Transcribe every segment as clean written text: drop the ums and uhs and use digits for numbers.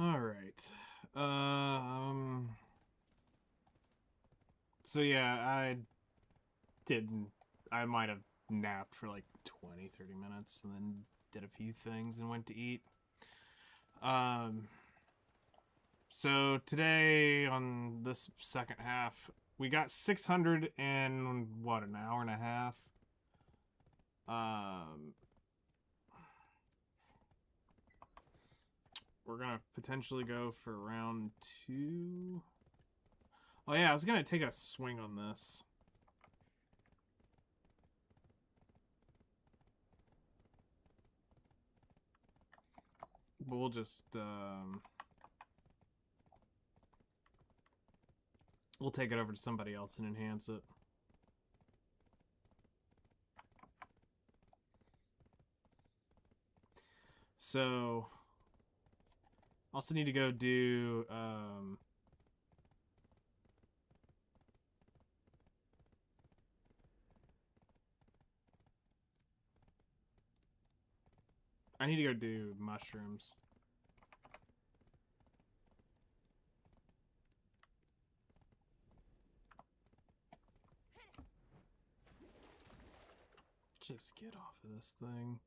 All right. So yeah, I might have napped for like 20, 30 minutes and then did a few things and went to eat. Um, so today on this second half, we got 600 in what, an hour and a half. Um, we're gonna potentially go for round 2. Oh yeah, I was gonna take a swing on this. But we'll just we'll take it over to somebody else and enhance it. So also need to go do I need to go do mushrooms. Just get off of this thing.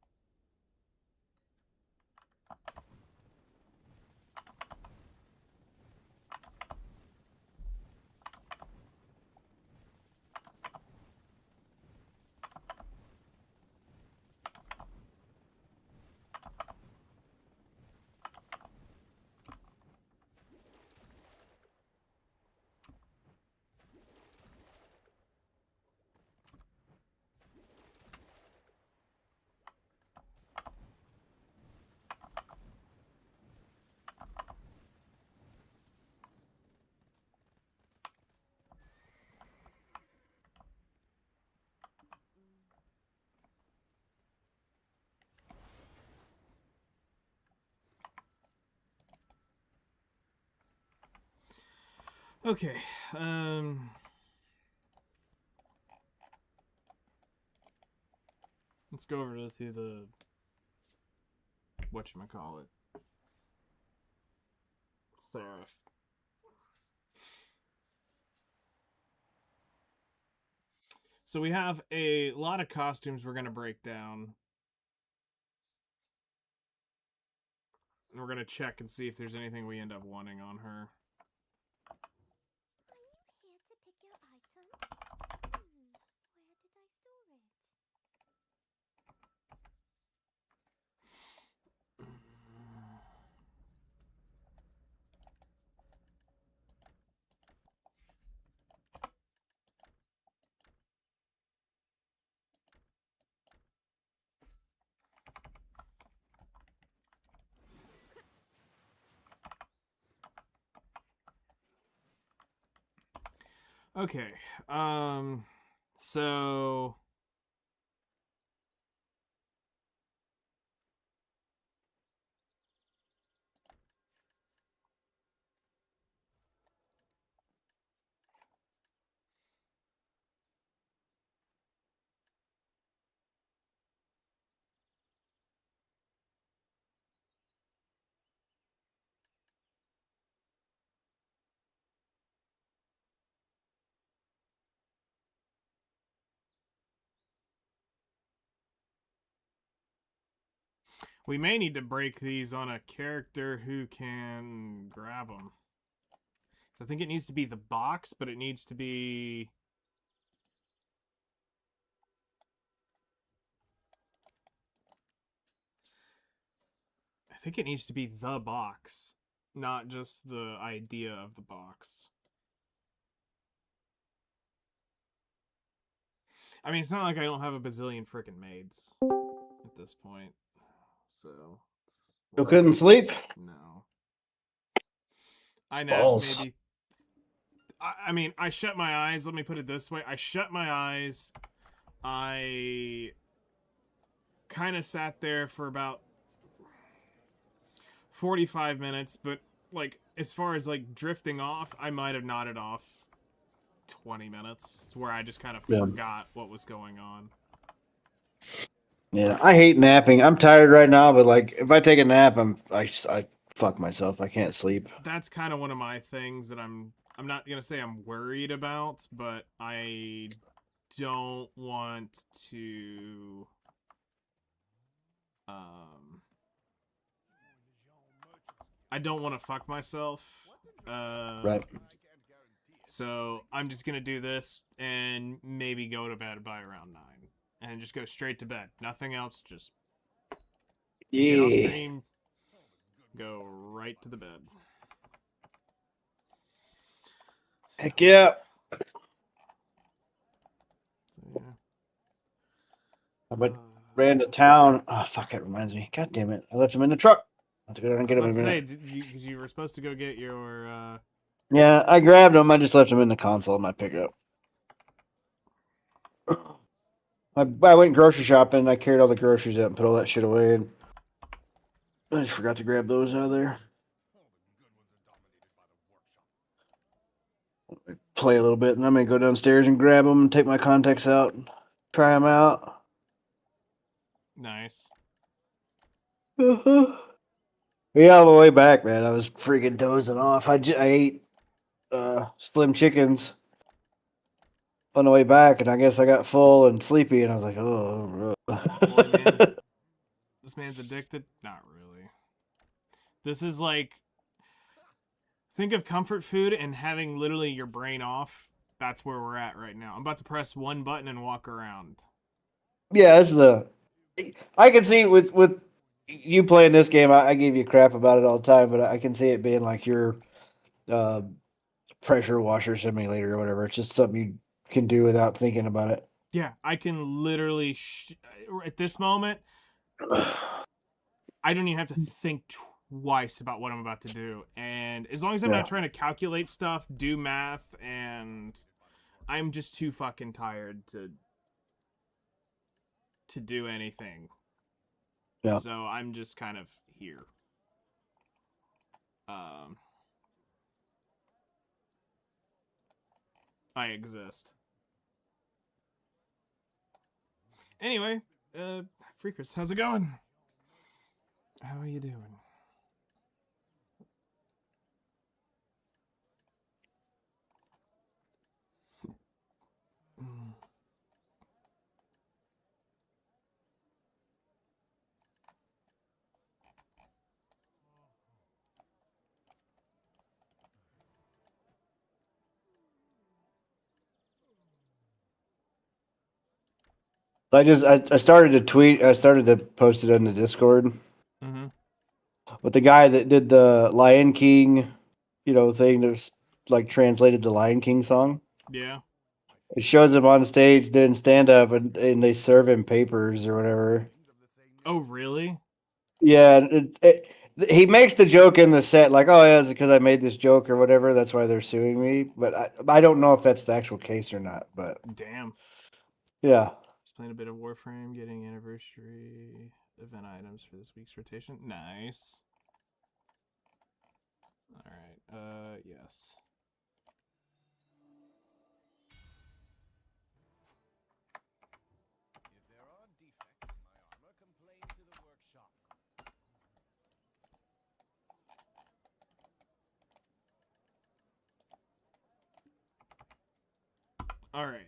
Okay. Let's go over to the whatchamacallit. Seraph. So we have a lot of costumes we're gonna break down. And we're gonna check and see if there's anything we end up wanting on her. Are you here to pick your item? Where did I store it? Okay. So we may need to break these on a character who can grab them. So I think it needs to be the box, but it needs to be... I think it needs to be the box, not just the idea of the box. I mean, it's not like I don't have a bazillion frickin' maids at this point. So... You couldn't sleep? No. I napped Balls. maybe... I mean, I shut my eyes. Let me put it this way. I shut my eyes. I kind of sat there for about 45 minutes, but like as far as like drifting off, I might have nodded off 20 minutes to where I just kind of forgot what was going on. Yeah, I hate napping. I'm tired right now, but like if I take a nap, I fuck myself. I can't sleep. That's kind of one of my things that I'm not gonna say I'm worried about, but I don't want to I don't want to fuck myself. Right. So I'm just gonna do this and maybe go to bed by around 9, and just go straight to bed. Nothing else. Just get off Yeah. stream, go right to the bed. Heck yeah. So, yeah. I ran to town. Oh, fuck, that reminds me. God damn it. I left him in the truck. I have to go down and get him in a Let's say, minute. because you were supposed to go get your. Yeah, I grabbed him. I just left him in the console of my pickup. I went grocery shopping. I carried all the groceries out and put all that shit away. And I just forgot to grab those out of there. Play a little bit, and I'm going to go downstairs and grab them and take my contacts out and try them out. Nice. Yeah, on the way back, man, I was freaking dozing off. I ate slim chickens on the way back, and I guess I got full and sleepy, and I was like, oh. Boy, man, this man's addicted? Not really. This is like, think of comfort food and having literally your brain off. That's where we're at right now. I'm about to press one button and walk around. Yeah, this is I can see with you playing this game, I give you crap about it all the time, but I can see it being like your pressure washer simulator or whatever. It's just something you can do without thinking about it. Yeah, I can literally, at this moment, I don't even have to think twice about what I'm about to do. And as long as I'm not trying to calculate stuff, do math, and I'm just too fucking tired to do anything. Yeah. So I'm just kind of here. I exist. Anyway, Freakers, how's it going? How are you doing? I started to tweet. I started to post it on the Discord. Mm-hmm. But the guy that did the Lion King, thing that's like translated the Lion King song. Yeah. It shows him on stage doing stand up, and they serve him papers or whatever. Oh, really? Yeah, he makes the joke in the set like, "Oh yeah, it's because I made this joke or whatever. That's why they're suing me." But I don't know if that's the actual case or not. But damn. Yeah. Just playing a bit of Warframe, getting anniversary event items for this week's rotation. Nice. All right. Yes. If there are defects in my armor, complain to the workshop. All right.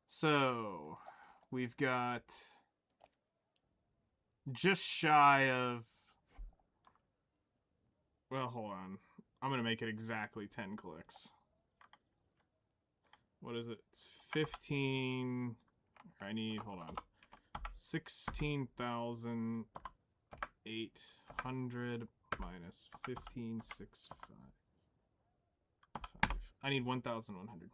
So, we've got just shy of. Well, hold on. I'm going to make it exactly 10 clicks. What is it? It's 15. I need, hold on. 16,800 minus 15,655. I need 1,100.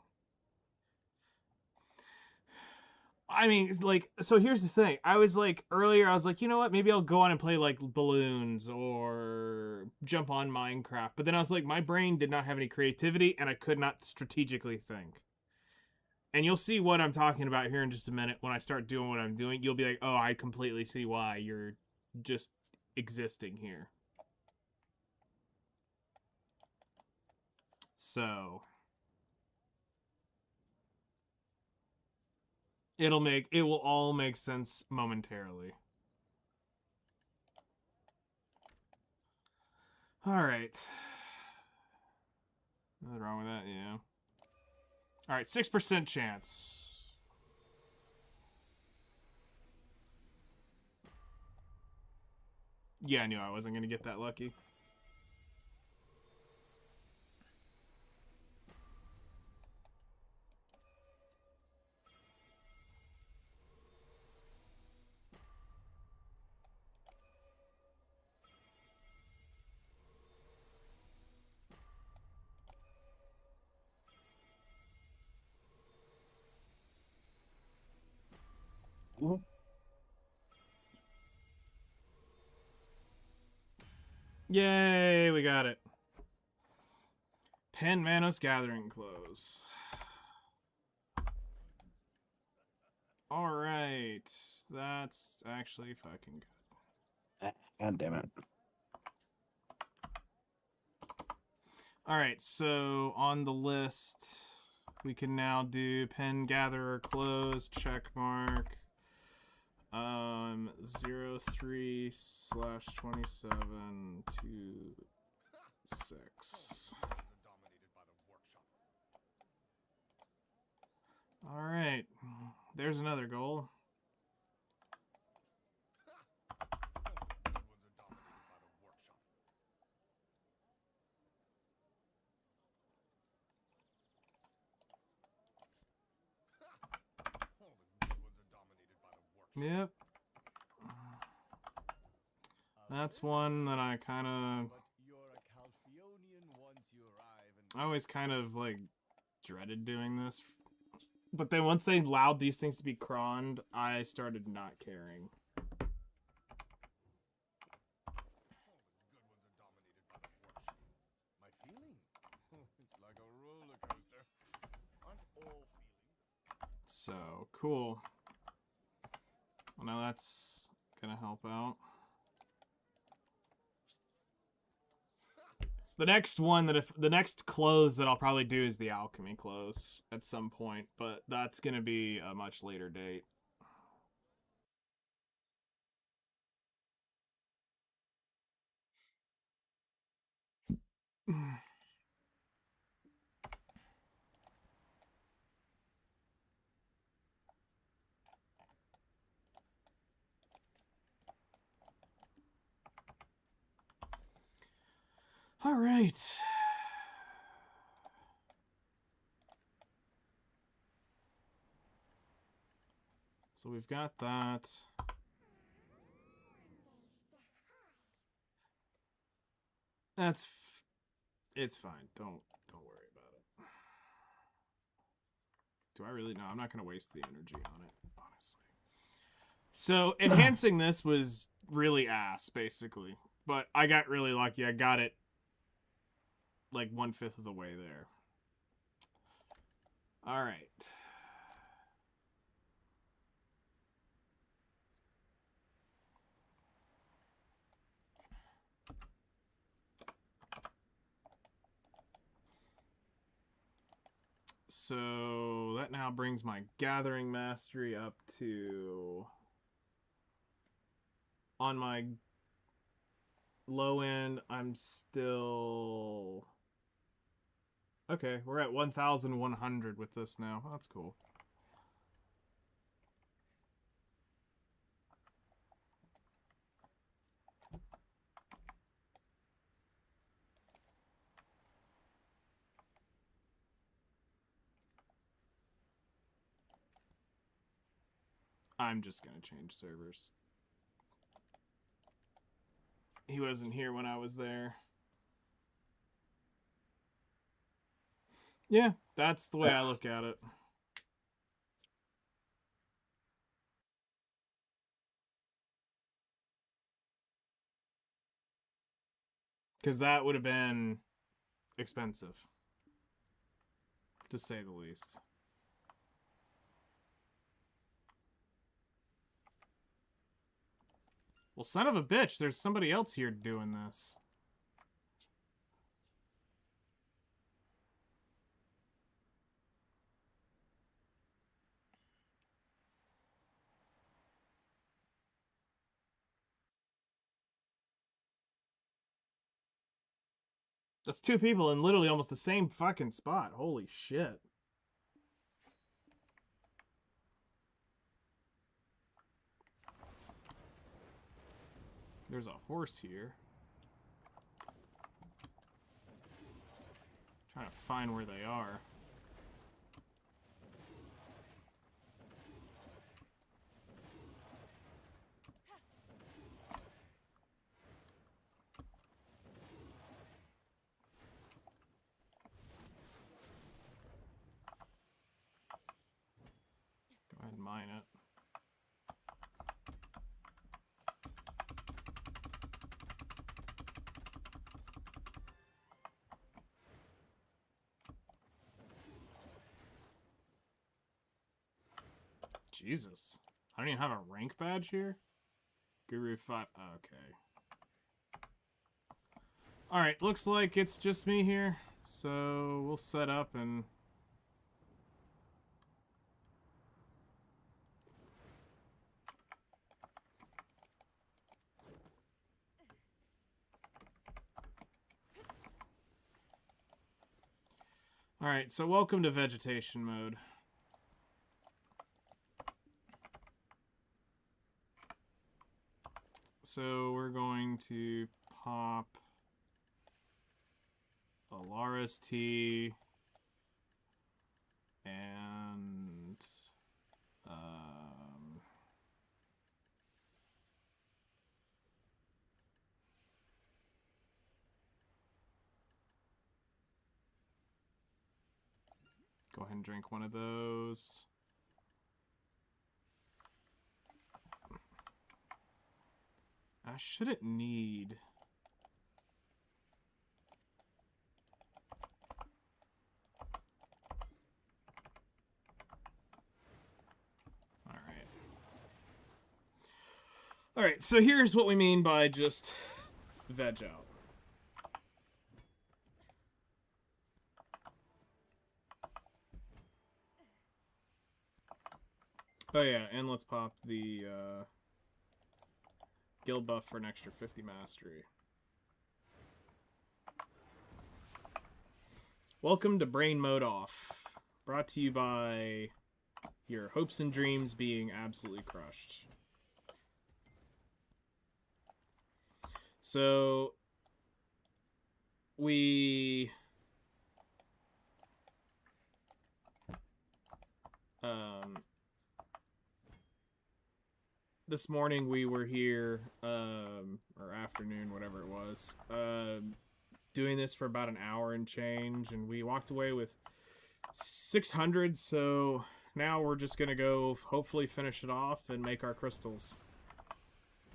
I mean, like, so here's the thing. I was like, earlier, I was like, you know what? Maybe I'll go on and play, like, balloons or jump on Minecraft. But then I was like, my brain did not have any creativity, and I could not strategically think. And you'll see what I'm talking about here in just a minute when I start doing what I'm doing. You'll be like, oh, I completely see why you're just existing here. So it will all make sense momentarily. Alright. Nothing wrong with that, yeah. Alright, 6% chance. Yeah, I knew I wasn't going to get that lucky. Mhm. Yay, we got it. Pen Manos Gathering Close. Alright, that's actually fucking good. God damn it. Alright, so on the list, we can now do Pen Gatherer Close, check mark. 03/27 to 6. Alright, there's another goal. Yep. That's one that I kind of... I always kind of, like, dreaded doing this. But then once they allowed these things to be croned, I started not caring. So, cool. Well, now that's gonna help out. The next one the next close that I'll probably do is the alchemy close at some point, but that's gonna be a much later date. All right. So we've got that. It's fine. Don't worry about it. Do I really? No, I'm not gonna waste the energy on it, honestly. So enhancing this was really ass, basically. But I got really lucky. I got it like 1/5 of the way there. All right. So that now brings my gathering mastery up to... On my low end, I'm still... Okay, we're at 1,100 with this now. That's cool. I'm just gonna change servers. He wasn't here when I was there. Yeah, that's the way I look at it. Because that would have been expensive, to say the least. Well, son of a bitch, there's somebody else here doing this. That's 2 people in literally almost the same fucking spot. Holy shit. There's a horse here. Trying to find where they are. Go ahead and mine it. Jesus. I don't even have a rank badge here? Guru 5. Okay. Alright, looks like it's just me here. So we'll set up and... Alright, so welcome to vegetation mode. So we're going to pop Alaris tea and go ahead and drink one of those. I shouldn't need... Alright. Alright, so here's what we mean by just veg out. Oh yeah, and let's pop the guild buff for an extra 50 mastery. Welcome to Brain Mode Off. Brought to you by your hopes and dreams being absolutely crushed. So, we... this morning we were here, or afternoon, whatever it was, doing this for about an hour and change, and we walked away with 600, so now we're just gonna go hopefully finish it off and make our crystals.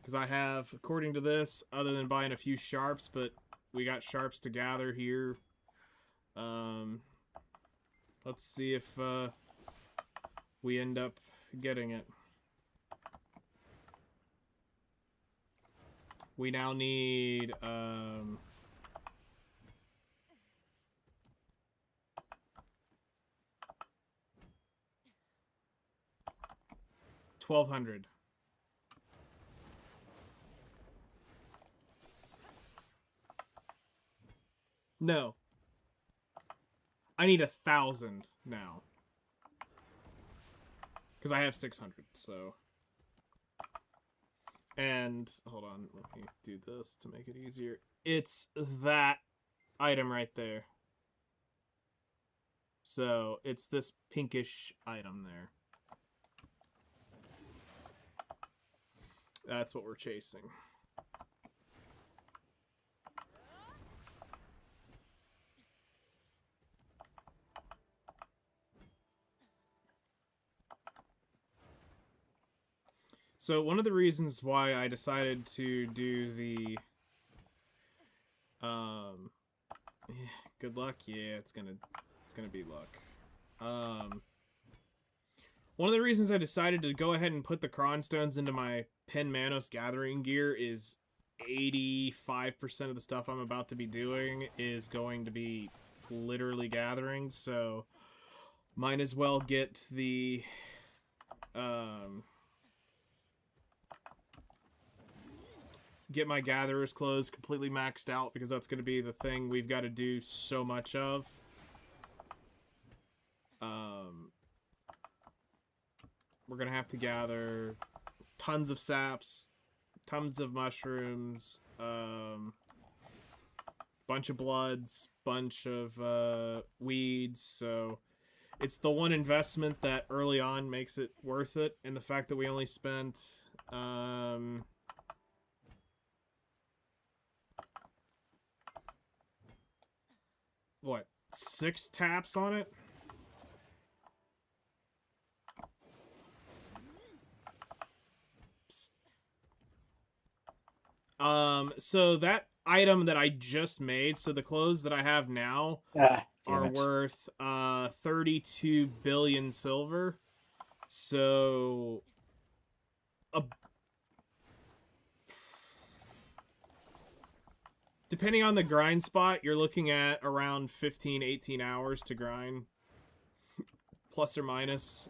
Because I have, according to this, other than buying a few sharps, but we got sharps to gather here. Let's see if we end up getting it. We now need 1,200. No. I need 1,000 now. Because I have 600, so... And, hold on, let me do this to make it easier. It's that item right there. So, it's this pinkish item there. That's what we're chasing. So one of the reasons why I decided to do the good luck, yeah, it's gonna be luck. One of the reasons I decided to go ahead and put the cron stones into my Pen Manos gathering gear is 85% of the stuff I'm about to be doing is going to be literally gathering, so might as well get the get my gatherer's clothes completely maxed out because that's going to be the thing we've got to do so much of. We're going to have to gather tons of saps, tons of mushrooms, bunch of bloods, bunch of weeds, so it's the one investment that early on makes it worth it, and the fact that we only spent what, 6 taps on it? So that item that I just made, so the clothes that I have now are worth 32 billion silver. So depending on the grind spot, you're looking at around 15-18 hours to grind, plus or minus.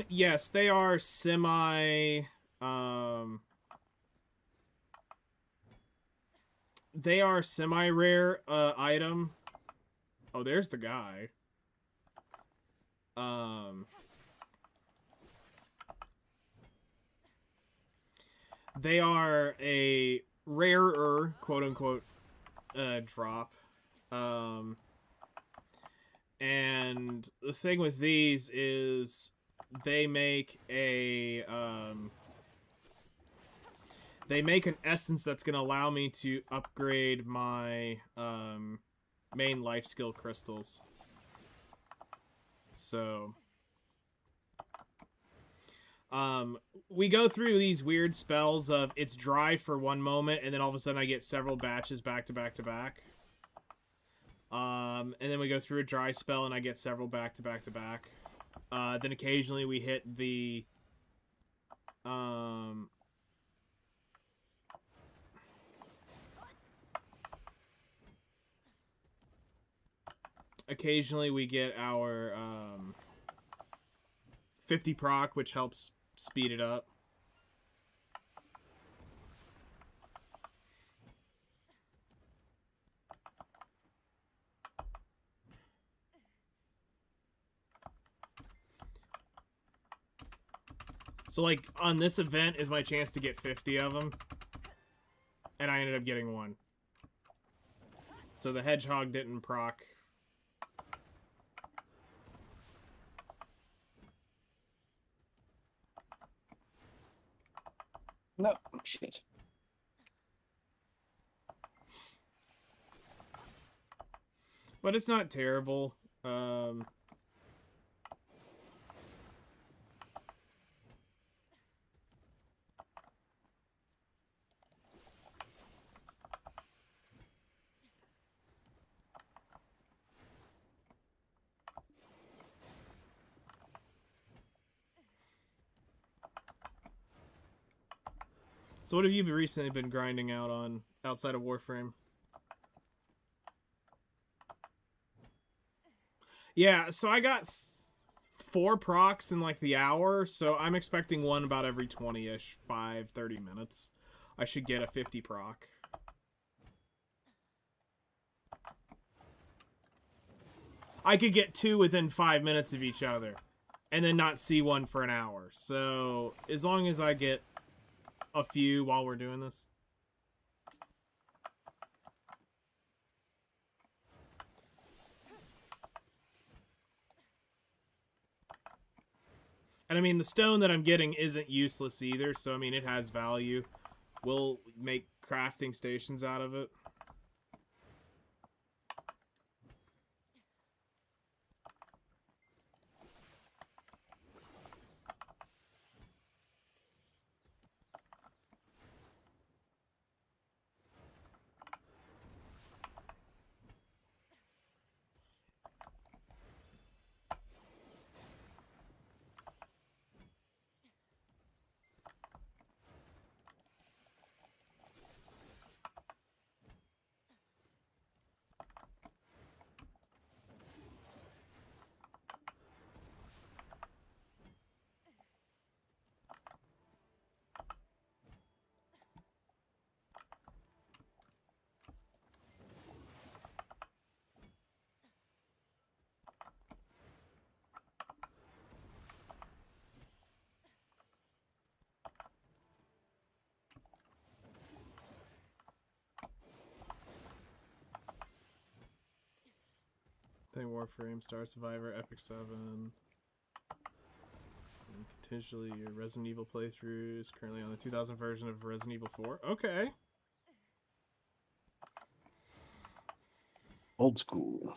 Yes, they are semi they are semi-rare item. Oh, there's the guy. They are a rarer, quote-unquote, drop. And the thing with these is they make a they make an essence that's going to allow me to upgrade my main life skill crystals. So we go through these weird spells of it's dry for one moment and then all of a sudden I get several batches back to back to back. And then we go through a dry spell and I get several back to back to back. Then occasionally we hit the occasionally we get our 50 proc, which helps speed it up. So, like, on this event is my chance to get 50 of them. And I ended up getting 1. So the hedgehog didn't proc. No, shit. But it's not terrible. So what have you recently been grinding out on outside of Warframe? Yeah, so I got 4 procs in like the hour, so I'm expecting one about every 20-ish, 30 minutes. I should get a 50 proc. I could get 2 within 5 minutes of each other, and then not see one for an hour. So as long as I get a few while we're doing this. And I mean, the stone that I'm getting isn't useless either, so I mean, it has value. We'll make crafting stations out of it. Warframe, Star Survivor, Epic 7. And potentially your Resident Evil playthrough is currently on the 2000 version of Resident Evil 4. Okay. Old school.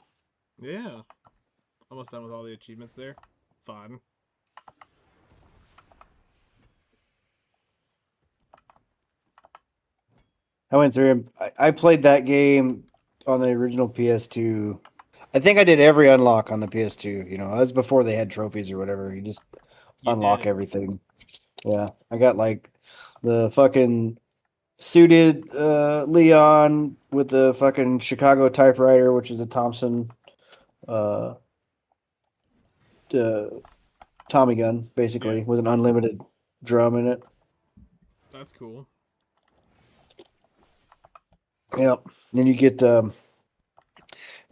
Yeah. Almost done with all the achievements there. Fun. I went through him. I played that game on the original PS2. I think I did every unlock on the PS2. You know, that was before they had trophies or whatever. You just You unlock did it. everything. Yeah, I got like the fucking suited Leon with the fucking Chicago typewriter, which is a Thompson uh, Tommy gun, basically, Yeah. with an unlimited drum in it. That's cool. Yep. Then you get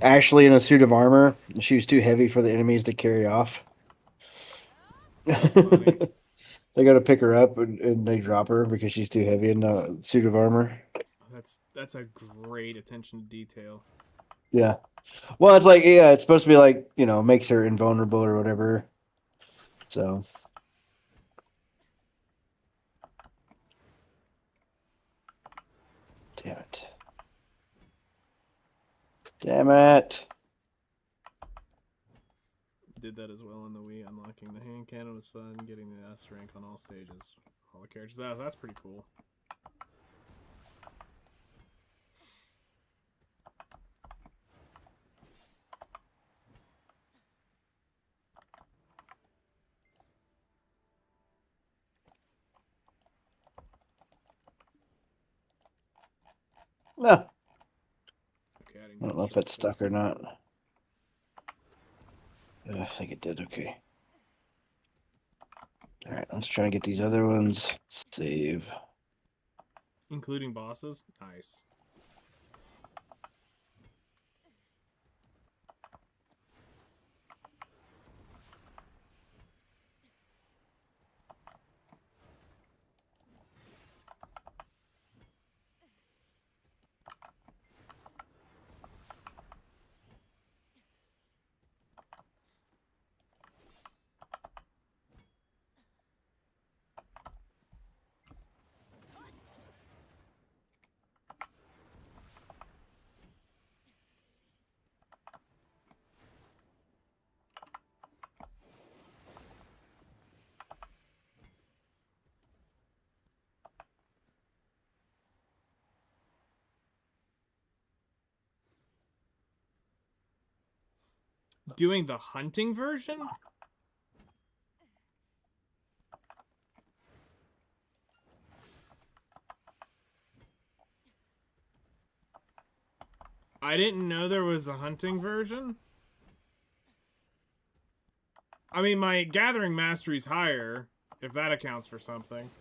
Ashley in a suit of armor. She was too heavy for the enemies to carry off. That's funny. They go to pick her up and they drop her because she's too heavy in a suit of armor. That's a great attention to detail. Yeah. Well, it's like, yeah, it's supposed to be like, you know, makes her invulnerable or whatever. So. Damn it. Damn it. Did that as well on the Wii. Unlocking the hand cannon was fun. Getting the S rank on all stages. All the characters. That's pretty cool. No. Okay, I didn't I get don't know if shot it's so stuck or far. not. I think it did. Okay. All right, let's try to get these other ones. Save. Including bosses? Nice. Doing the hunting version? I didn't know there was a hunting version. I mean, my gathering mastery's higher, if that accounts for something.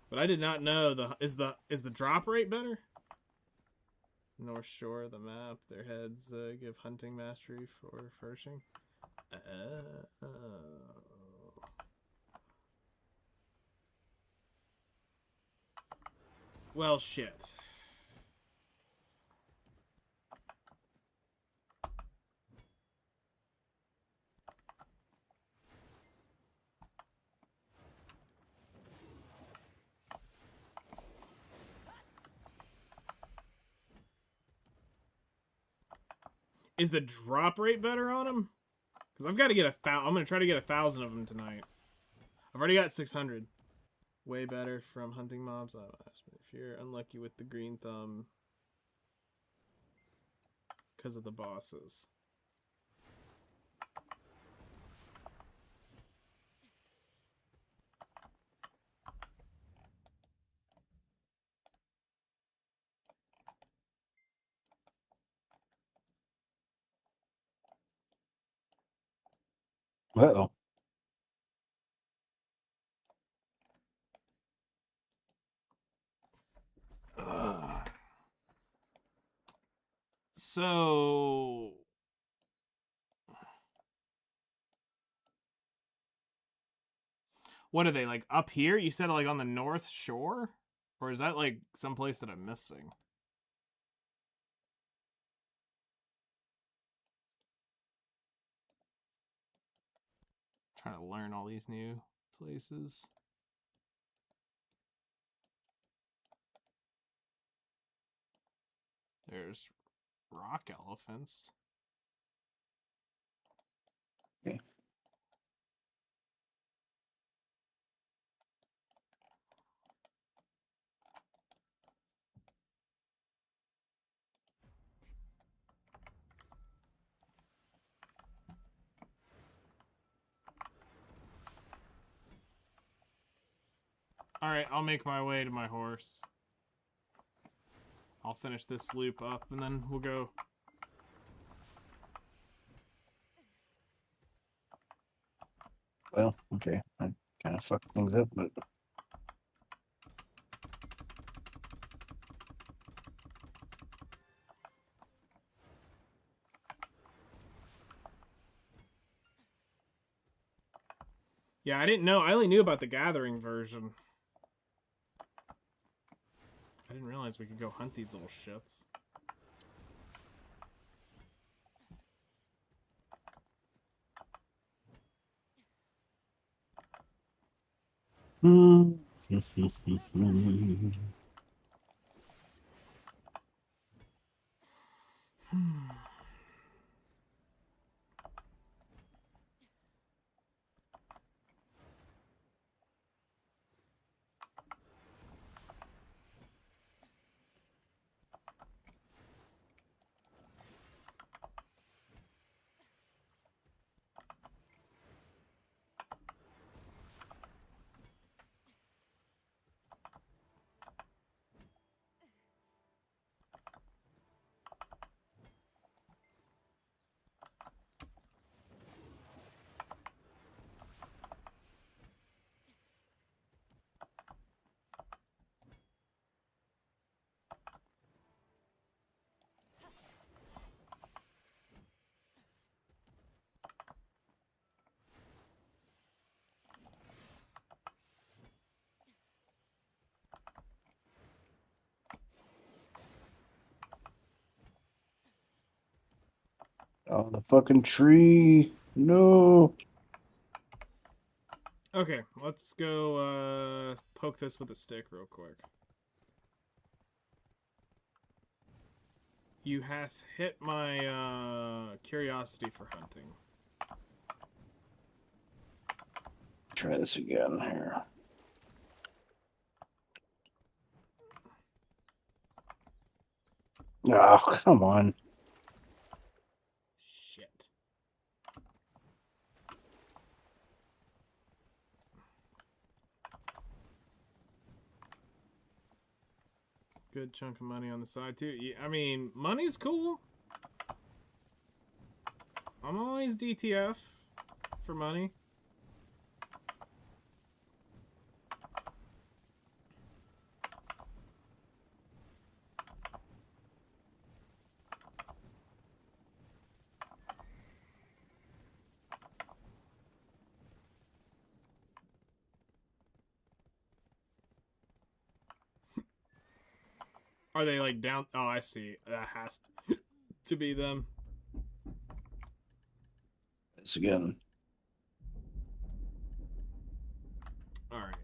But I did not know is the drop rate better? North Shore, the map, their heads give hunting mastery for furshing. Oh. Well, shit. Is the drop rate better on them? Because I've got to get I'm going to try to get 1,000 of them tonight. I've already got 600. Way better from hunting mobs. If you're unlucky with the green thumb because of the bosses. Uh-oh. So what are they, like up here? You said like on the North Shore? Or is that like someplace that I'm missing? Trying to learn all these new places. There's rock elephants. Okay. Alright, I'll make my way to my horse. I'll finish this loop up and then we'll go. Well, okay. I kind of fucked things up, but Yeah, I didn't know. I only knew about the Gathering version. I didn't realize we could go hunt these little shits. oh, the fucking tree. No. Okay, let's go poke this with a stick real quick. You hath hit my curiosity for hunting. Try this again here. Oh, come on. Shit. Good chunk of money on the side too. Yeah, I mean, money's cool. I'm always DTF for money. Are they like down? Oh, I see. That has to be them. This again. All right.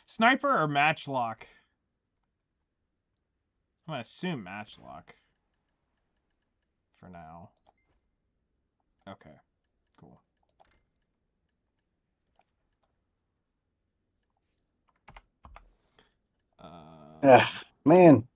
Sniper or matchlock? I'm gonna assume matchlock for now. Okay, cool. Man.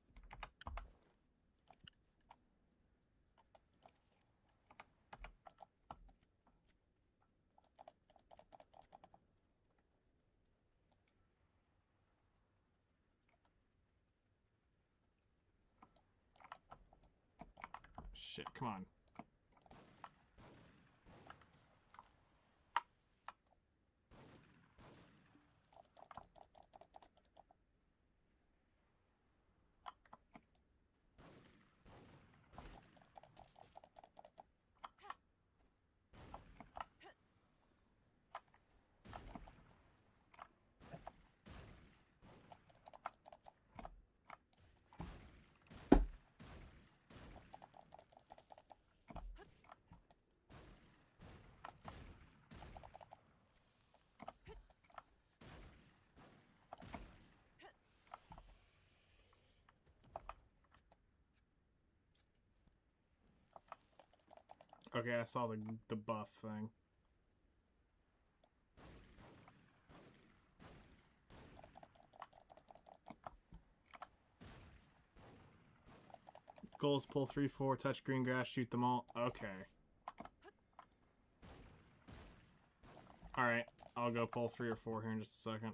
Shit, come on. Okay, I saw the buff thing. Goals: pull 3-4, touch green grass, shoot them all. Okay. Alright, I'll go pull 3 or 4 here in just a second.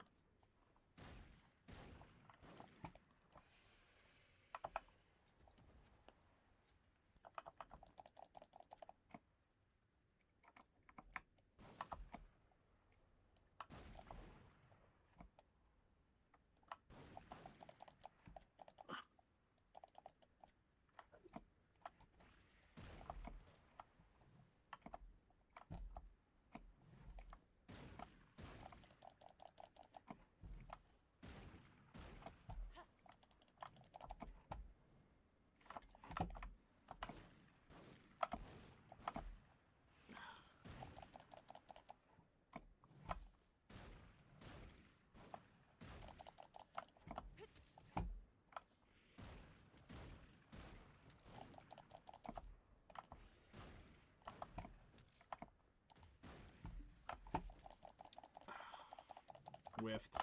Whiffed.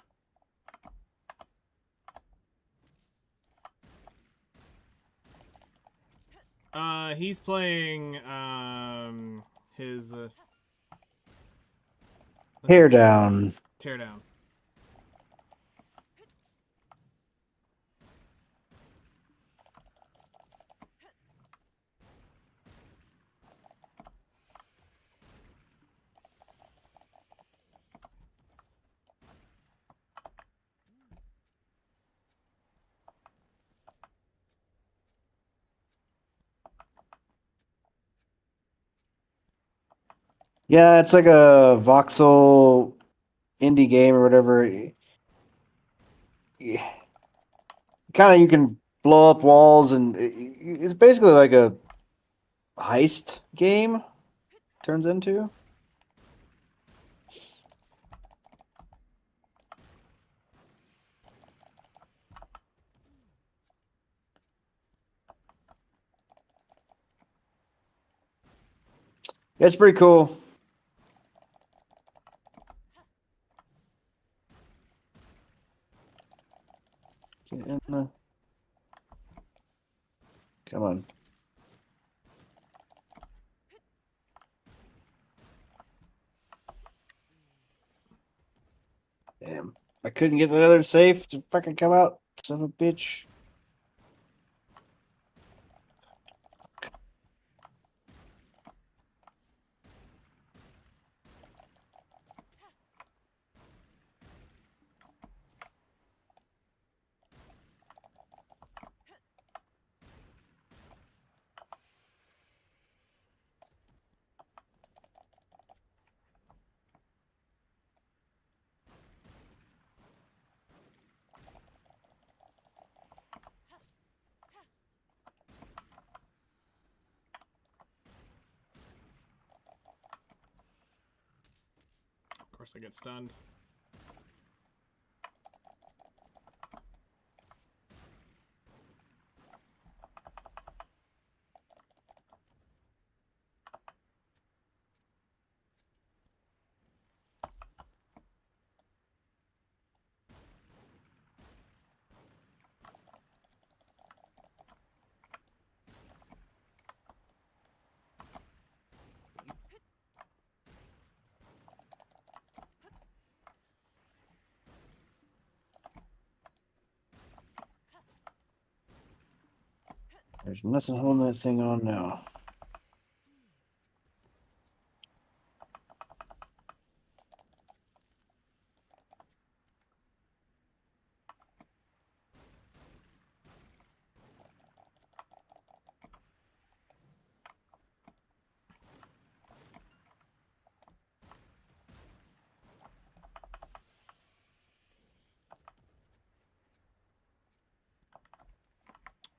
He's playing his Hair down. teardown. Yeah, it's like a voxel indie game or whatever. Kind of, you can blow up walls, and it's basically like a heist game. Turns into. Yeah, it's pretty cool. Get in the... Come on. Damn. I couldn't get the other safe to fucking come out. Son of a bitch. Of course, I get stunned. There's nothing holding that thing on now.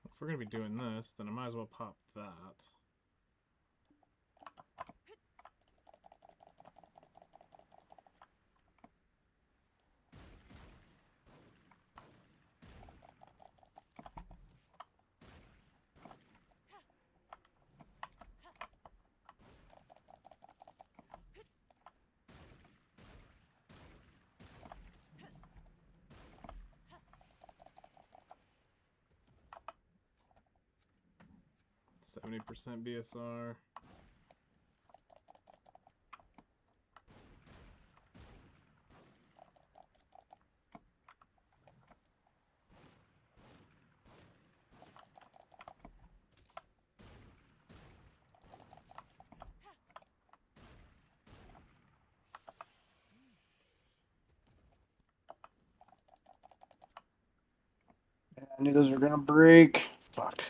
If we're gonna be doing this, then I might as well pop that. 70% BSR. I knew those were gonna break. Fuck.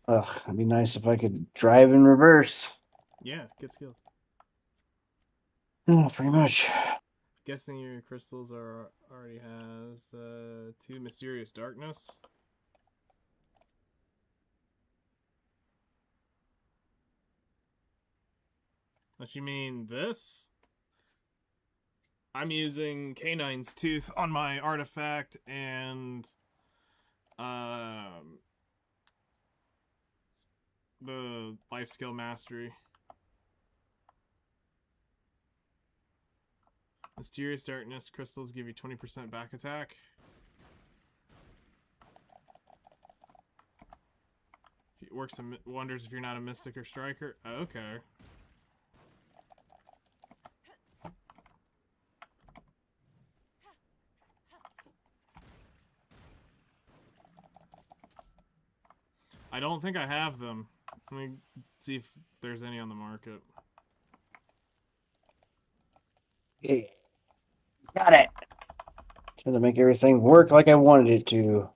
Ugh, it'd be nice if I could drive in reverse. Yeah, get skilled. Oh, pretty much. Guessing your crystals are already has 2 mysterious darkness. What you mean this? I'm using Canine's Tooth on my artifact and the life skill mastery. Mysterious darkness crystals give you 20% back attack. It works wonders if you're not a mystic or striker. Okay. I don't think I have them. Let me see if there's any on the market. Yeah. Got it. Trying to make everything work like I wanted it to.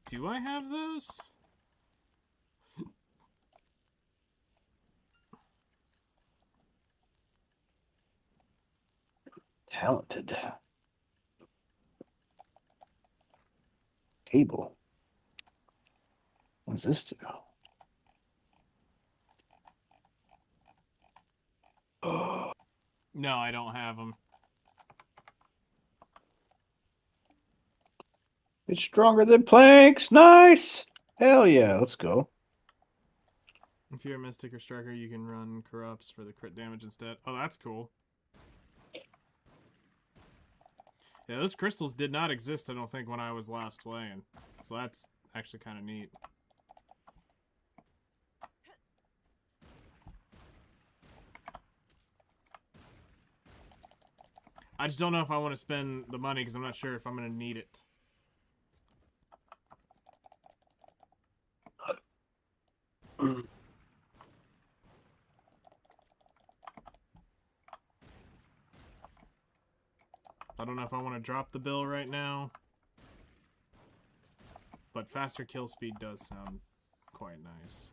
Do I have those? Talented. Cable. What does this do? No, I don't have them. It's stronger than planks. Nice. Hell yeah. Let's go. If you're a mystic or striker, you can run corrupts for the crit damage instead. Oh, that's cool. Yeah, those crystals did not exist, I don't think, when I was last playing. So that's actually kind of neat. I just don't know if I want to spend the money because I'm not sure if I'm going to need it. I don't know if I want to drop the bill right now. But faster kill speed does sound quite nice.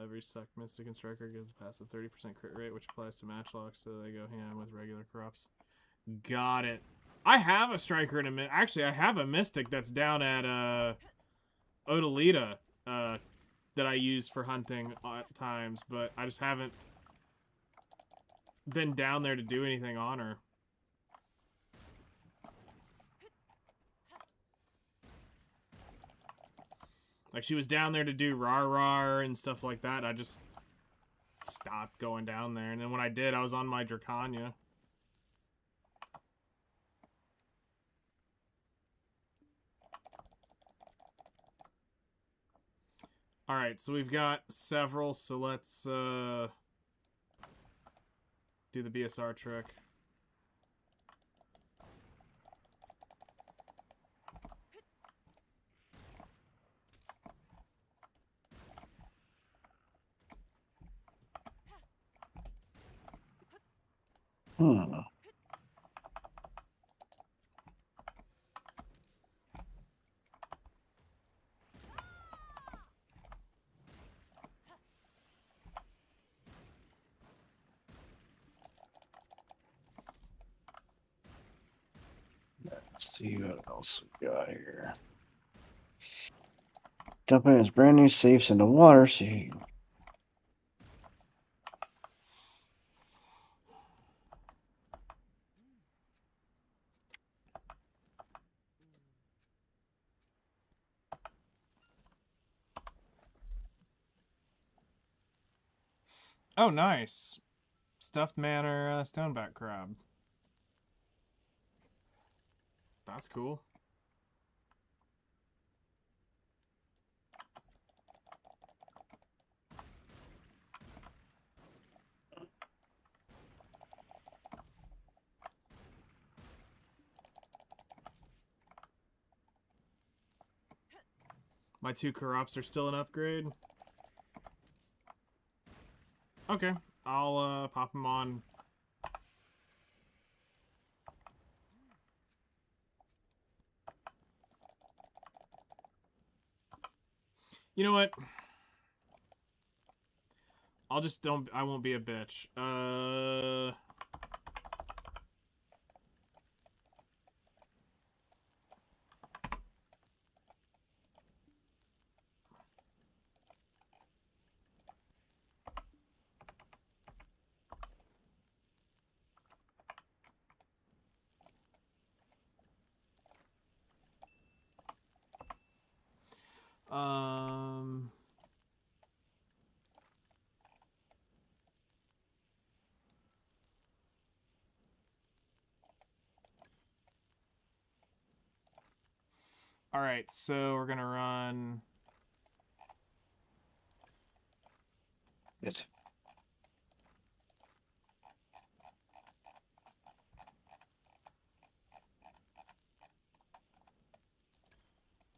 Every suck mystic and striker gives a passive 30% crit rate, which applies to matchlocks, so they go hand with regular corrupts. Got it. I have a striker and a actually I have a mystic that's down at Odalita that I use for hunting at times, but I just haven't been down there to do anything on her. Like, she was down there to do rar and stuff like that. I just stopped going down there. And then when I did, I was on my Dracania. Alright, so we've got several, so let's do the BSR trick. Hmm. see what else we got here. Dumping his brand new safes in the water, so you... Oh, nice. Stuffed manor stoneback crab. That's cool. My 2 corrupts are still an upgrade. Okay, I'll pop them on. You know what? I'll just don't. I won't be a bitch. Um. All right, so we're gonna run. It.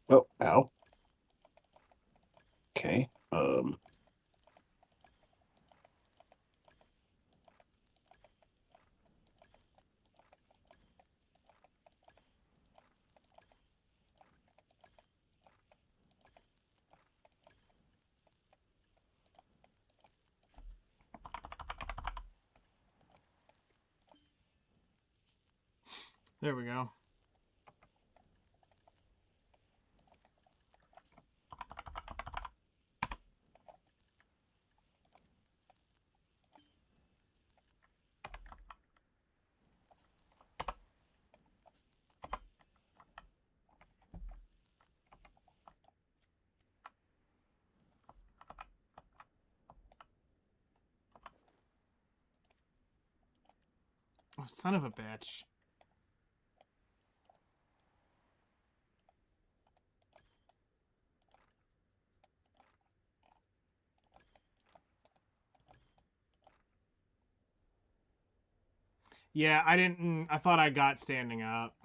Oh, ow. Okay. There we go. Oh, son of a bitch. Yeah, I didn't. I thought I got standing up.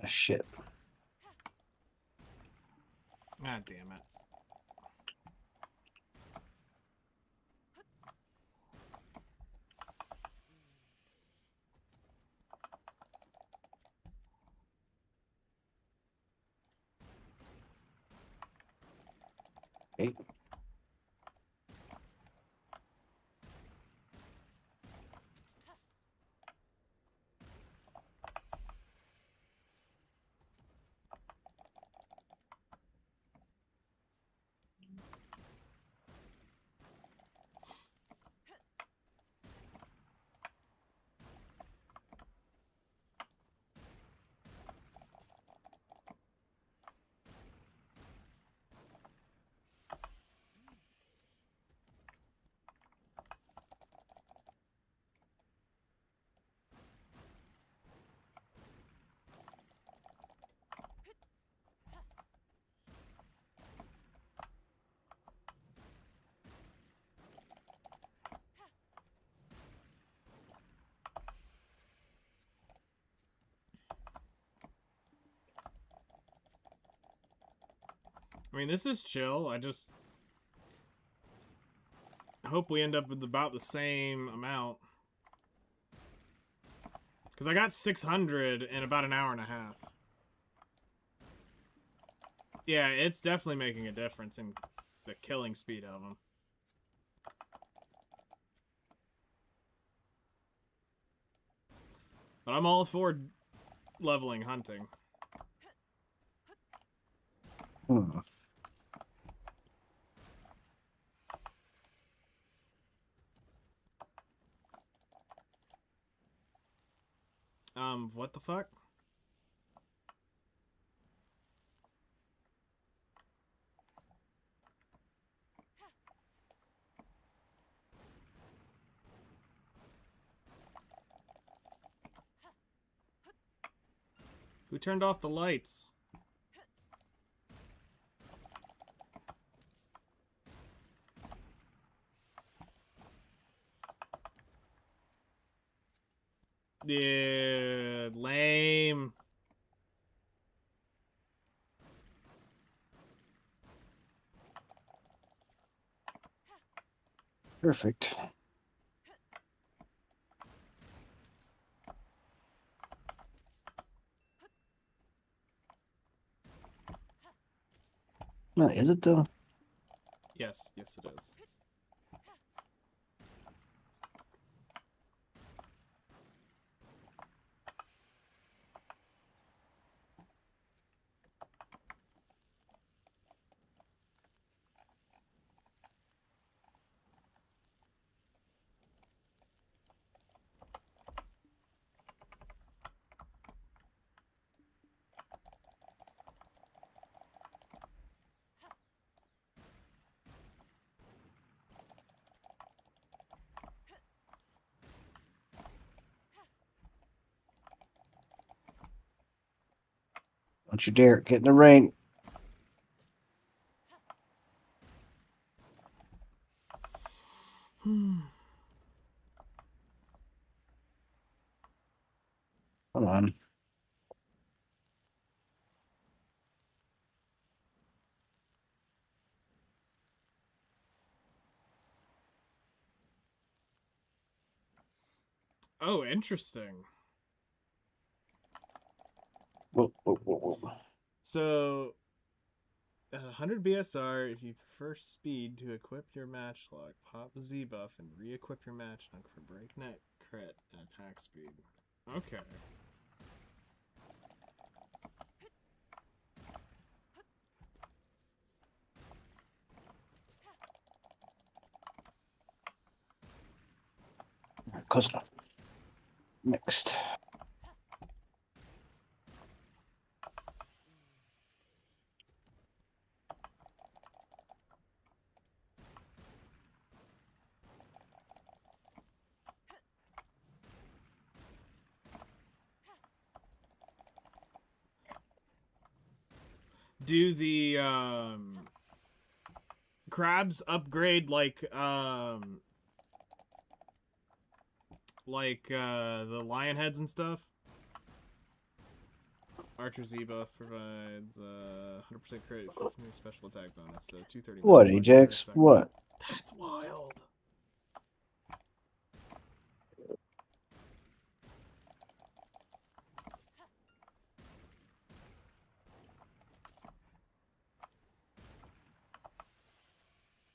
Shit. God damn it. Hey. I mean, this is chill. I just hope we end up with about the same amount. Because I got 600 in about an hour and a half. Yeah, it's definitely making a difference in the killing speed of them. But I'm all for leveling hunting. Hmm. What the fuck? Who turned off the lights? Yeah, lame. Perfect. No, is it though? Yes, yes it is. Don't you dare get in the rain. Come on. Oh, interesting. Whoa, whoa, whoa, whoa. So, at 100 BSR, if you prefer speed to equip your matchlock, pop a Z buff and re-equip your matchlock for breakneck, crit, and attack speed. Okay. Close enough. Next. Do the crabs upgrade like the lion heads and stuff? Archer Z buff provides 100% crit, 15 special attack bonus, so 230. What, match, like, Ajax? 30 seconds. What? That's wild.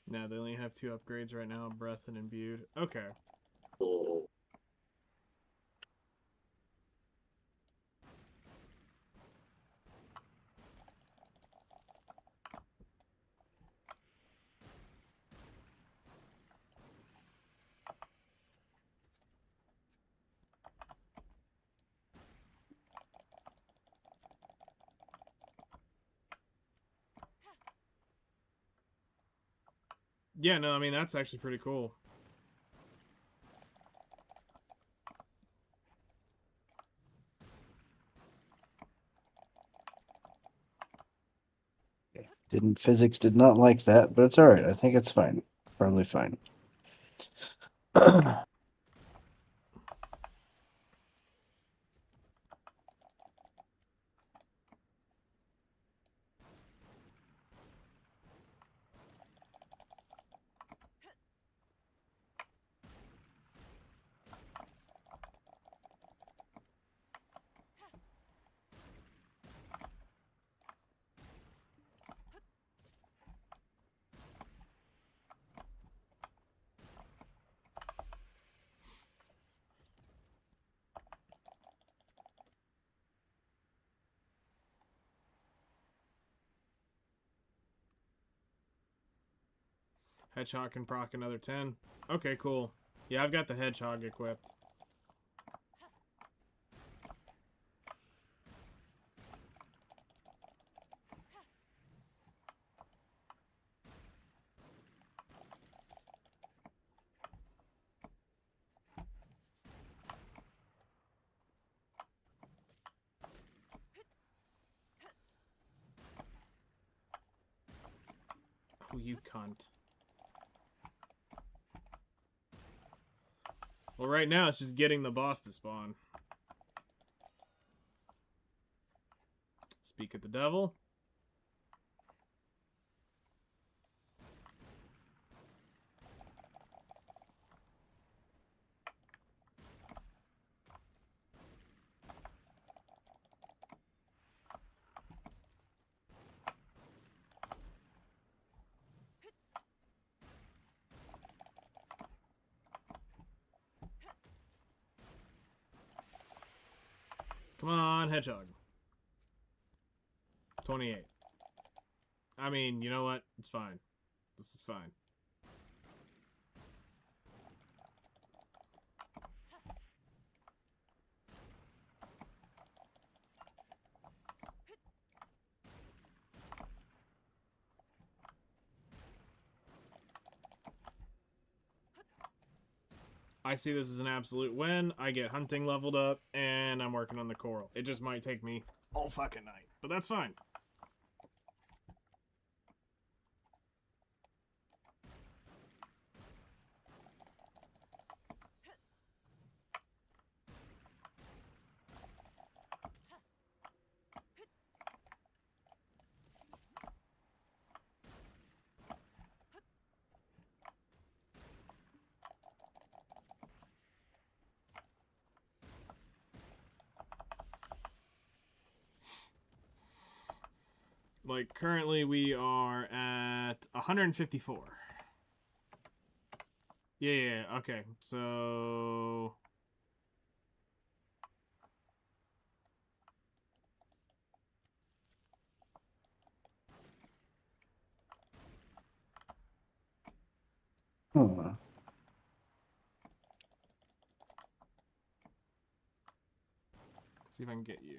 No, they only have 2 upgrades right now, breath and imbued. Okay. Yeah, no, I mean, that's actually pretty cool. Physics did not like that, but it's all right. I think it's fine. Probably fine. Hedgehog can proc another 10. Okay, cool. Yeah, I've got the hedgehog equipped. Oh, you cunt. Well, right now it's just getting the boss to spawn. Speak at the devil. Come on, hedgehog. 28. I mean, you know what? It's fine. This is fine. I see this as an absolute win. I get hunting leveled up, and I'm working on the coral. It just might take me all fucking night, but that's fine. Like, currently we are at 154. Yeah, okay. So... Hmm. see if I can get you.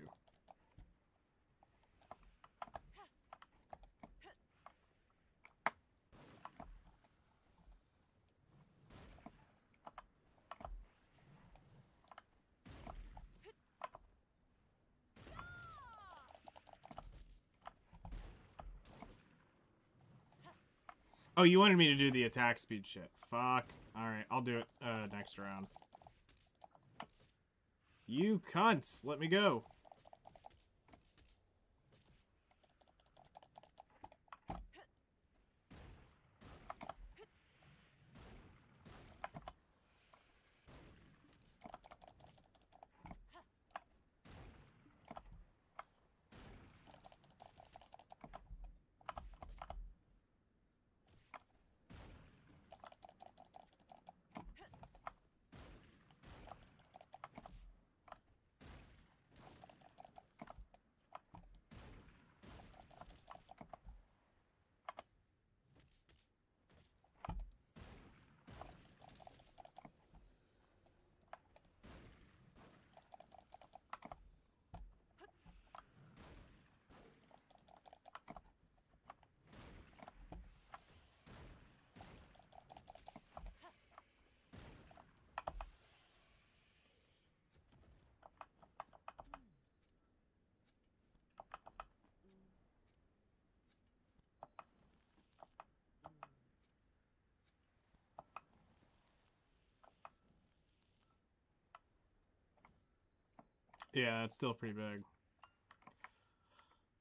Oh, you wanted me to do the attack speed shit. Fuck. Alright, I'll do it next round. You cunts! Let me go. Yeah, it's still pretty big.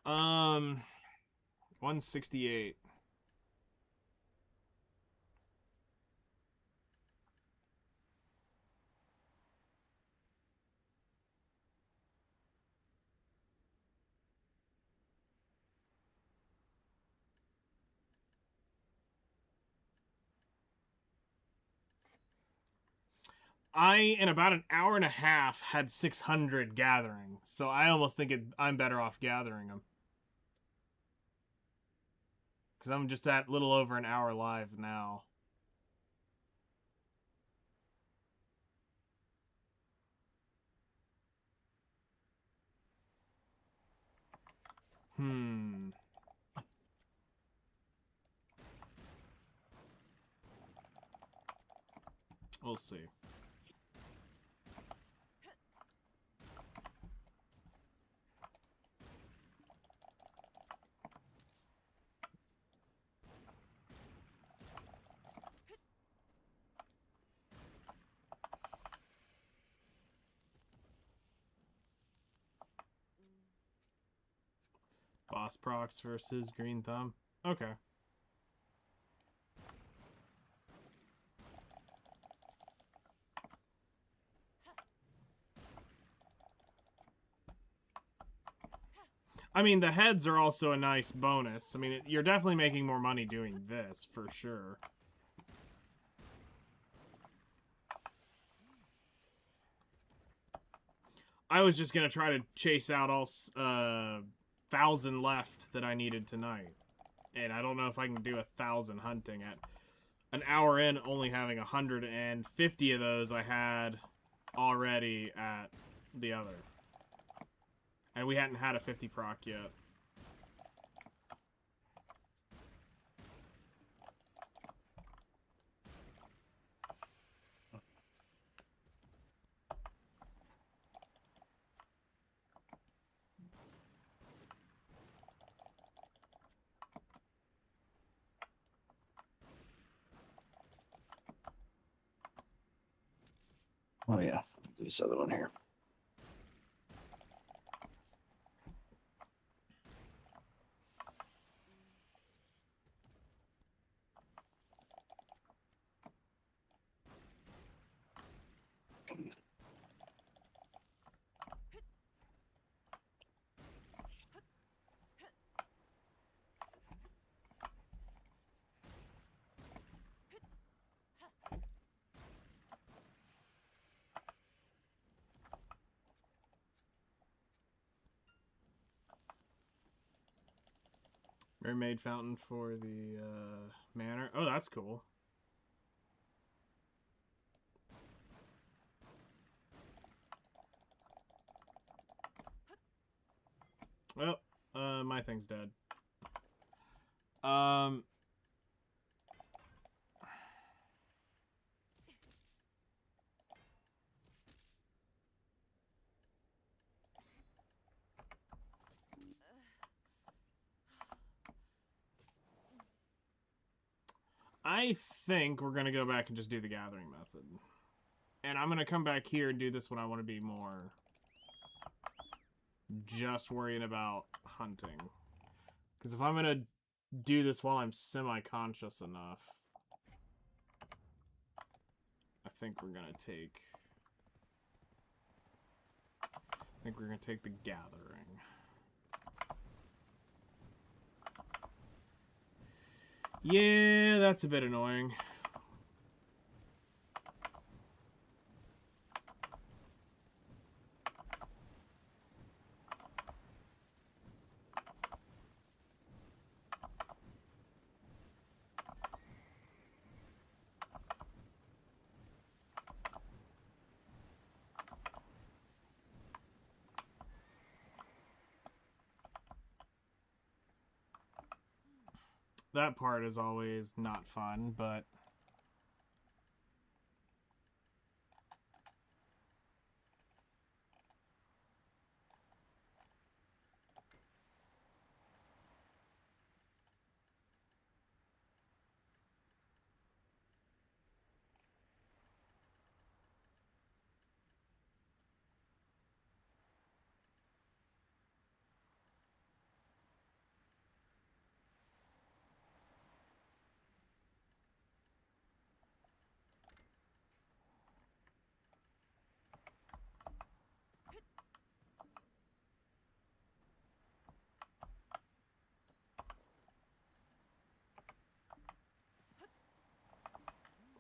168. I, in about an hour and a half, had 600 gathering, so I almost think I'm better off gathering them. Because I'm just at a little over an hour live now. We'll see. Boss Prox versus Green Thumb. Okay. I mean, the heads are also a nice bonus. I mean, you're definitely making more money doing this, for sure. I was just going to try to chase out all 1,000 left that I needed tonight. And I don't know if I can do 1,000 hunting at an hour in, only having 150 of those I had already at the other. And we hadn't had a 50 proc yet. Oh yeah, do this other one here. Mermaid fountain for the manor. Oh, that's cool. Well, my thing's dead. I think we're going to go back and just do the gathering method. And I'm going to come back here and do this when I want to be more just worrying about hunting. Because if I'm going to do this while I'm semi-conscious enough, I think we're going to take... the gathering. Yeah, that's a bit annoying. That part is always not fun, but...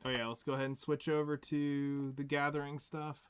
Oh yeah, let's go ahead and switch over to the gathering stuff.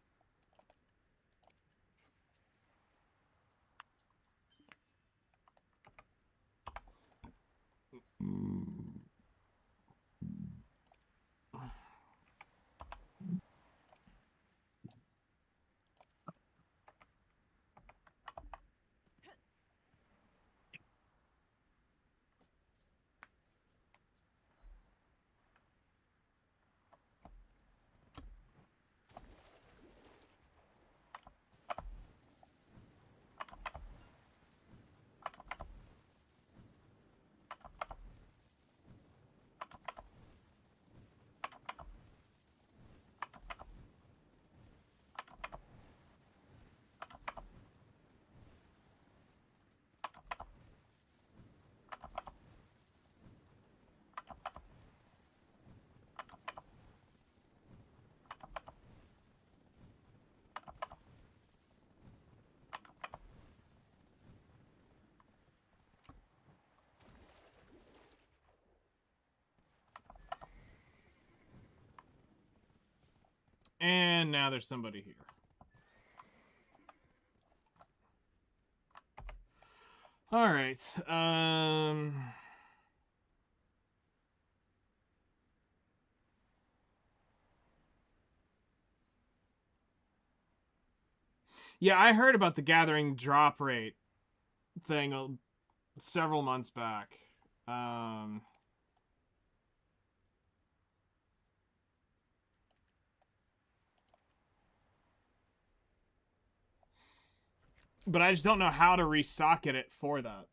And now there's somebody here. All right. Yeah, I heard about the gathering drop rate thing several months back. But I just don't know how to resocket it for that.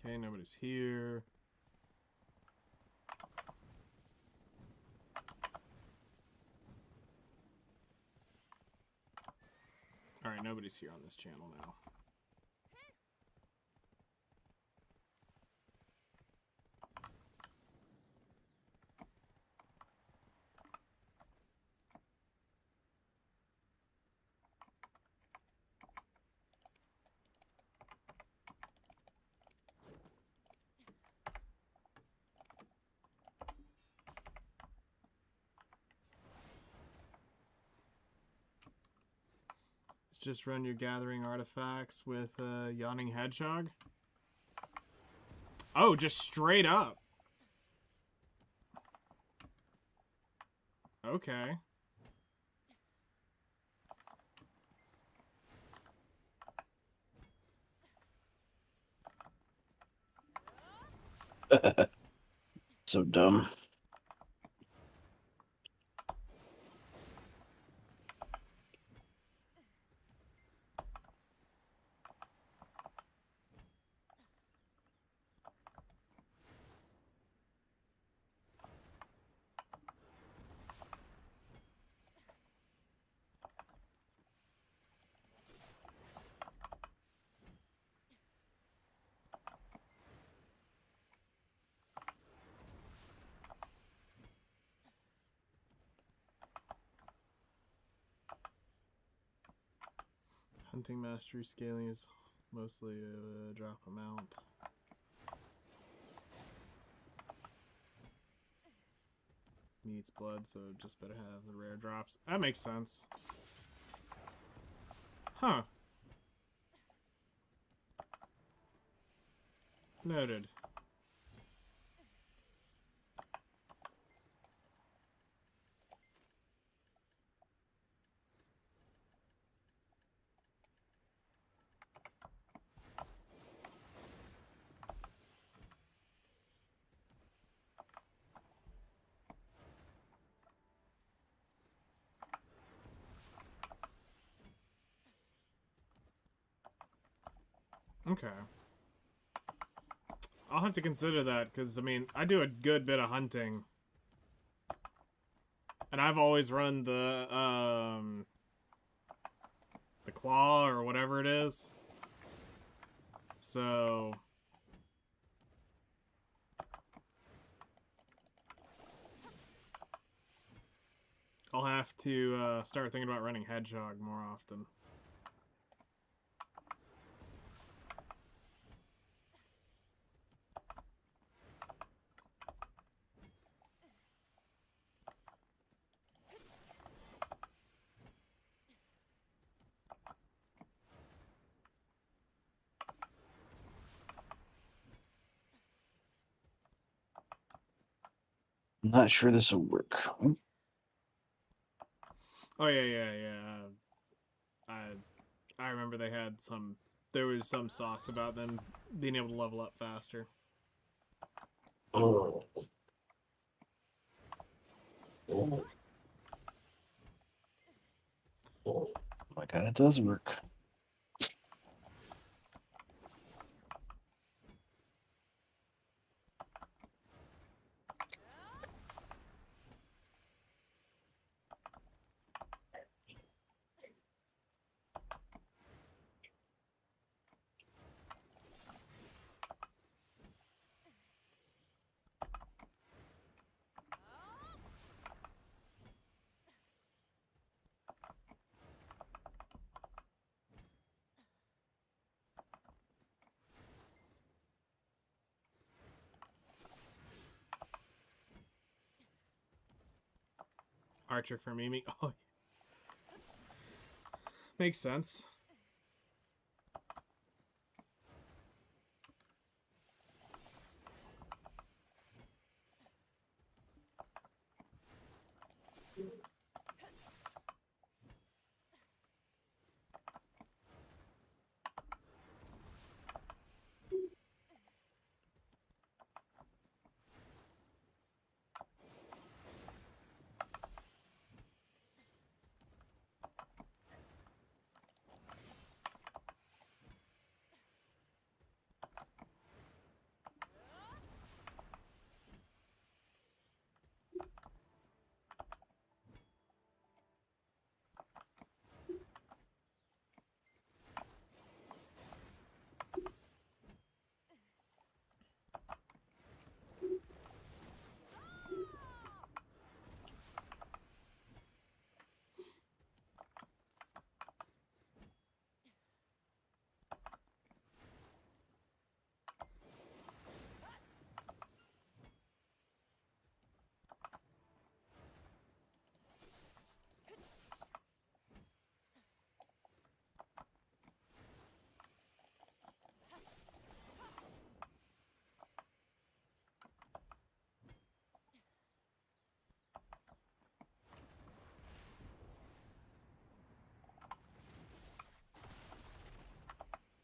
Okay, nobody's here. All right, nobody's here on this channel now. Just run your gathering artifacts with Yawning Hedgehog. Oh, just straight up. Okay. So dumb. Hunting mastery scaling is mostly a drop amount. Needs blood, so just better have the rare drops. That makes sense. Huh. Noted. Okay. I'll have to consider that, because, I mean, I do a good bit of hunting. And I've always run the claw, or whatever it is. So... I'll have to start thinking about running Hedgehog more often. I'm not sure this will work. Oh yeah. I remember they had some. There was some sauce about them being able to level up faster. Oh. Oh. Oh my god, it does work. Archer for Mimi. Oh, makes sense.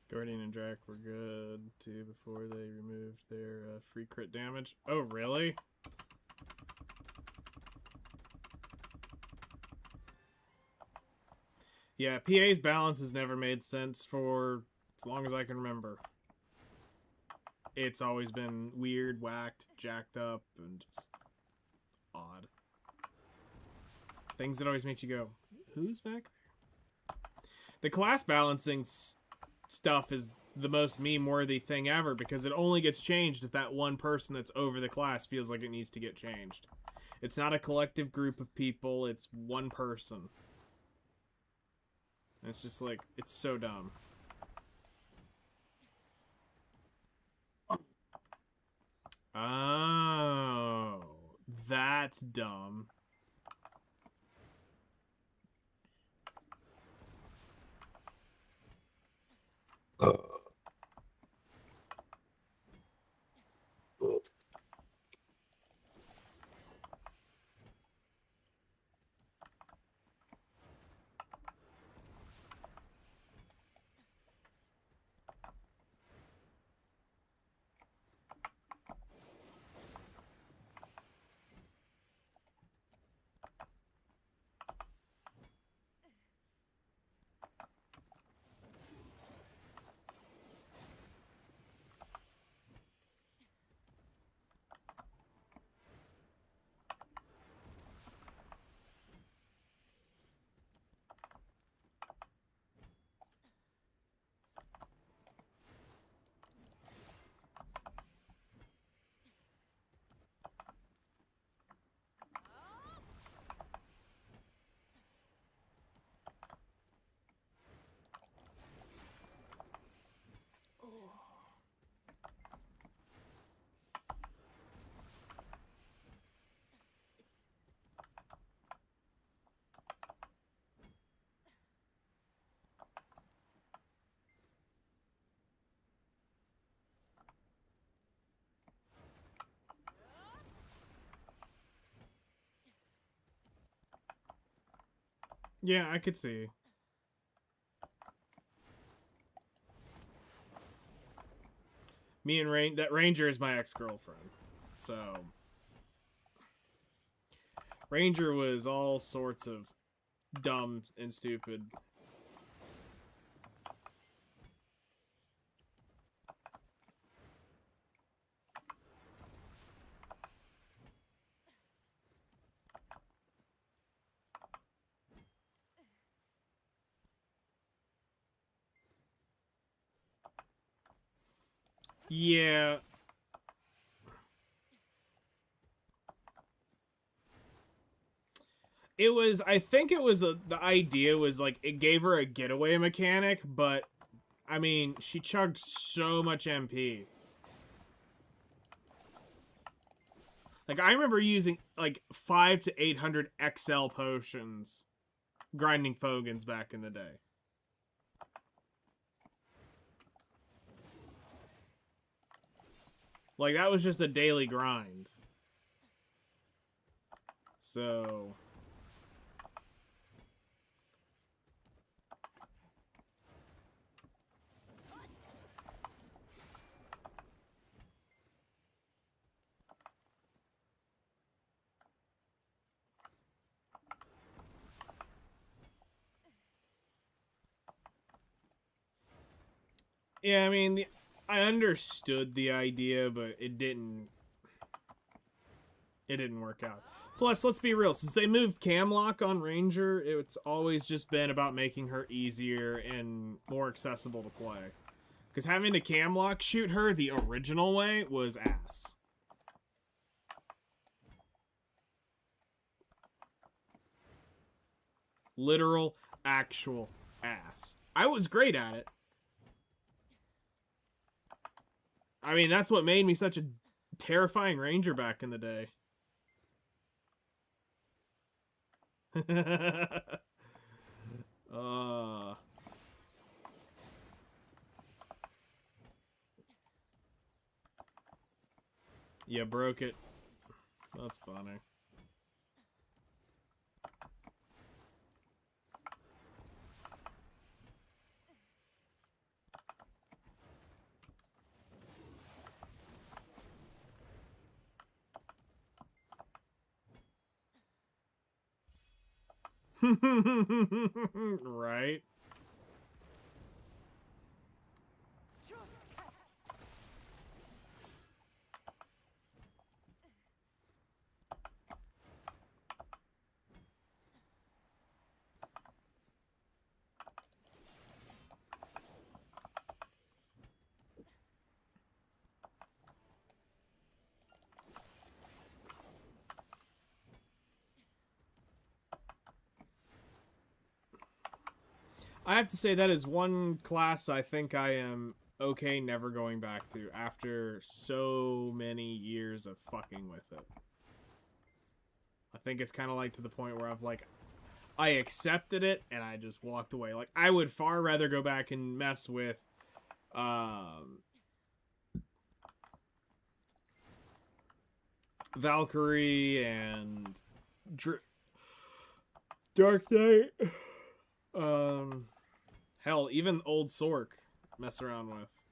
Guardian and Drac were good too before they removed their free crit damage. Oh, really? Yeah, PA's balance has never made sense for as long as I can remember. It's always been weird, whacked, jacked up, and just odd. Things that always make you go, who's back there? The class balancing stuff is the most meme-worthy thing ever because it only gets changed if that one person that's over the class feels like it needs to get changed. It's not a collective group of people, it's one person. And it's just like, it's so dumb. Oh, that's dumb. Yeah, I could see. Me and that Ranger is my ex-girlfriend. So Ranger was all sorts of dumb and stupid. Yeah. It was, I think it was, the idea was like, it gave her a getaway mechanic, but, I mean, she chugged so much MP. Like, I remember using, like, 5 to 800 XL potions grinding Fogans back in the day. Like, that was just a daily grind. So... Yeah, I mean, I understood the idea, but it didn't work out. Plus, let's be real, since they moved Camlock on Ranger, it's always just been about making her easier and more accessible to play. Because having to Camlock shoot her the original way was ass. Literal, actual ass. I was great at it. I mean, that's what made me such a terrifying Ranger back in the day. Yeah, broke it. That's funny. Right? I have to say that is one class I think I am okay never going back to after so many years of fucking with it. I think it's kind of like to the point where I've like, I accepted it and I just walked away. Like, I would far rather go back and mess with, Valkyrie and Dark Knight. Hell, even old Sork mess around with.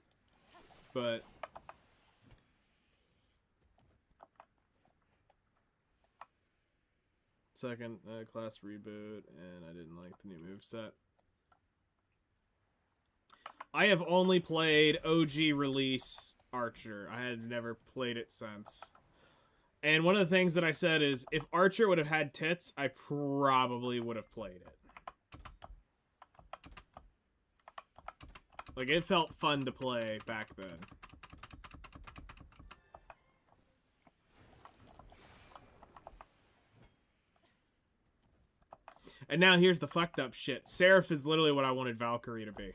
But second class reboot, and I didn't like the new moveset. I have only played OG release Archer. I had never played it since. And one of the things that I said is, if Archer would have had tits, I probably would have played it. Like, it felt fun to play back then. And now here's the fucked up shit. Seraph is literally what I wanted Valkyrie to be.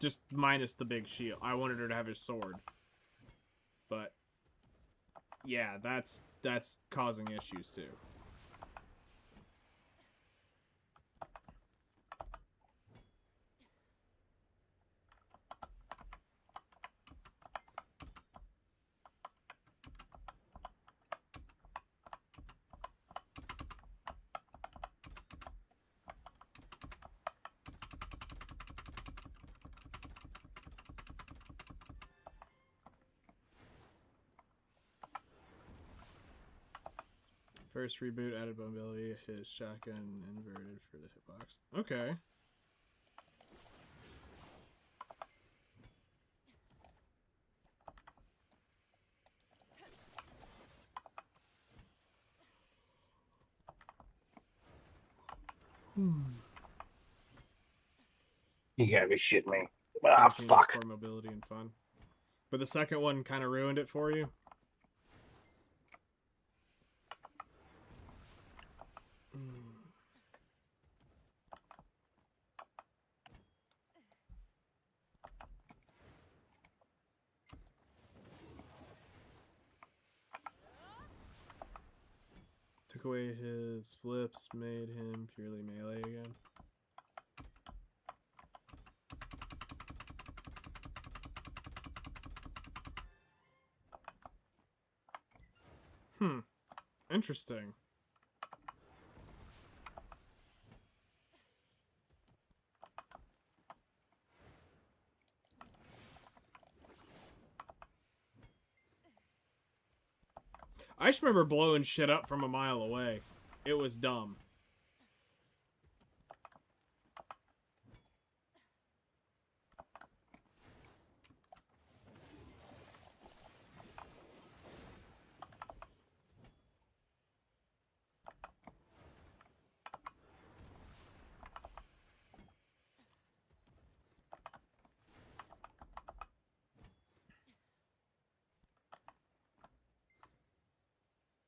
Just minus the big shield. I wanted her to have his sword. But yeah, that's causing issues too. First reboot added mobility, his shotgun inverted for the hitbox. Okay. You gotta be shitting me. Ah, fuck. For mobility and fun. But the second one kind of ruined it for you. took away his flips, made him purely melee again. Interesting. I just remember blowing shit up from a mile away. It was dumb.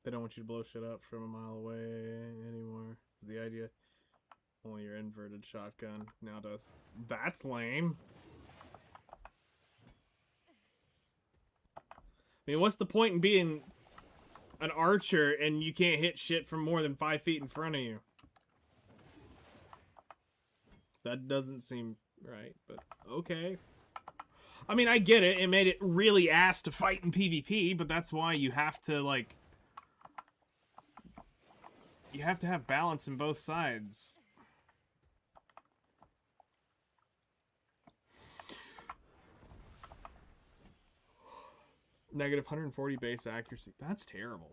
They don't want you to blow shit up from a mile away anymore. Is the idea. Only your inverted shotgun now does. That's lame. I mean, what's the point in being an archer and you can't hit shit from more than 5 feet in front of you? That doesn't seem right, but okay. I mean, I get it. It made it really ass to fight in PvP, but that's why you have to, like... You have to have balance in both sides. Negative 140 base accuracy. That's terrible.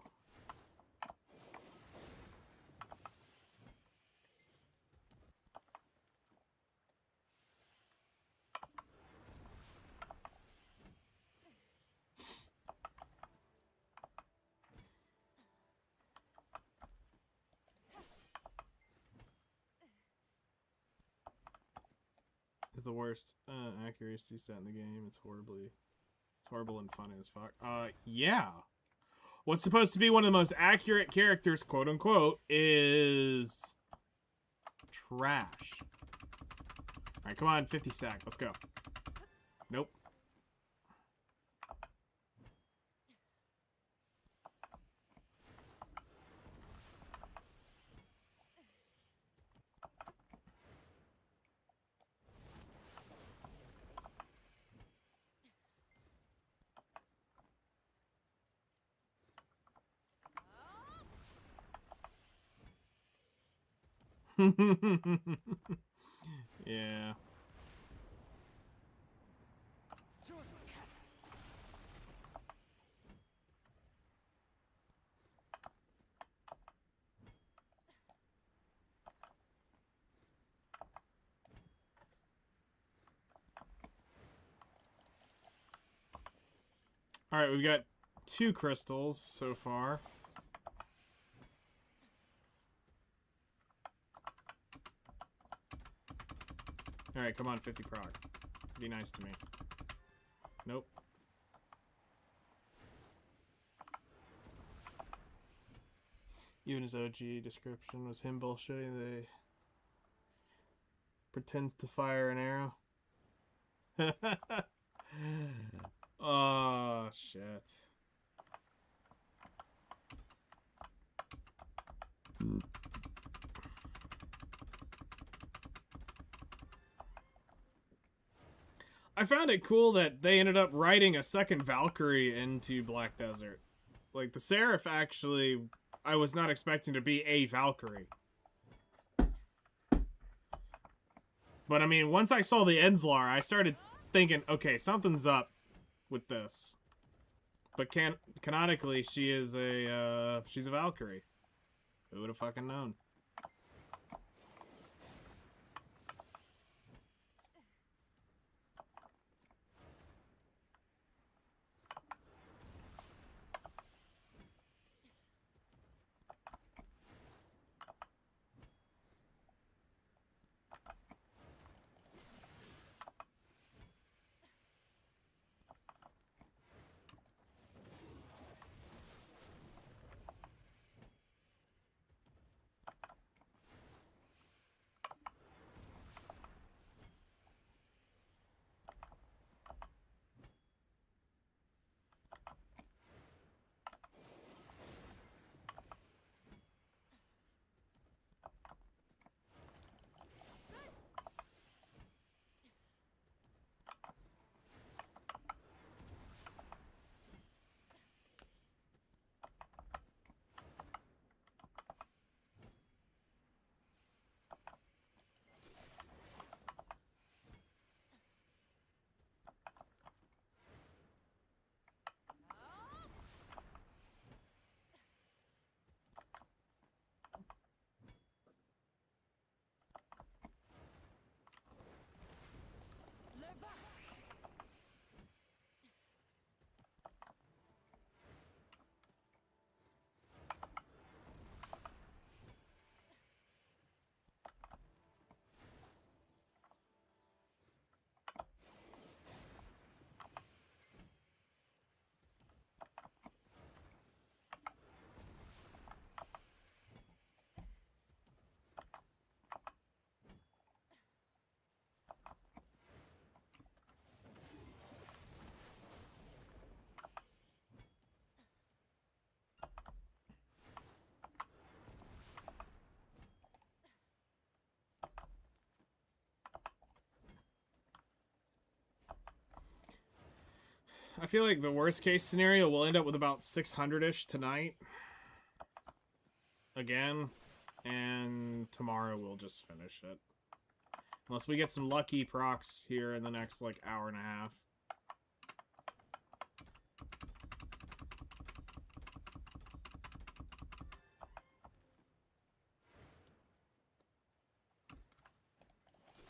Is the worst accuracy stat in the game. It's horrible and funny as fuck. Yeah. What's supposed to be one of the most accurate characters, quote unquote, is trash. Alright, come on, 50 stack. Let's go. Nope. Yeah. Alright, we've got 2 crystals so far. Alright, come on, 50 prog. Be nice to me. Nope. Even his OG description was him bullshitting. They pretends to fire an arrow. Oh, shit. I found it cool that they ended up writing a second Valkyrie into Black Desert. Like, the Seraph actually, I was not expecting to be a Valkyrie. But, I mean, once I saw the Enslar, I started thinking, okay, something's up with this. But canonically, she's a Valkyrie. Who would have fucking known? I feel like the worst case scenario, we'll end up with about 600-ish tonight. Again. And tomorrow we'll just finish it. Unless we get some lucky procs here in the next, like, hour and a half.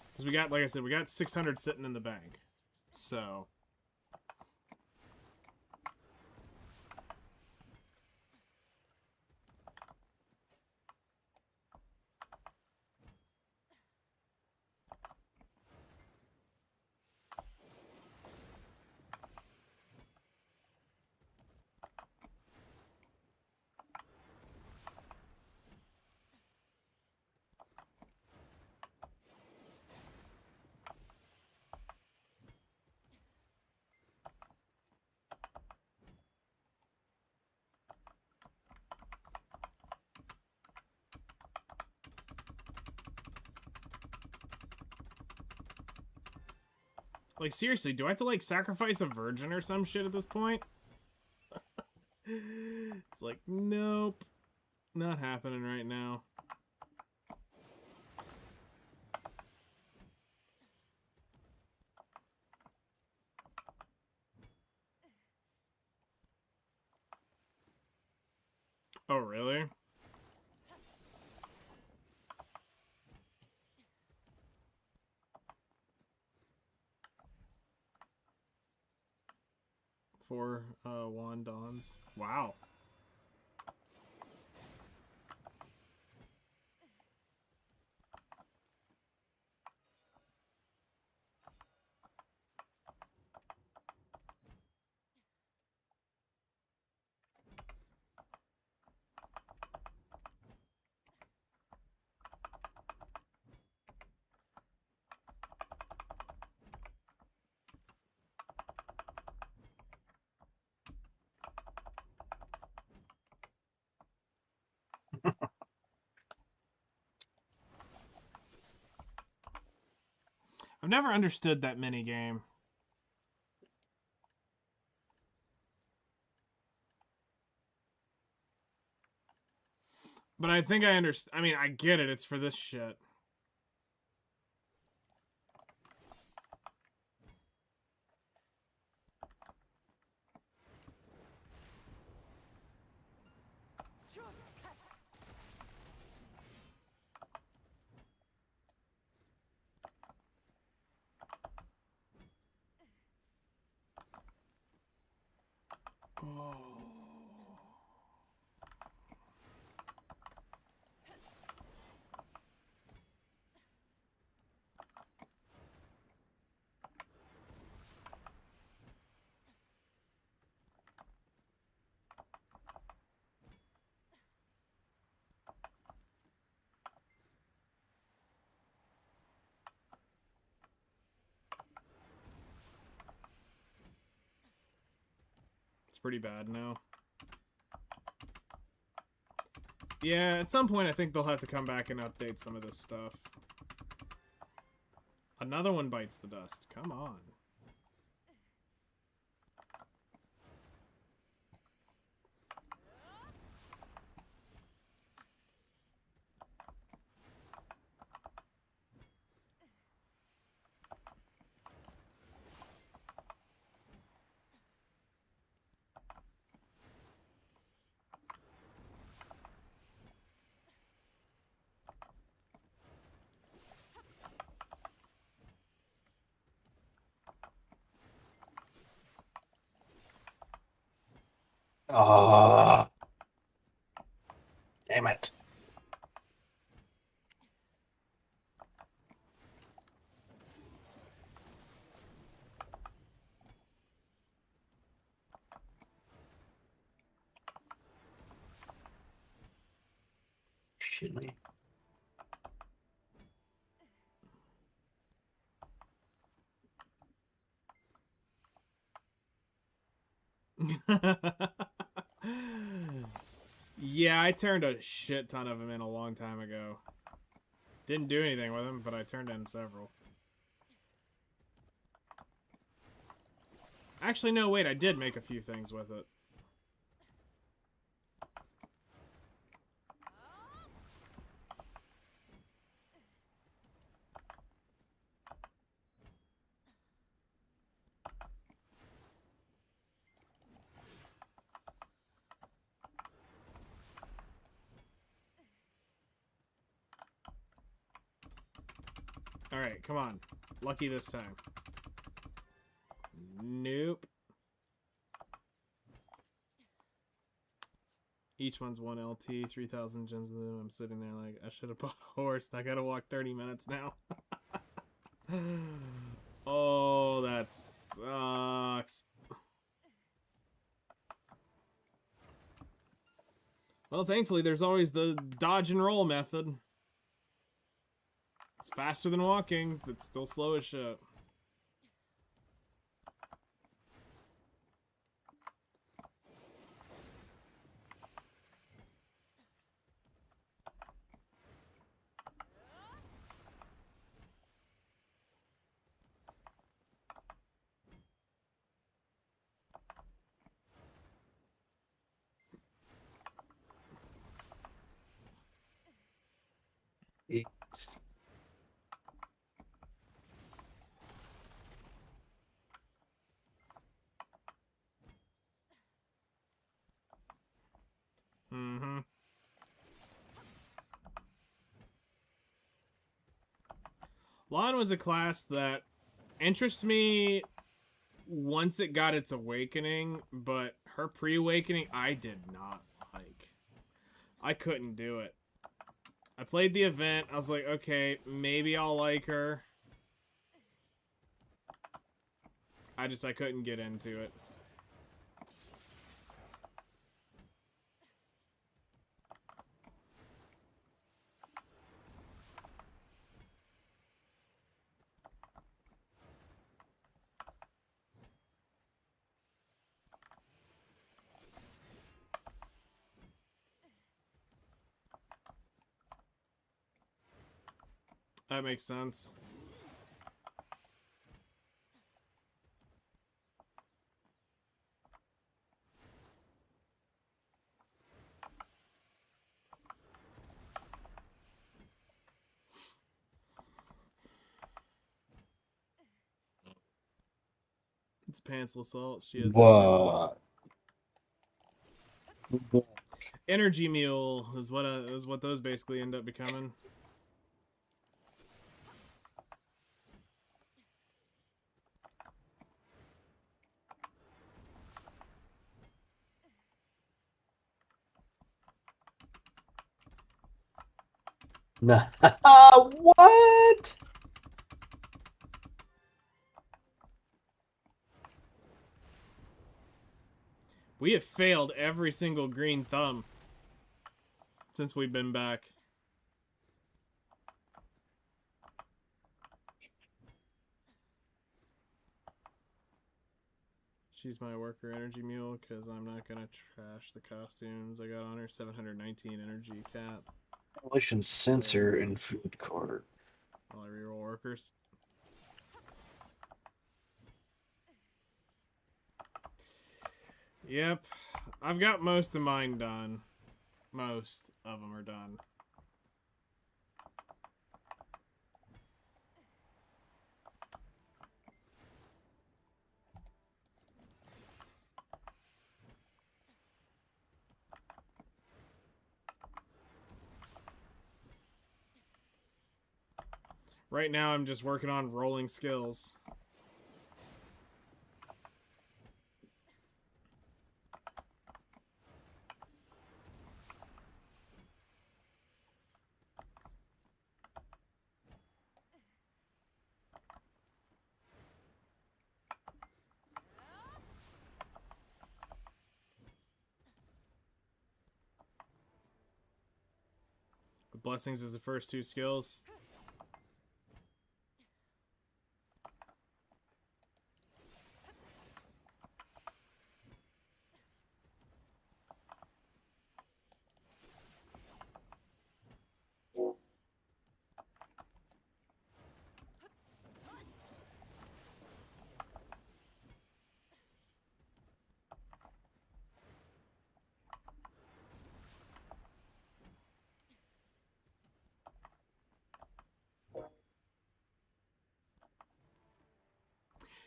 Because we got, like I said, we got 600 sitting in the bank. So... Like, seriously, do I have to, like, sacrifice a virgin or some shit at this point? It's like, nope. Not happening right now. Oh, really? Four, wand dawns. Wow. I've never understood that mini game. But I think I understand. I mean, I get it. It's for this shit. Oh. It's pretty bad now. Yeah, at some point I think they'll have to come back and update some of this stuff. Another one bites the dust. Come on. Ah, damn it. Shit me. Yeah, I turned a shit ton of them in a long time ago. Didn't do anything with them, but I turned in several. Actually, no, wait, I did make a few things with it. Alright, come on. Lucky this time. Nope. Each one's 1 LT, 3,000 gems of them. I'm sitting there like, I should have bought a horse. And I gotta walk 30 minutes now. Oh, that sucks. Well, thankfully, there's always the dodge and roll method. It's faster than walking, but still slow as shit. Mm-hmm. Lawn was a class that interested me once it got its awakening, but her pre-awakening I did not like. I couldn't do it. I played the event, I was like, okay, maybe I'll like her. I couldn't get into it. That makes sense. It's pantsless salt. She has no nose. Energy mule is what those basically end up becoming. What? We have failed every single green thumb since we've been back. She's my worker energy mule because I'm not gonna trash the costumes I got on her. 719 energy cap. Demolition sensor in food court. All I reroll workers. Yep, I've got most of mine done. Most of them are done. Right now, I'm just working on rolling skills. Blessings is the first 2 skills.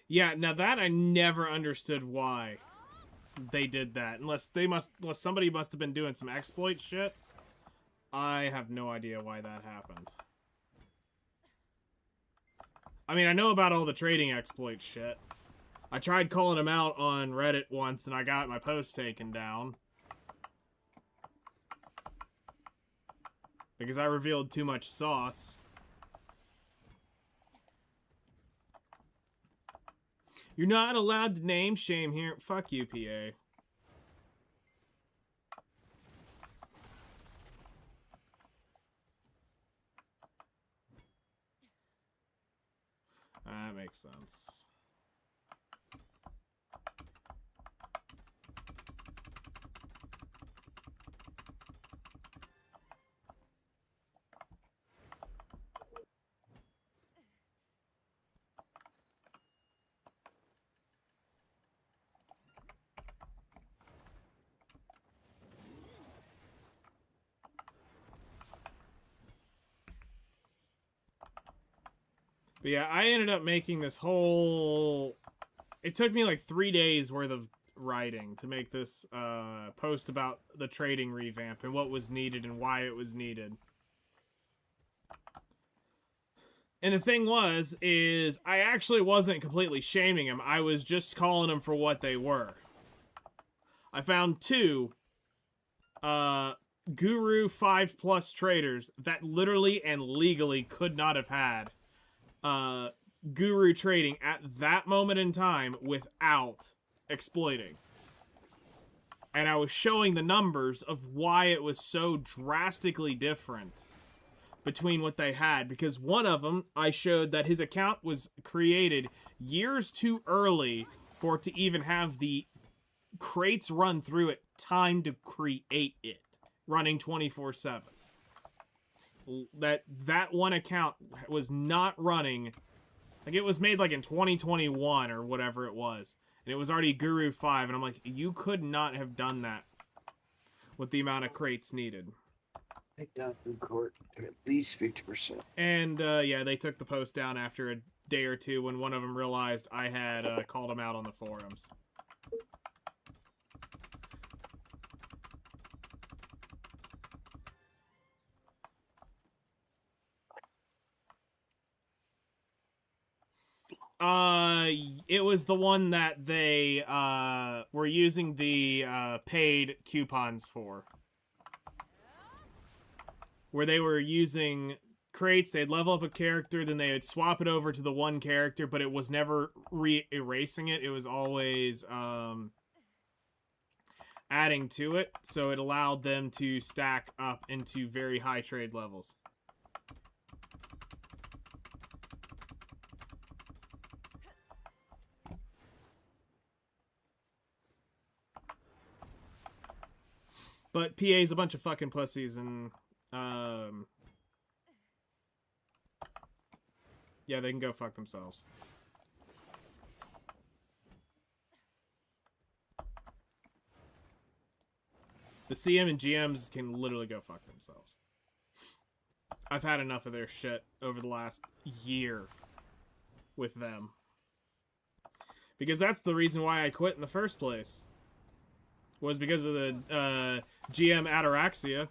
Yeah, now that I never understood why they did that. Unless somebody must have been doing some exploit shit. I have no idea why that happened. I mean, I know about all the trading exploit shit. I tried calling them out on Reddit once and I got my post taken down. Because I revealed too much sauce. You're not allowed to name shame here. Fuck you, PA. That makes sense. But yeah, I ended up making this whole... It took me like 3 days worth of writing to make this post about the trading revamp and what was needed and why it was needed. And the thing is I actually wasn't completely shaming them. I was just calling them for what they were. I found 2 Guru 5+ traders that literally and legally could not have had Guru trading at that moment in time without exploiting. And I was showing the numbers of why it was so drastically different between what they had. Because one of them, I showed that his account was created years too early for it to even have the crates run through it time to create it. Running 24/7. That one account was not running, like it was made like in 2021 or whatever it was, and it was already Guru 5, and I'm like, you could not have done that with the amount of crates needed. Take down food court to at least 50%. And yeah, they took the post down after a day or two when one of them realized I had called him out on the forums. It was the one that they were using the paid coupons for. Where they were using crates, they'd level up a character, then they would swap it over to the one character, but it was never erasing it. It was always adding to it, so it allowed them to stack up into very high trade levels. But PA's a bunch of fucking pussies, and yeah, they can go fuck themselves. The CM and GMs can literally go fuck themselves. I've had enough of their shit over the last year with them. Because that's the reason why I quit in the first place. Was because of the GM Ataraxia.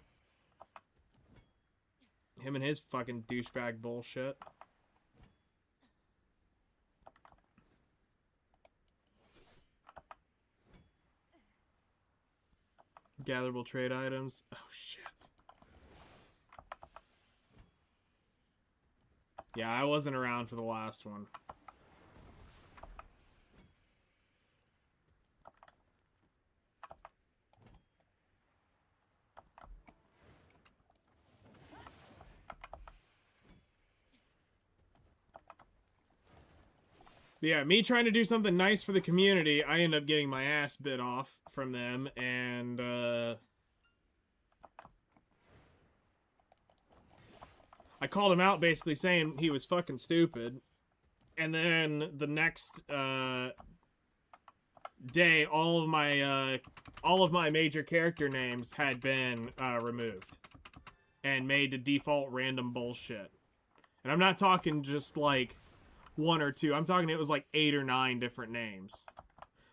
Him and his fucking douchebag bullshit. Gatherable trade items. Oh, shit. Yeah, I wasn't around for the last one. Yeah, me trying to do something nice for the community, I end up getting my ass bit off from them, and, I called him out basically saying he was fucking stupid, and then the next, day, all of my major character names had been, removed, and made to default random bullshit. And I'm not talking just, like, one or two. I'm talking it was like 8 or 9 different names.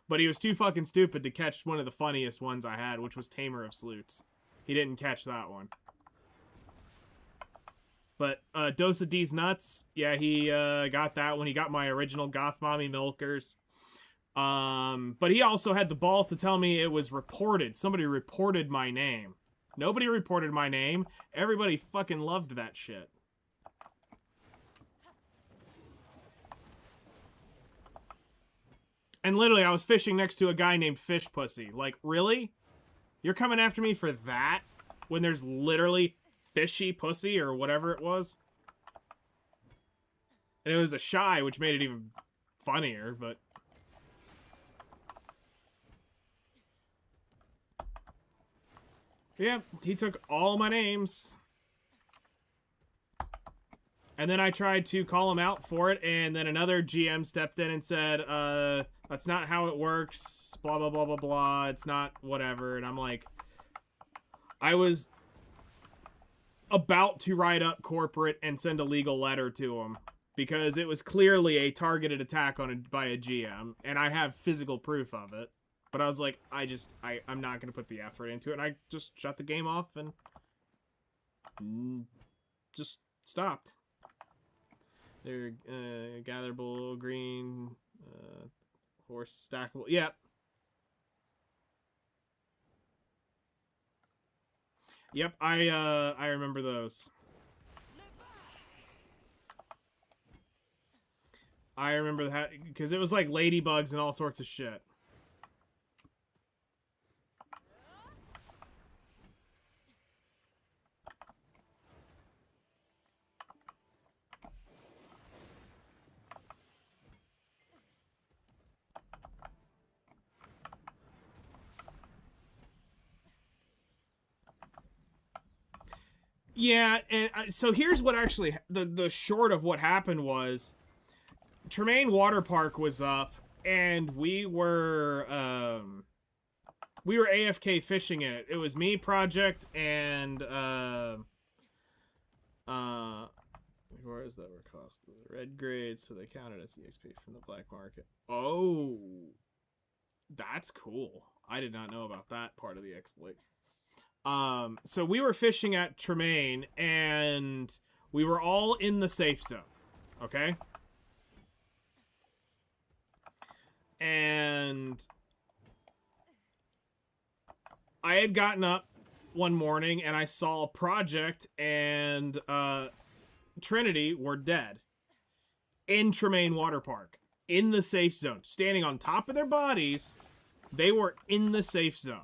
But he was too fucking stupid to catch one of the funniest ones I had, which was Tamer of Sloots. He didn't catch that one. But Dose of D's Nuts, yeah, he got that one. He got my original Goth Mommy Milkers. But he also had the balls to tell me it was reported. Somebody reported my name. Nobody reported my name. Everybody fucking loved that shit. And literally, I was fishing next to a guy named Fish Pussy. Like, really? You're coming after me for that? When there's literally Fishy Pussy or whatever it was? And it was a shy, which made it even funnier, but... yeah, he took all my names. And then I tried to call him out for it, and then another GM stepped in and said, that's not how it works, blah, blah, blah, blah, blah, it's not whatever. And I'm like, I was about to write up corporate and send a legal letter to him, because it was clearly a targeted attack by a GM, and I have physical proof of it. But I was like, I'm not going to put the effort into it, and I just shut the game off and just stopped. They're gatherable, green, horse, stackable. Yep. Yep, I remember those. I remember that because it was like ladybugs and all sorts of shit. Yeah, and so here's what actually the short of what happened was Tremaine Water Park was up, and we were AFK fishing in it. It was me, Project, and where is that? Where cost the red grades, so they counted as EXP from the black market. Oh, that's cool. I did not know about that part of the exploit. So we were fishing at Tremaine, and we were all in the safe zone, okay? And I had gotten up one morning, and I saw Project and Trinity were dead in Tremaine Water Park, in the safe zone, standing on top of their bodies. They were in the safe zone.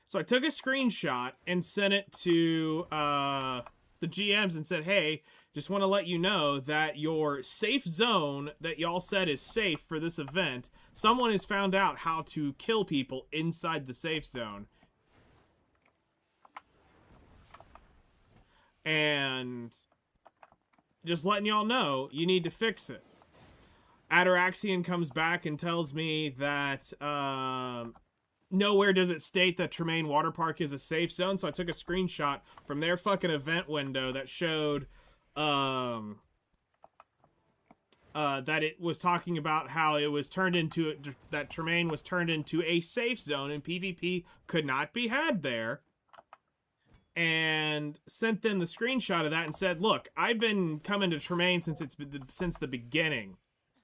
So I took a screenshot and sent it to the GMs and said, hey, just want to let you know that your safe zone that y'all said is safe for this event, someone has found out how to kill people inside the safe zone. And just letting y'all know, you need to fix it. Ataraxian comes back and tells me that... nowhere does it state that Tremaine Water Park is a safe zone, so I took a screenshot from their fucking event window that showed that it was talking about how it was turned into that Tremaine was turned into a safe zone and PvP could not be had there, and sent them the screenshot of that and said, look, I've been coming to Tremaine since the beginning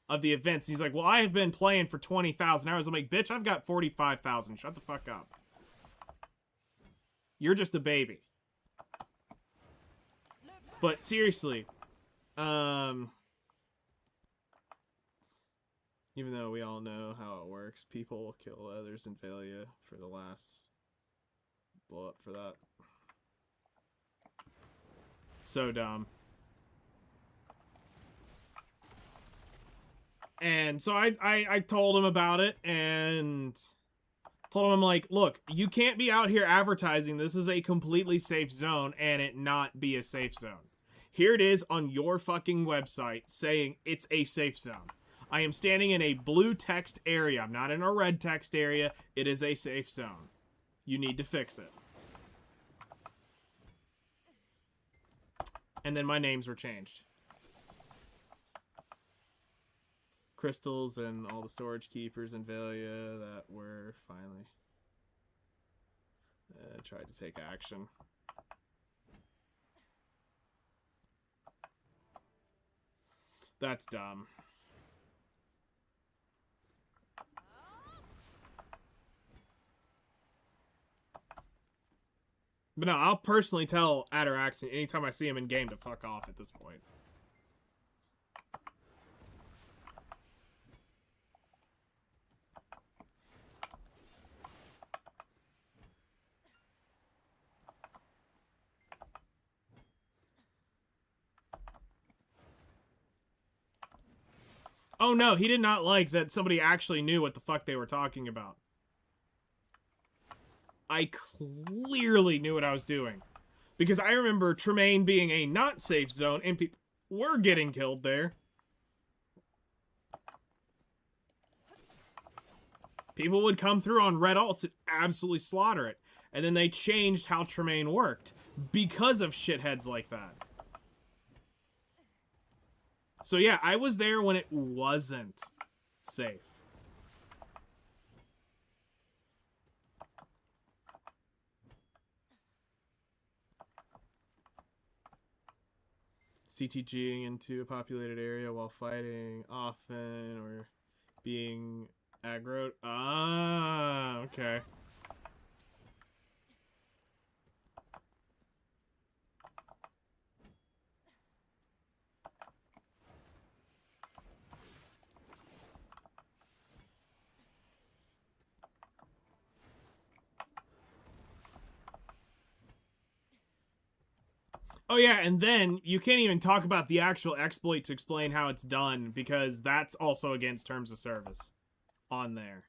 of the events. He's like, well, I have been playing for 20,000 hours. I'm like, bitch, I've got 45,000. Shut the fuck up. You're just a baby. But seriously, even though we all know how it works, people will kill others and fail you for the last blow up for that. So dumb. And so I told him about it and told him, I'm like, look, you can't be out here advertising this is a completely safe zone and it not be a safe zone. Here it is on your fucking website saying it's a safe zone. I am standing in a blue text area. I'm not in a red text area. It is a safe zone. You need to fix it. And then my names were changed. crystals and all the storage keepers in Valia that were finally tried to take action. That's dumb. But no, I'll personally tell Ataraxian anytime I see him in game to fuck off at this point. Oh no, he did not like that somebody actually knew what the fuck they were talking about. I clearly knew what I was doing. Because I remember Tremaine being a not safe zone and people were getting killed there. People would come through on red alts and absolutely slaughter it. And then they changed how Tremaine worked because of shitheads like that. So yeah, I was there when it wasn't safe. CTGing into a populated area while fighting often or being aggroed. Ah, okay. Oh yeah, and then you can't even talk about the actual exploit to explain how it's done because that's also against terms of service on there.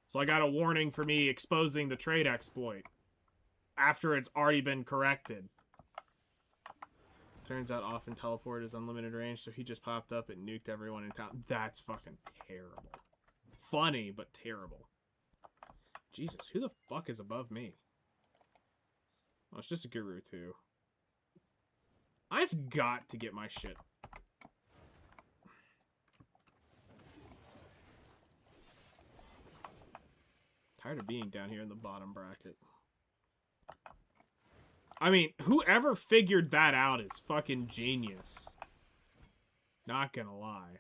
So I got a warning for me exposing the trade exploit after it's already been corrected. Turns out often teleport is unlimited range, so he just popped up and nuked everyone in town. That's fucking terrible. Funny, but terrible. Jesus, who the fuck is above me? Oh, it's just a guru too. I've got to get my shit. Tired of being down here in the bottom bracket. I mean, whoever figured that out is fucking genius. Not gonna lie.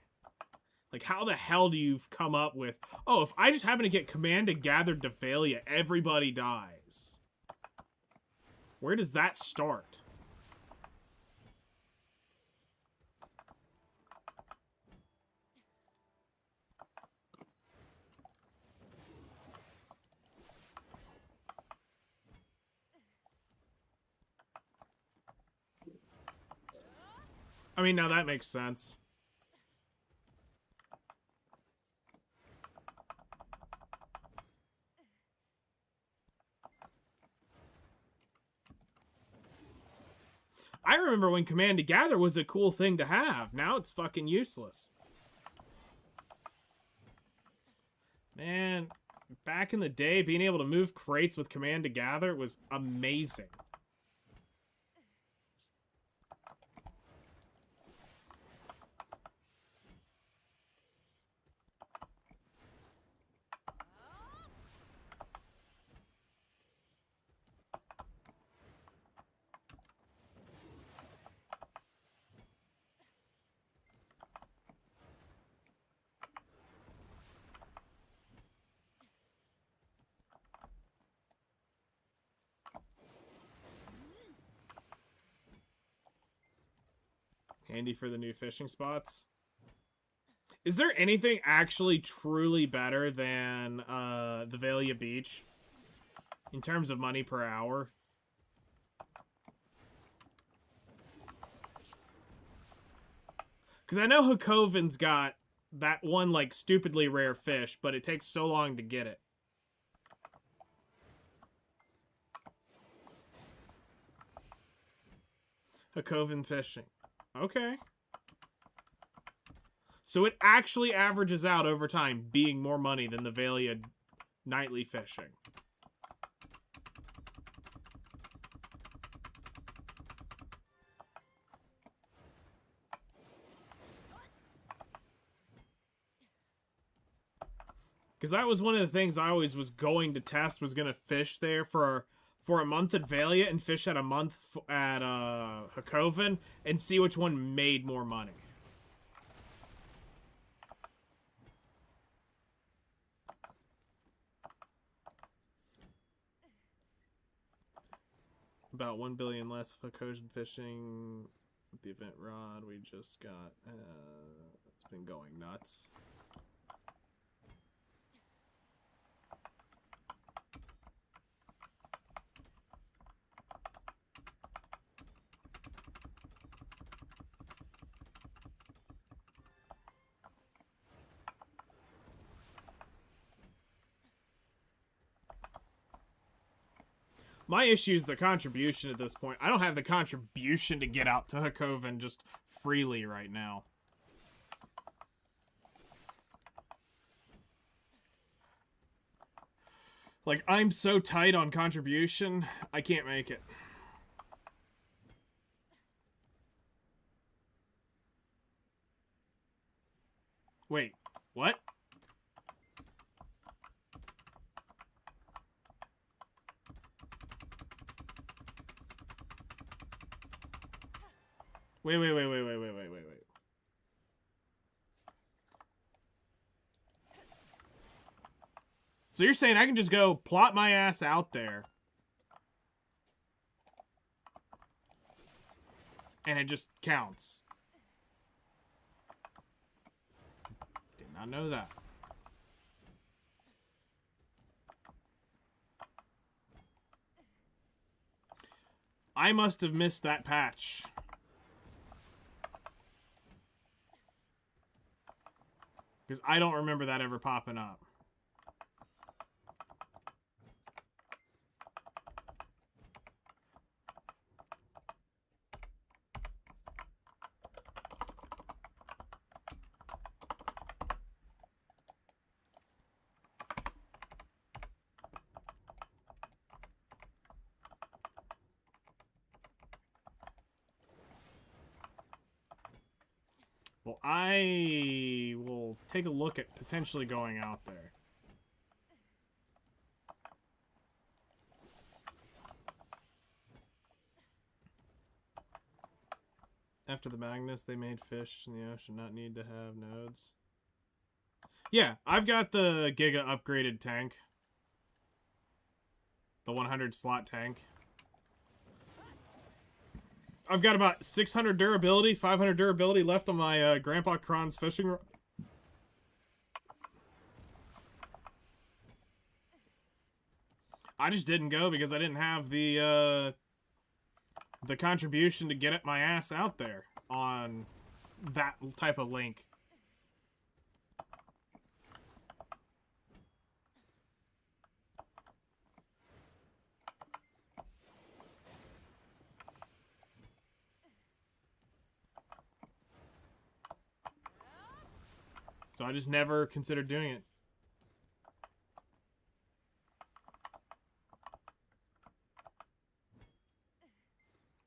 Like, how the hell do you come up with, oh, if I just happen to get command to gather Devalia, everybody dies? Where does that start? I mean, now that makes sense. I remember when Command to Gather was a cool thing to have. Now it's fucking useless. Man, back in the day, being able to move crates with Command to Gather was amazing. Handy for the new fishing spots. Is there anything actually truly better than the Valia Beach in terms of money per hour? Because I know Hakoven's got that one, like, stupidly rare fish, but it takes so long to get it. Hakoven fishing. Okay. So it actually averages out over time being more money than the Valia nightly fishing. Because that was one of the things I always was going to test, was going to fish there for a month at Valia and fish at a month at Hakoven and see which one made more money. About 1 billion less of Hakoven fishing with the event rod we just got. It's been going nuts. My issue is the contribution at this point. I don't have the contribution to get out to Hakoven just freely right now. Like, I'm so tight on contribution, I can't make it. Wait, what? Wait. So you're saying I can just go plot my ass out there and it just counts? Did not know that. I must have missed that patch. Because I don't remember that ever popping up. Well, I will take a look at potentially going out there. After the Magnus, they made fish in the ocean not need to have nodes. Yeah, I've got the Giga upgraded tank. The 100 slot tank. I've got about 600 durability, 500 durability left on my Grandpa Kron's fishing rod. I just didn't go because I didn't have the contribution to get it my ass out there on that type of link. So I just never considered doing it.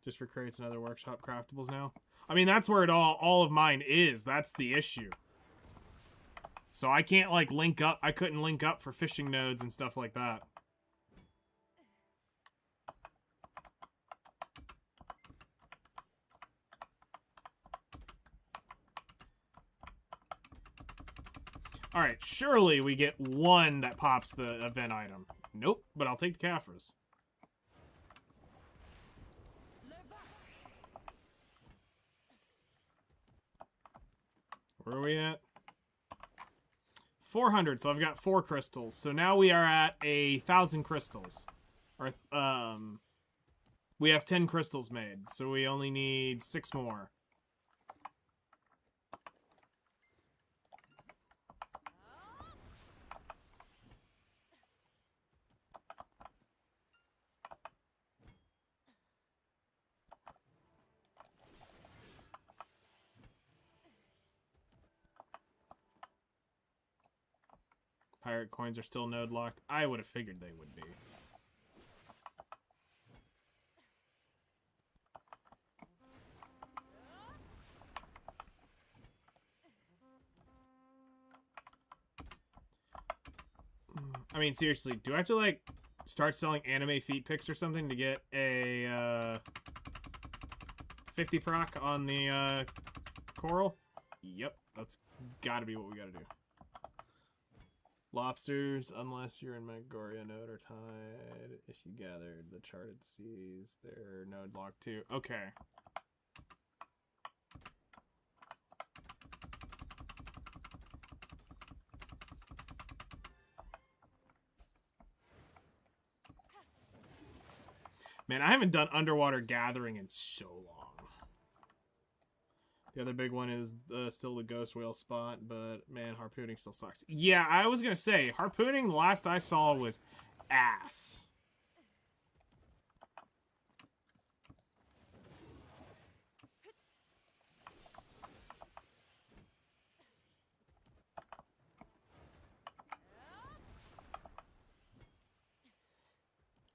Just for crates and other workshop craftables now. I mean, that's where it all of mine is. That's the issue. So I can't, like, link up. I couldn't link up for fishing nodes and stuff like that. Alright, surely we get one that pops the event item. Nope, but I'll take the Caphras. Where are we at? 400, so I've got 4 crystals. So now we are at 1,000 crystals. Or, we have 10 crystals made, so we only need 6 more. Pirate coins are still node locked. I would have figured they would be. I mean, seriously, do I have to, like, start selling anime feet pics or something to get a, 50 proc on the, coral? Yep, that's gotta be what we gotta do. Lobsters, unless you're in Megagoria node, are tied. If you gathered the charted seas, they're node locked too. Okay. Man, I haven't done underwater gathering in so long. The other big one is still the ghost whale spot, but man, harpooning still sucks. Yeah, I was gonna say, harpooning, the last I saw was ass.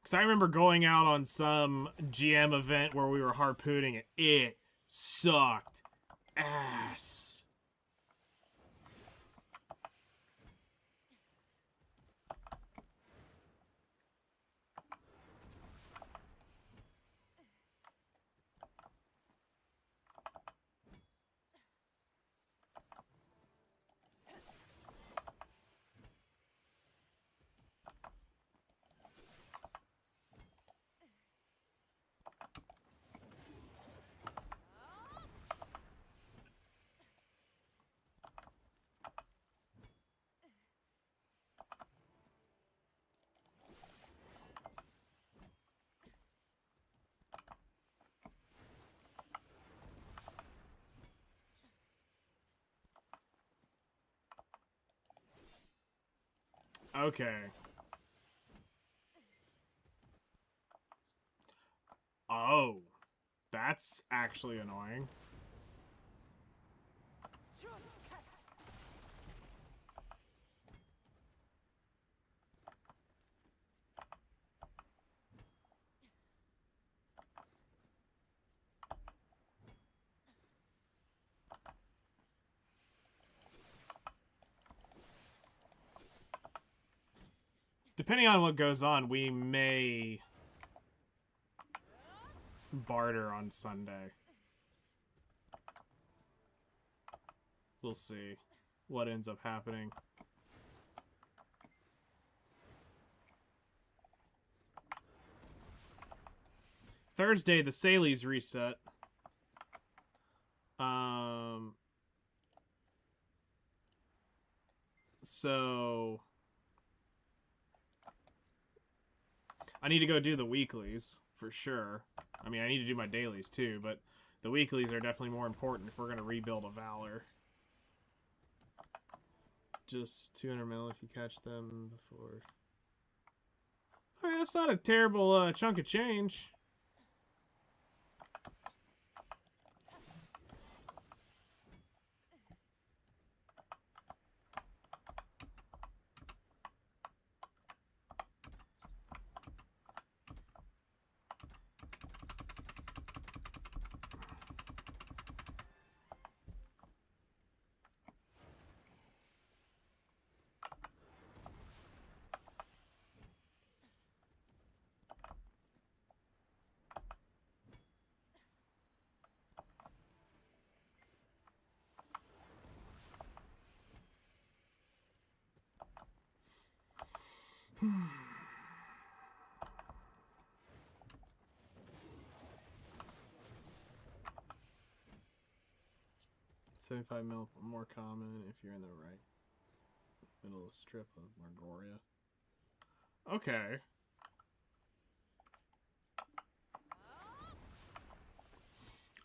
Because I remember going out on some GM event where we were harpooning it. It sucked ass. Okay. Oh. That's actually annoying. Depending on what goes on, we may barter on Sunday. We'll see what ends up happening. Thursday, the Salies reset. So I need to go do the weeklies for sure. I mean, I need to do my dailies too, but the weeklies are definitely more important if we're going to rebuild a Valor. Just 200 mil if you catch them before. I mean, that's not a terrible chunk of change. $75 mil more common if you're in the right middle strip of Margoria. Okay.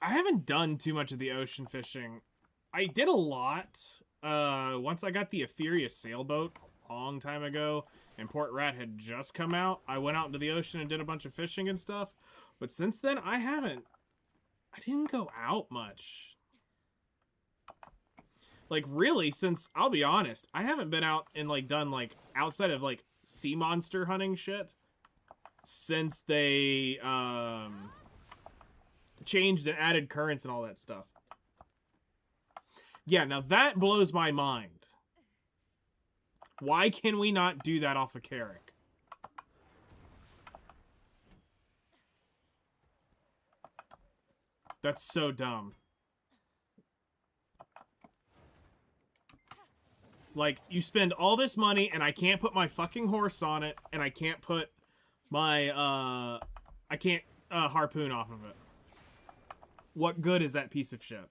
I haven't done too much of the ocean fishing. I did a lot once I got the Etheria sailboat a long time ago and Port Rat had just come out. I went out into the ocean and did a bunch of fishing and stuff. But since then, I didn't go out much. Like, really, since, I'll be honest, I haven't been out and, like, done, like, outside of, like, sea monster hunting shit since they, changed and added currents and all that stuff. Yeah, now that blows my mind. Why can we not do that off of Carrick? That's so dumb. Like, you spend all this money, and I can't put my fucking horse on it, and I can't put my, I can't, harpoon off of it. What good is that piece of shit?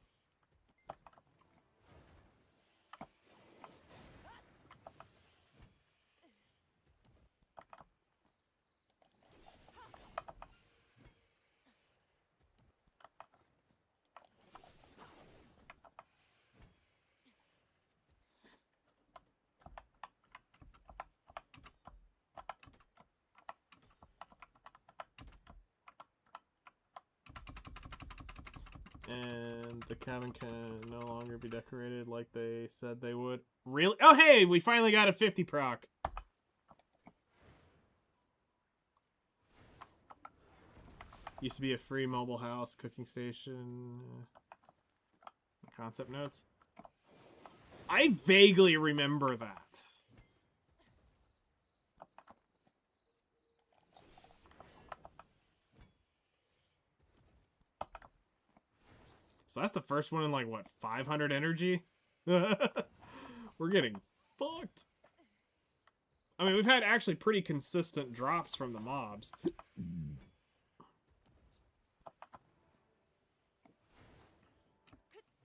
And the cabin can no longer be decorated like they said they would. Really? Oh, hey, we finally got a 50 proc. Used to be a free mobile house, cooking station. Concept notes. I vaguely remember that. So that's the first one in like, what, 500 energy? We're getting fucked. I mean, we've had actually pretty consistent drops from the mobs.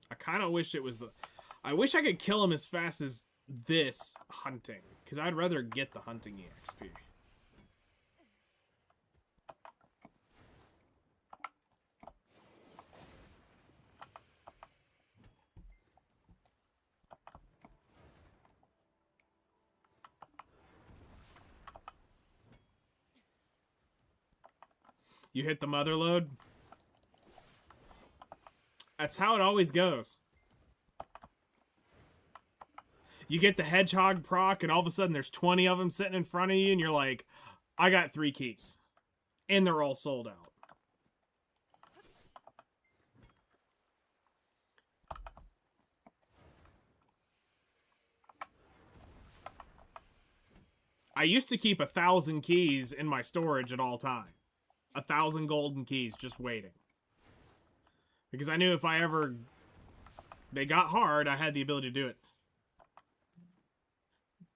I kind of wish it was the... I wish I could kill him as fast as this hunting. Because I'd rather get the hunting EXP. You hit the mother load? That's how it always goes. You get the hedgehog proc, and all of a sudden there's 20 of them sitting in front of you, and you're like, I got 3 keys. And they're all sold out. I used to keep 1,000 keys in my storage at all time. 1,000 golden keys just waiting. Because I knew if I ever... they got hard, I had the ability to do it.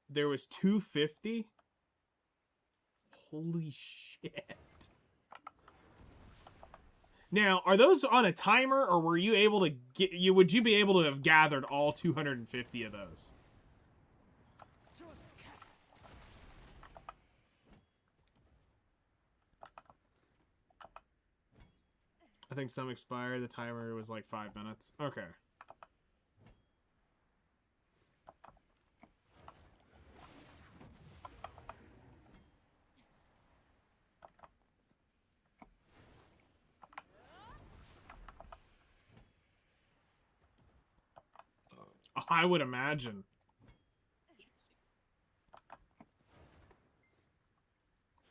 There was 250? Holy shit. Now, are those on a timer, or were you able to get... would you be able to have gathered all 250 of those? I think some expired. The timer was like 5 minutes. Okay. I would imagine.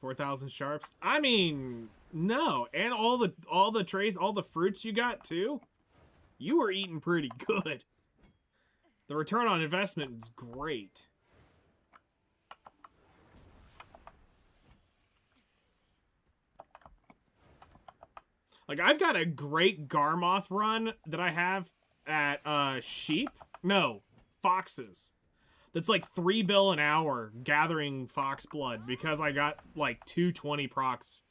4,000 sharps. I mean, no, and all the trays, all the fruits you got too. You were eating pretty good. The return on investment is great. Like, I've got a great Garmoth run that I have at sheep. No, foxes. That's like 3 bill an hour gathering fox blood because I got like 220 procs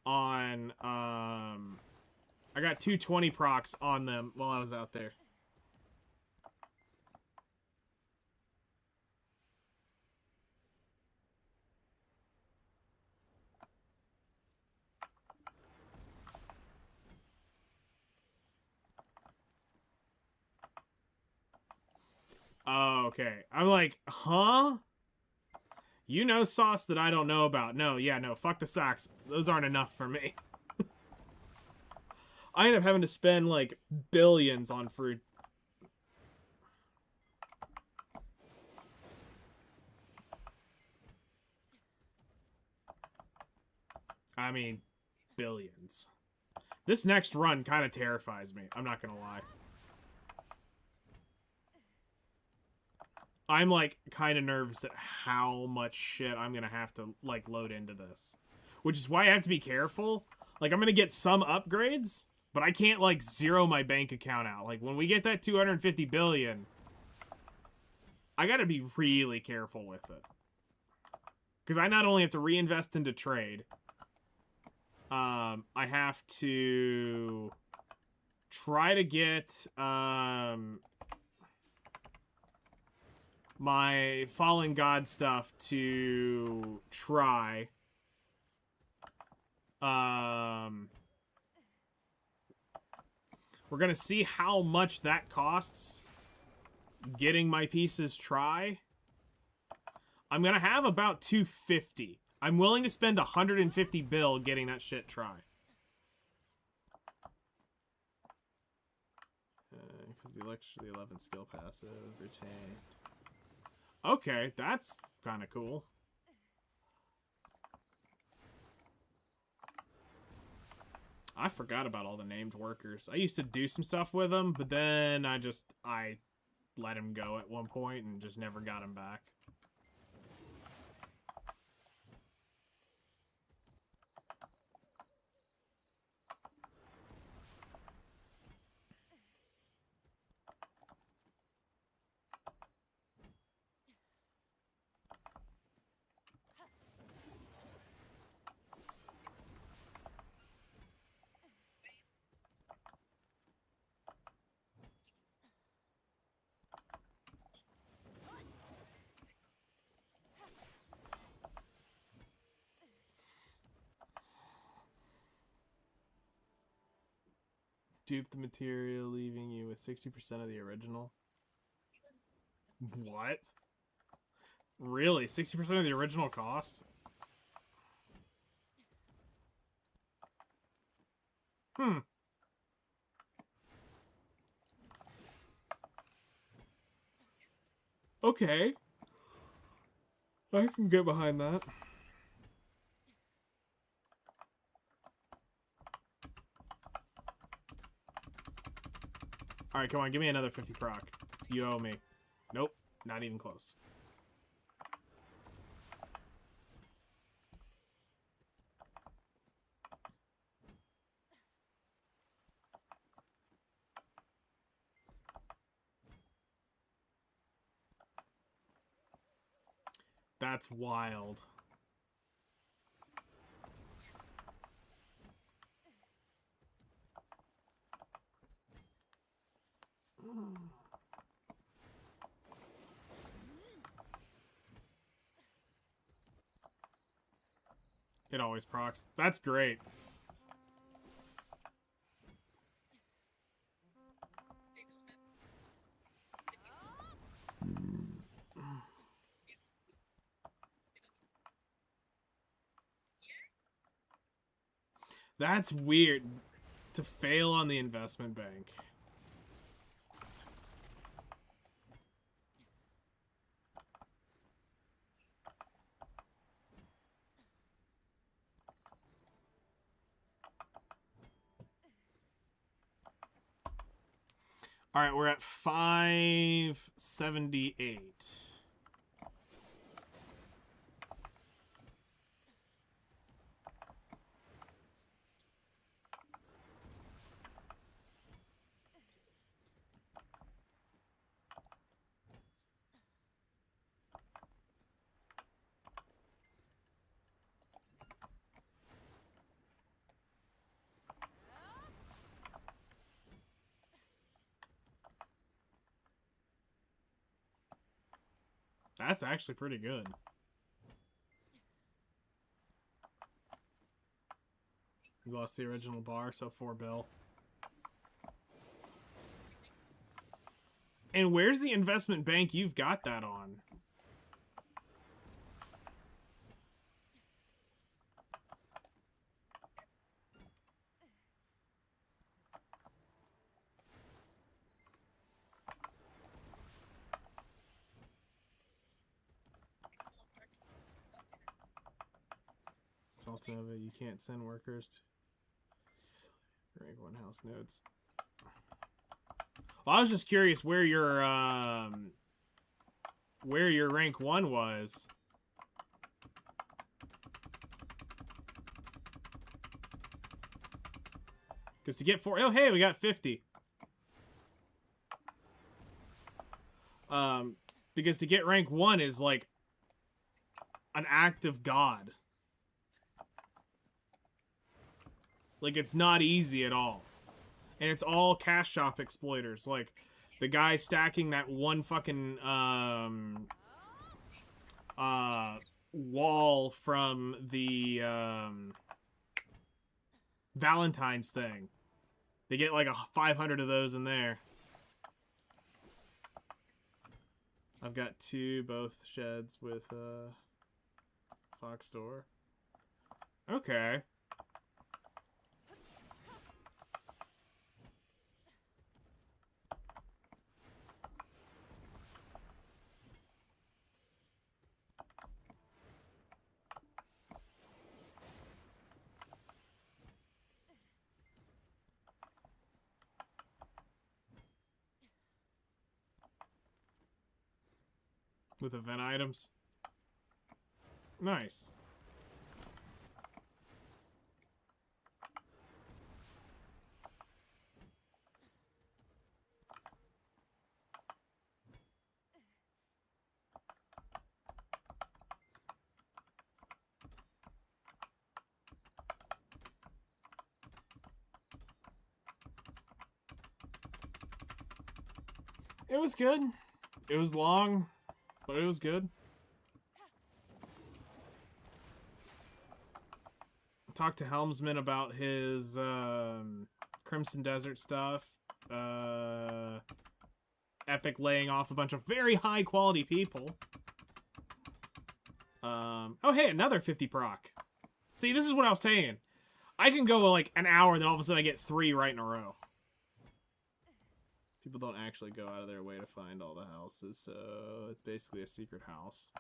on I got 220 procs on them while I was out there. Oh, okay. I'm like, huh? You know sauce that I don't know about. No, yeah, no, fuck the socks. Those aren't enough for me. I end up having to spend, like, billions on fruit. I mean, billions. This next run kind of terrifies me. I'm not gonna lie. I'm like kind of nervous at how much shit I'm gonna have to like load into this, which is why I have to be careful. Like I'm gonna get some upgrades, but I can't like zero my bank account out. Like when we get that 250 billion, I gotta be really careful with it, because I not only have to reinvest into trade, I have to try to get my Fallen God stuff to try. We're gonna see how much that costs getting my pieces try. I'm gonna have about 250. I'm willing to spend 150 bill getting that shit try. Because the 11 skill passive retain. Okay, that's kind of cool. I forgot about all the named workers. I used to do some stuff with them, but then I let him go at one point and just never got him back. Dupe the material, leaving you with 60% of the original. What? Really? 60% of the original cost? Hmm. Okay. I can get behind that. Alright, come on, give me another 50 proc. You owe me. Nope, not even close. That's wild. It always procs. That's great. That's weird to fail on the investment bank. All right, we're at 578. That's actually pretty good. We lost the original bar, so 4 bill. And where's the investment bank you've got that on? Ultimately, you can't send workers to rank 1 house nodes. Well, I was just curious where your where your rank 1 was. Because to get 4... Oh, hey, we got 50. Because to get rank 1 is, like, an act of God. Like, it's not easy at all. And it's all cash shop exploiters. Like, the guy stacking that one fucking, wall from the, Valentine's thing. They get, like, 500 of those in there. I've got 2, both sheds with, Fox Store. Okay. With event items. Nice. It was good. It was long, but it was good. Talked to Helmsman about his Crimson Desert stuff. Epic laying off a bunch of very high quality people. Oh hey, another 50 proc. See, this is what I was saying. I can go like an hour, then all of a sudden I get 3 right in a row. People don't actually go out of their way to find all the houses, so it's basically a secret house.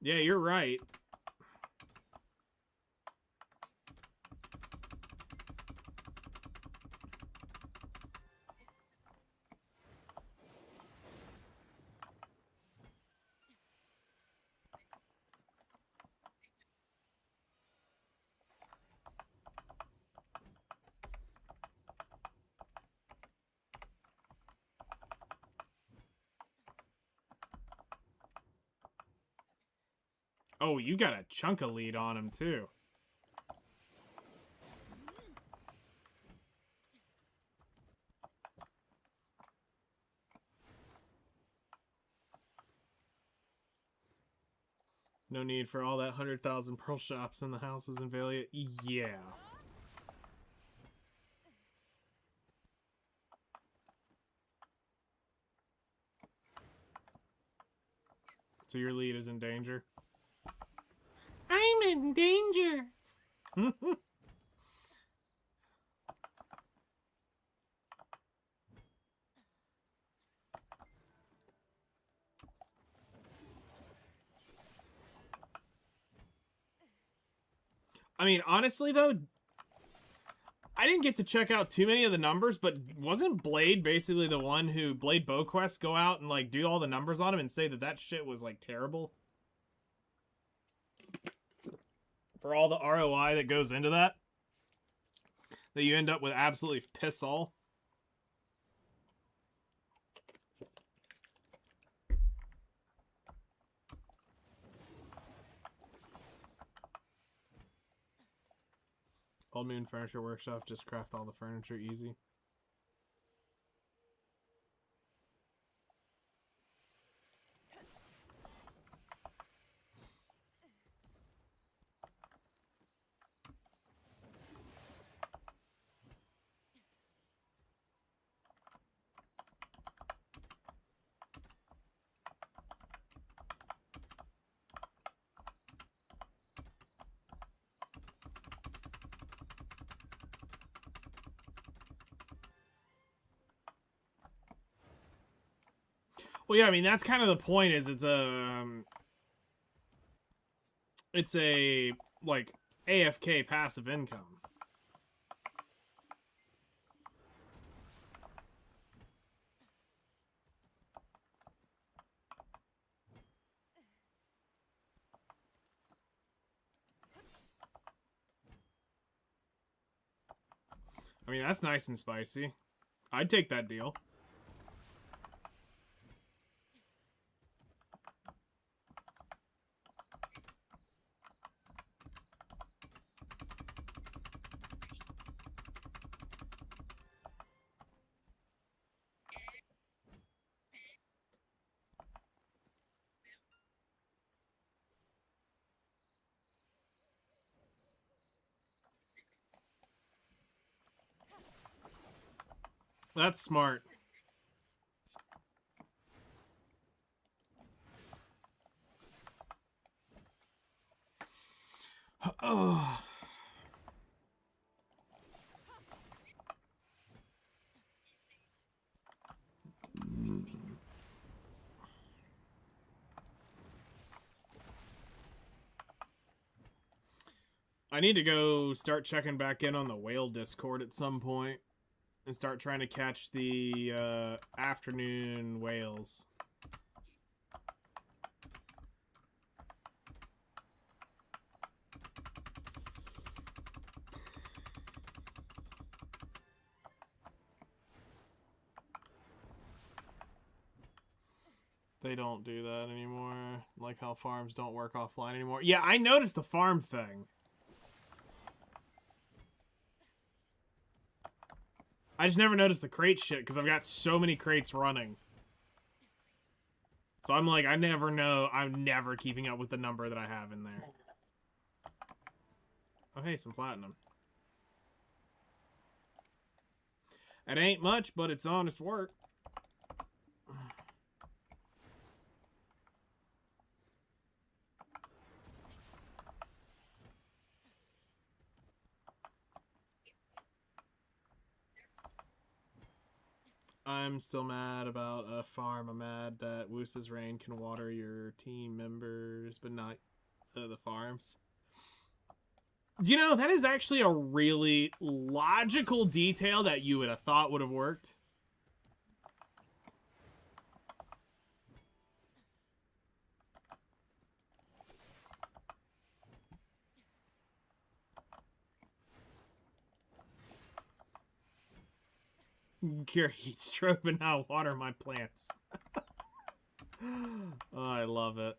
Yeah, you're right. Oh, you got a chunk of lead on him, too. No need for all that 100,000 pearl shops in the houses in Valia. Yeah. So your lead is in danger? I'm in danger! I mean, honestly, though, I didn't get to check out too many of the numbers, but wasn't Blade basically the one who, Blade BowQuest, go out and, like, do all the numbers on him and say that that shit was, like, terrible? For all the ROI that goes into that? That you end up with absolutely piss all? Old Moon Furniture Workshop, just craft all the furniture easy. Well, yeah, I mean, that's kind of the point, is it's a, like, AFK passive income. I mean, that's nice and spicy. I'd take that deal. That's smart. Oh. I need to go start checking back in on the whale Discord at some point and start trying to catch the afternoon whales. They don't do that anymore. Like how farms don't work offline anymore. Yeah, I noticed the farm thing. I just never noticed the crate shit because I've got so many crates running. So I'm like, I never know. I'm never keeping up with the number that I have in there. Oh, hey, some platinum. It ain't much, but it's honest work. I'm still mad about a farm. I'm mad that Woosa's Rain can water your team members, but not the farms. You know, that is actually a really logical detail that you would have thought would have worked. Cure heat stroke, but now water my plants. Oh, I love it.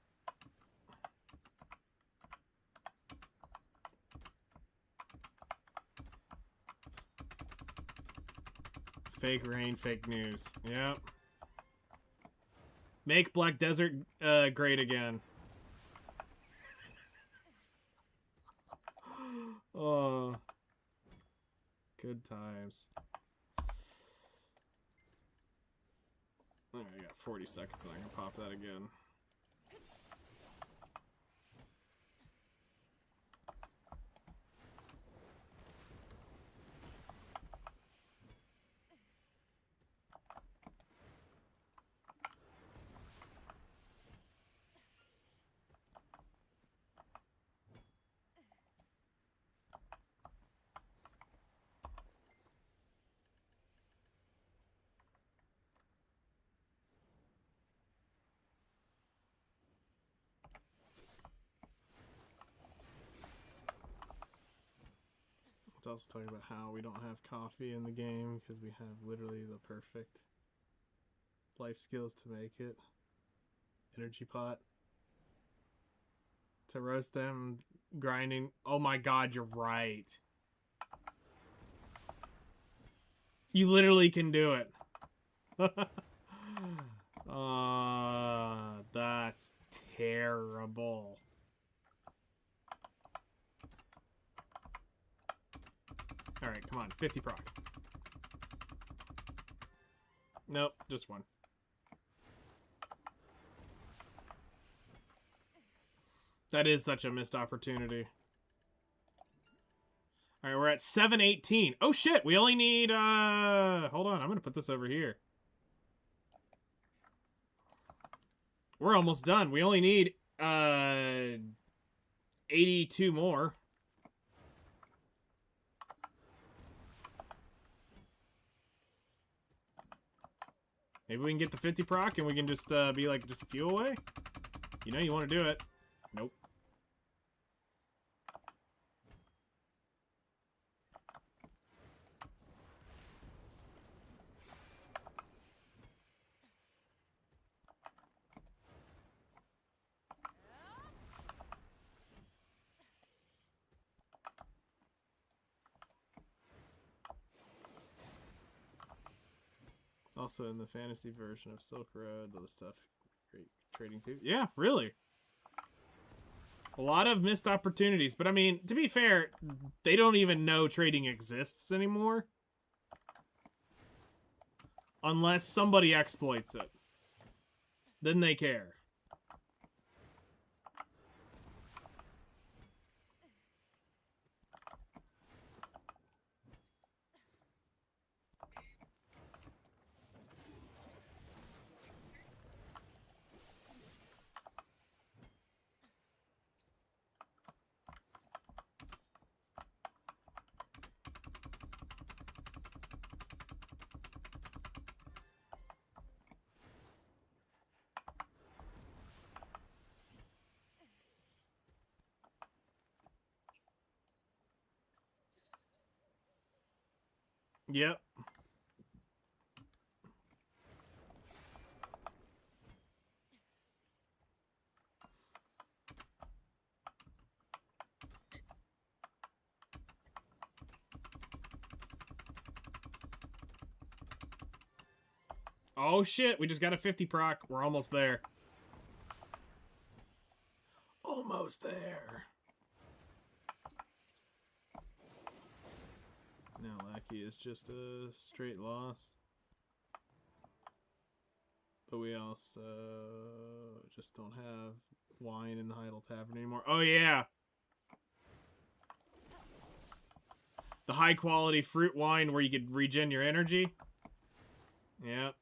Fake rain, fake news. Yep. Make Black Desert great again. Oh. Good times. Alright, I got 40 seconds and I can pop that again. It's also talking about how we don't have coffee in the game because we have literally the perfect life skills to make it. Energy pot. To roast them, grinding. Oh my god, you're right. You literally can do it. That's terrible. Alright, come on. 50 proc. Nope, just one. That is such a missed opportunity. Alright, we're at 718. Oh shit, we only need, hold on, I'm gonna put this over here. We're almost done. We only need, 82 more. Maybe we can get the 50 proc and we can just be like just a few away. You know you want to do it. Nope. Also in the fantasy version of Silk Road, all the stuff. Great trading too. Yeah, really. A lot of missed opportunities. But I mean, to be fair, they don't even know trading exists anymore. Unless somebody exploits it. Then they care. Yep. Oh shit, we just got a 50 proc. We're almost there. Almost there. Now Lackey is just a straight loss. But we also just don't have wine in the Heidel Tavern anymore. Oh yeah! The high quality fruit wine where you could regen your energy. Yep.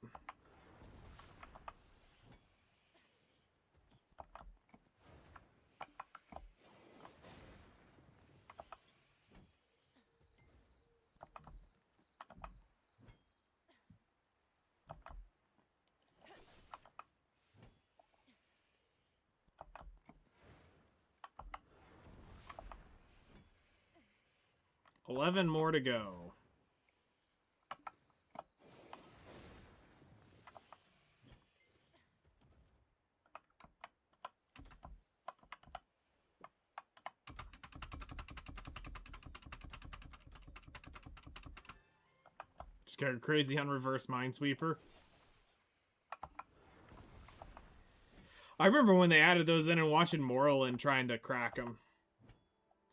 $11 more to go. Just got crazy on reverse Minesweeper. I remember when they added those in and watching Morrowind trying to crack them.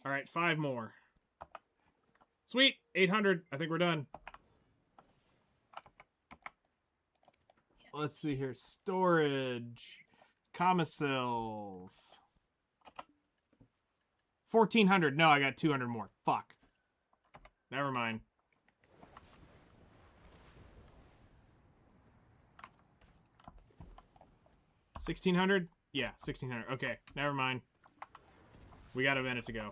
Alright, 5 more. Sweet! 800. I think we're done. Let's see here. Storage. Commissylv. 1,400. No, I got 200 more. Fuck. Never mind. $1,600? Yeah, 1,600. Okay, never mind. We got a minute to go.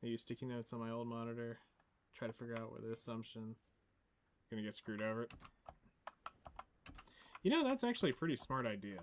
I use sticky notes on my old monitor. Try to figure out where the assumption. Gonna get screwed over it. You know, that's actually a pretty smart idea.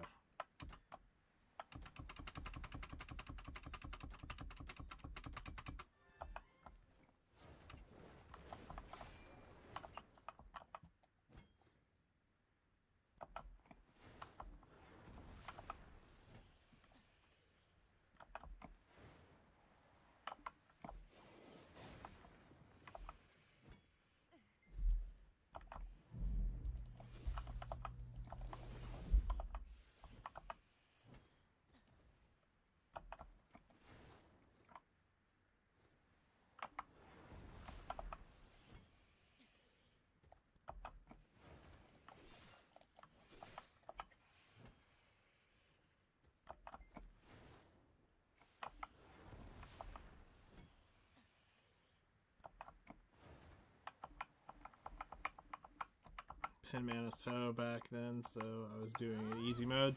Pen Manos Ho back then, so I was doing easy mode.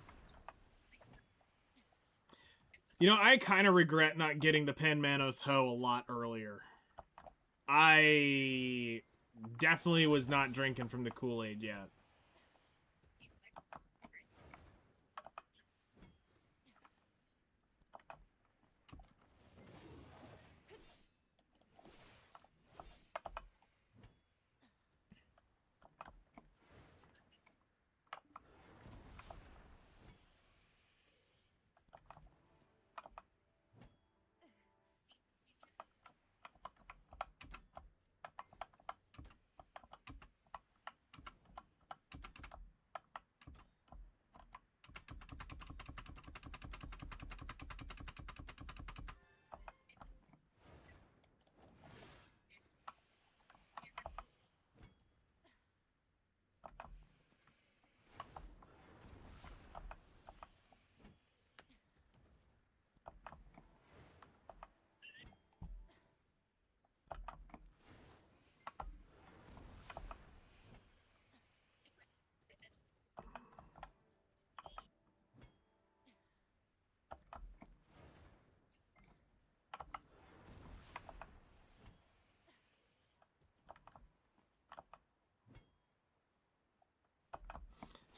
You know, I kind of regret not getting the Pen Manos Ho a lot earlier. I definitely was not drinking from the Kool-Aid yet.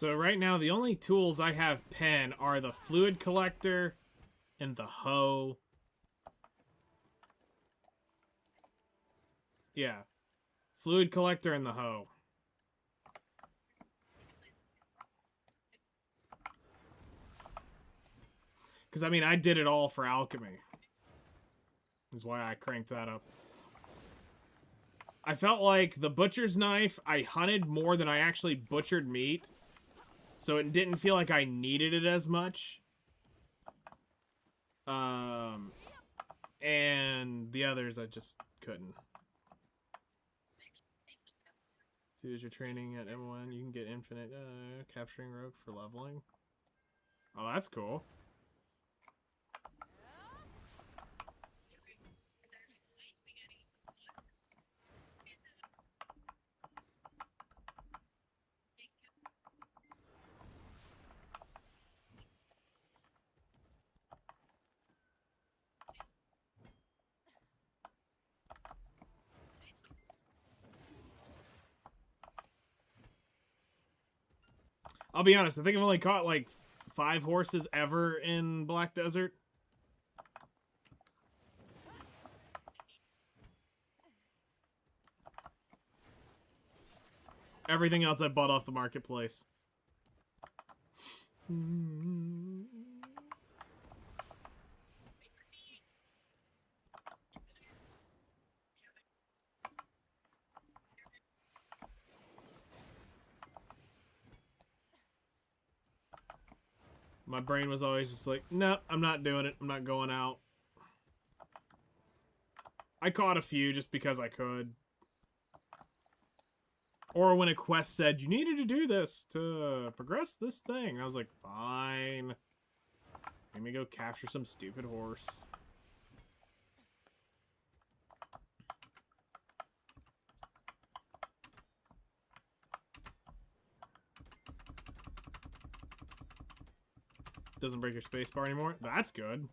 So right now, the only tools I have pen are the fluid collector and the hoe. Yeah. Fluid collector and the hoe. Because, I mean, I did it all for alchemy. Is why I cranked that up. I felt like the butcher's knife, I hunted more than I actually butchered meat. So it didn't feel like I needed it as much. And the others I just couldn't. So as you're training at M1, you can get infinite capturing rogue for leveling. Oh, that's cool. I'll be honest, I think I've only caught like 5 horses ever in Black Desert. Everything else I bought off the marketplace. My brain was always just like, no, I'm not doing it. I'm not going out. I caught a few just because I could. Or when a quest said, you needed to do this to progress this thing. I was like, fine. Let me go capture some stupid horse. Doesn't break your spacebar anymore. That's good.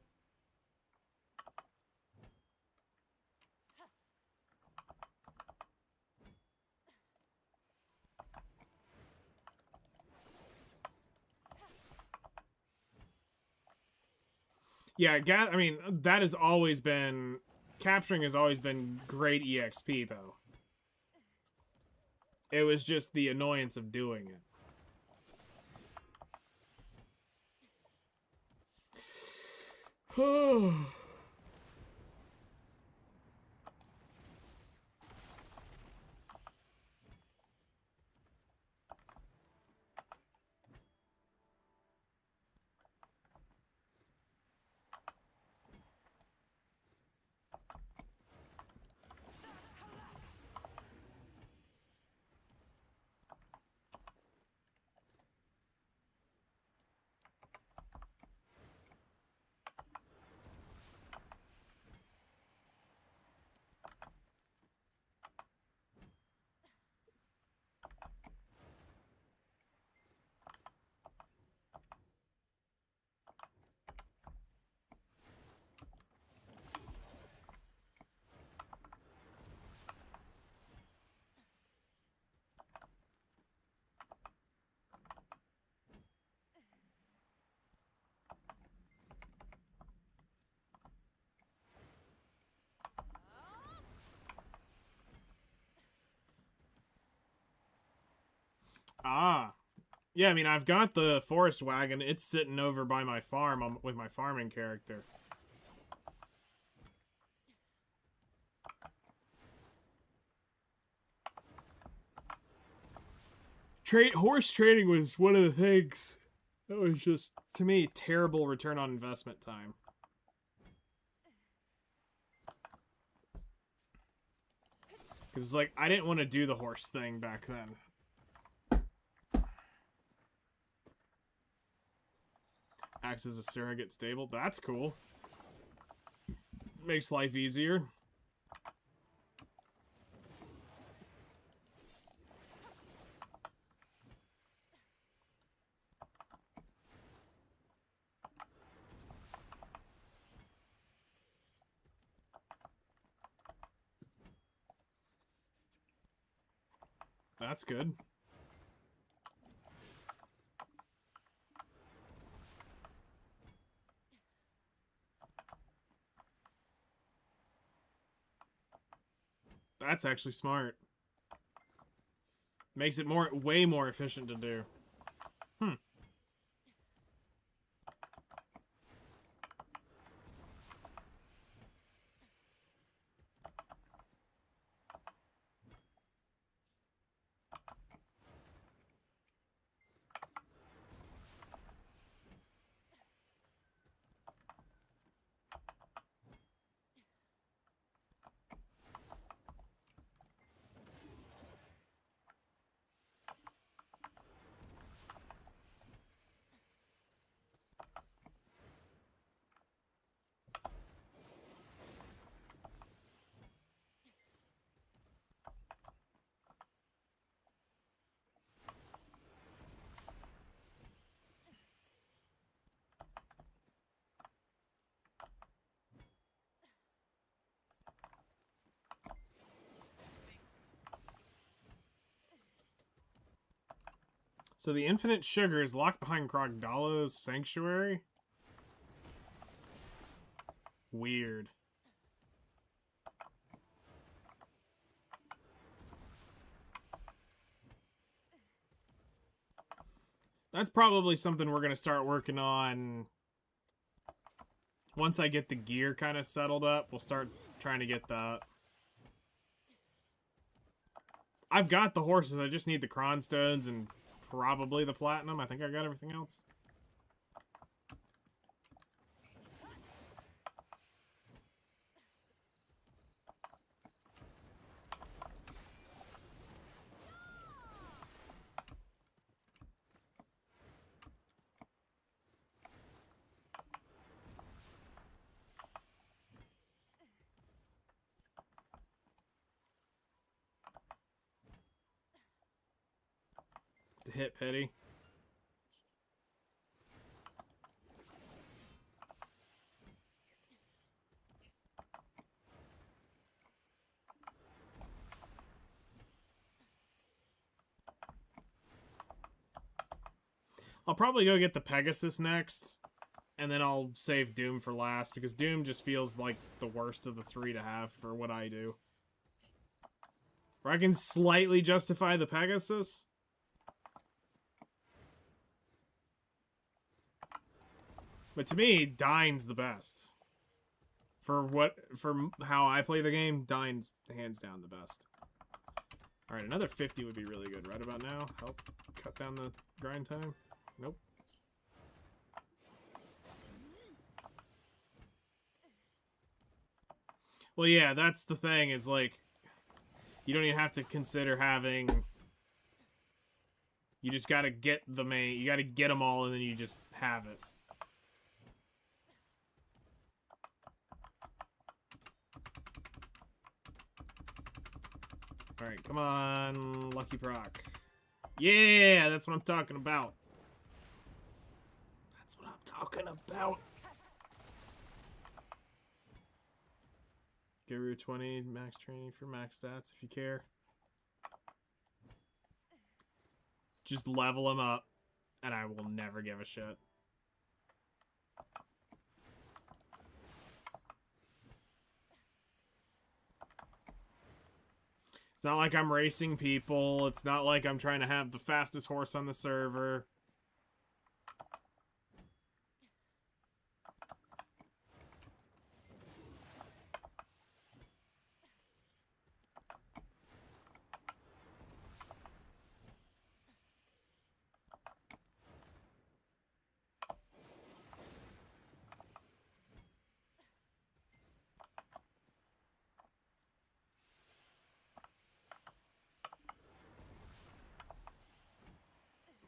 Yeah, I mean, that has always been... Capturing has always been great EXP, though. It was just the annoyance of doing it. Ah. Yeah, I mean, I've got the forest wagon. It's sitting over by my farm with my farming character. Horse trading was one of the things that was just, to me, terrible return on investment time. Because it's like, I didn't want to do the horse thing back then. Acts as a surrogate stable. That's cool. Makes life easier. That's good. That's actually smart. Makes it way more efficient to do. Hmm. So the infinite sugar is locked behind Krogdalo's sanctuary? Weird. That's probably something we're going to start working on. Once I get the gear kind of settled up, we'll start trying to get that. I've got the horses, I just need the cronstones and probably the platinum. I think I got everything else. To hit pity. I'll probably go get the Pegasus next, and then I'll save Doom for last, because Doom just feels like the worst of the three to have for what I do. Where I can slightly justify the Pegasus. But to me, Dine's the best. For how I play the game, Dine's hands down the best. Alright, another 50 would be really good right about now. Help cut down the grind time. Nope. Well, yeah, that's the thing, is like, you don't even have to consider having... You just gotta get the main... You gotta get them all, and then you just have it. Alright, come on, Lucky Proc. Yeah, that's what I'm talking about. That's what I'm talking about. Guru 20, max training for max stats if you care. Just level him up, and I will never give a shit. It's not like I'm racing people. It's not like I'm trying to have the fastest horse on the server.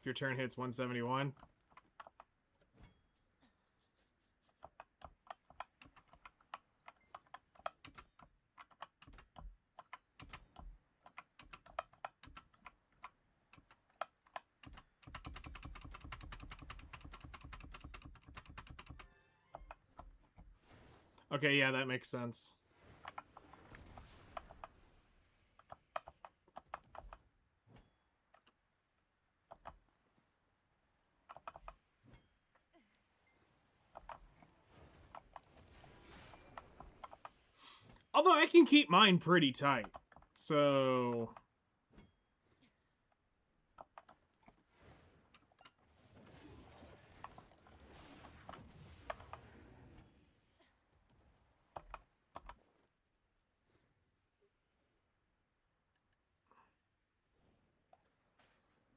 If your turn hits 171. Okay, yeah, that makes sense. Although I can keep mine pretty tight. So...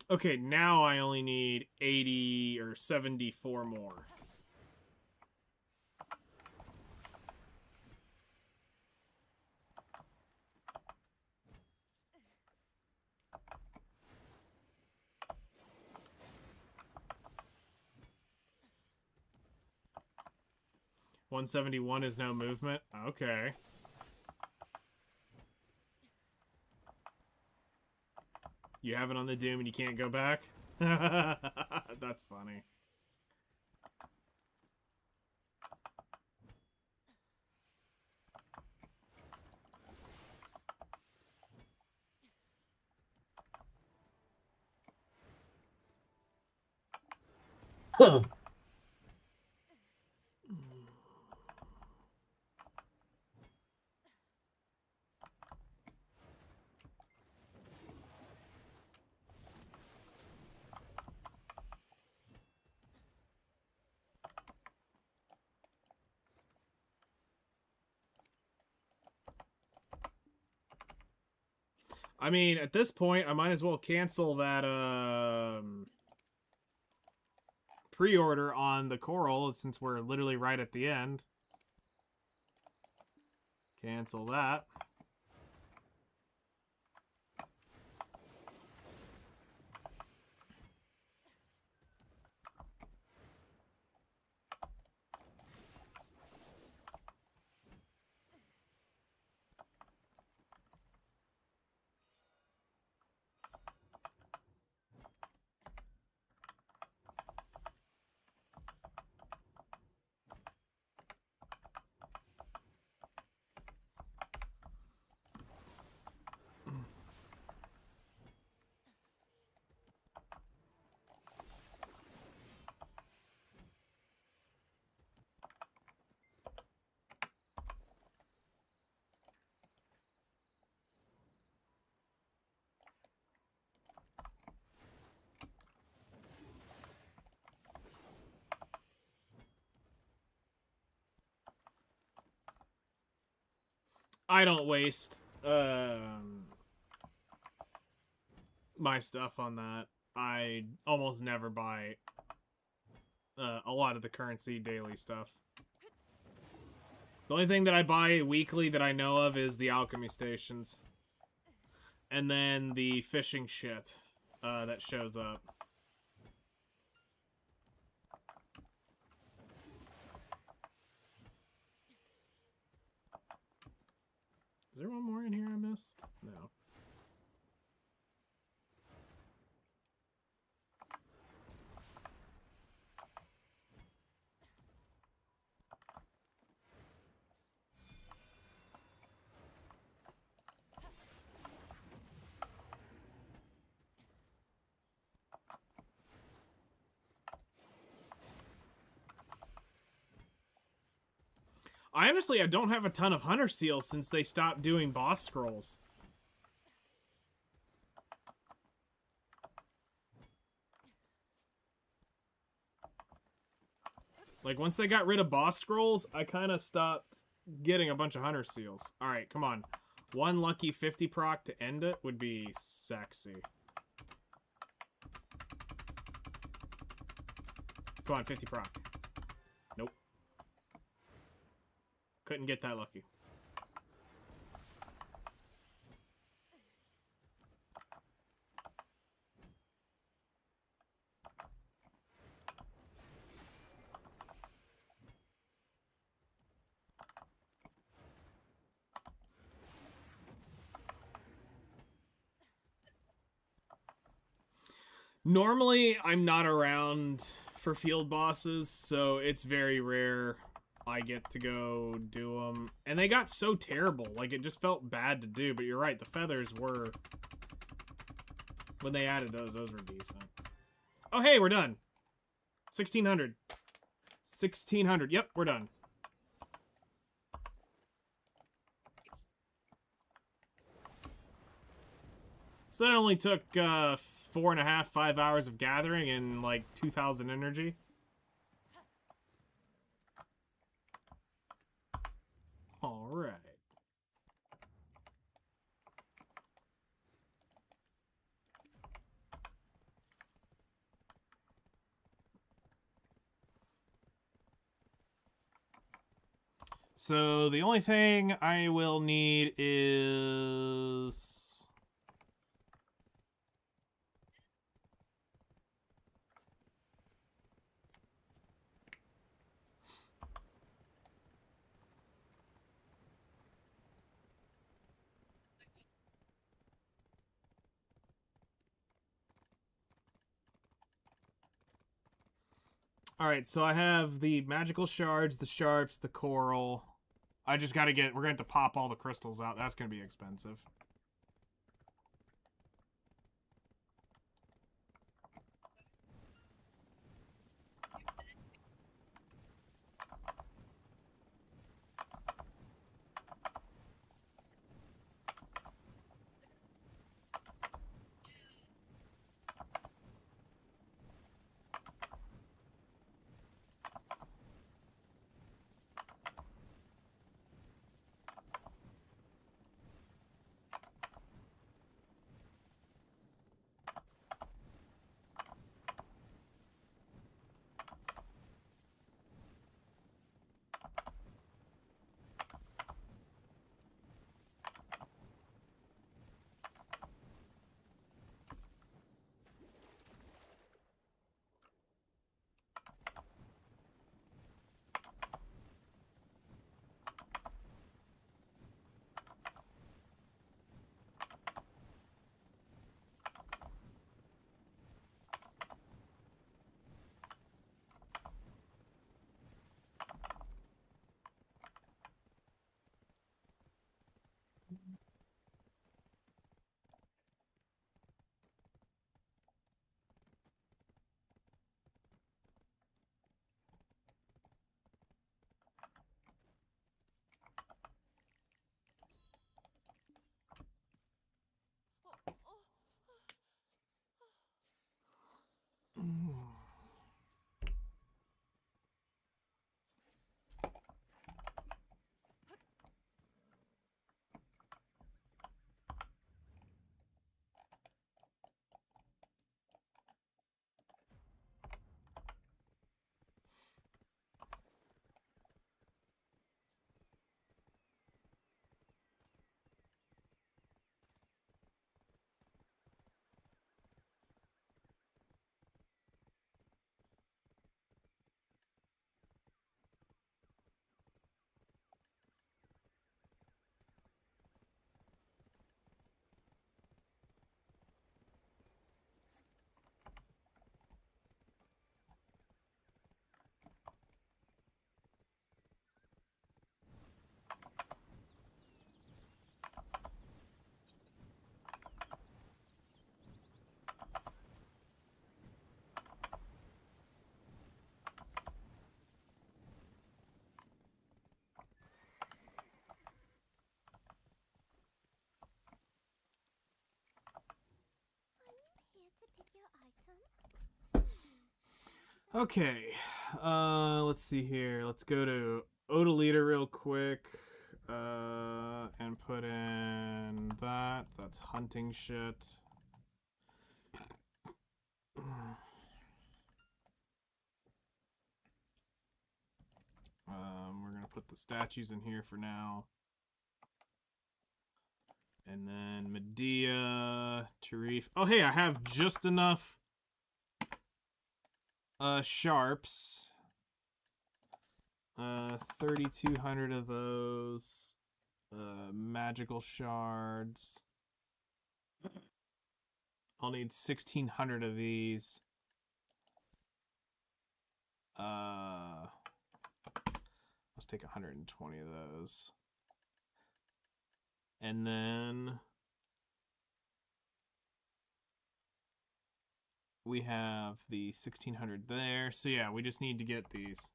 Okay, now I only need 80 or 74 more. $171 is no movement? Okay. You have it on the Doom and you can't go back? That's funny. I mean, at this point, I might as well cancel that pre-order on the Coral since we're literally right at the end. Cancel that. I don't waste my stuff on that. I almost never buy a lot of the currency daily stuff. The only thing that I buy weekly that I know of is the alchemy stations. And then the fishing shit that shows up. Is there one more in here I missed? No. I don't have a ton of Hunter Seals since they stopped doing boss scrolls. Like, once they got rid of boss scrolls, I kind of stopped getting a bunch of Hunter Seals. Alright, come on. One lucky 50 proc to end it would be sexy. Come on, 50 proc. Nope. Couldn't get that lucky. Normally, I'm not around for field bosses, so it's very rare I get to go do them. And they got so terrible. Like, it just felt bad to do, but you're right, the feathers were... When they added those were decent. Oh, hey, we're done. 1,600. 1,600. Yep, we're done. So that only took 4.5, 5 hours of gathering and like 2,000 energy. All right. So the only thing I will need is... Alright, so I have the magical shards, the sharps, the coral. I just gotta get... We're gonna have to pop all the crystals out. That's gonna be expensive. Here to pick your item? Okay. Let's see here. Let's go to Odalita real quick. And put in that. That's hunting shit. We're gonna put the statues in here for now. And then Medea, Tarif. Oh, hey, I have just enough sharps. 3,200 of those. Magical shards. I'll need 1,600 of these. Let's take 120 of those. And then we have the 1,600 there. So yeah, we just need to get these.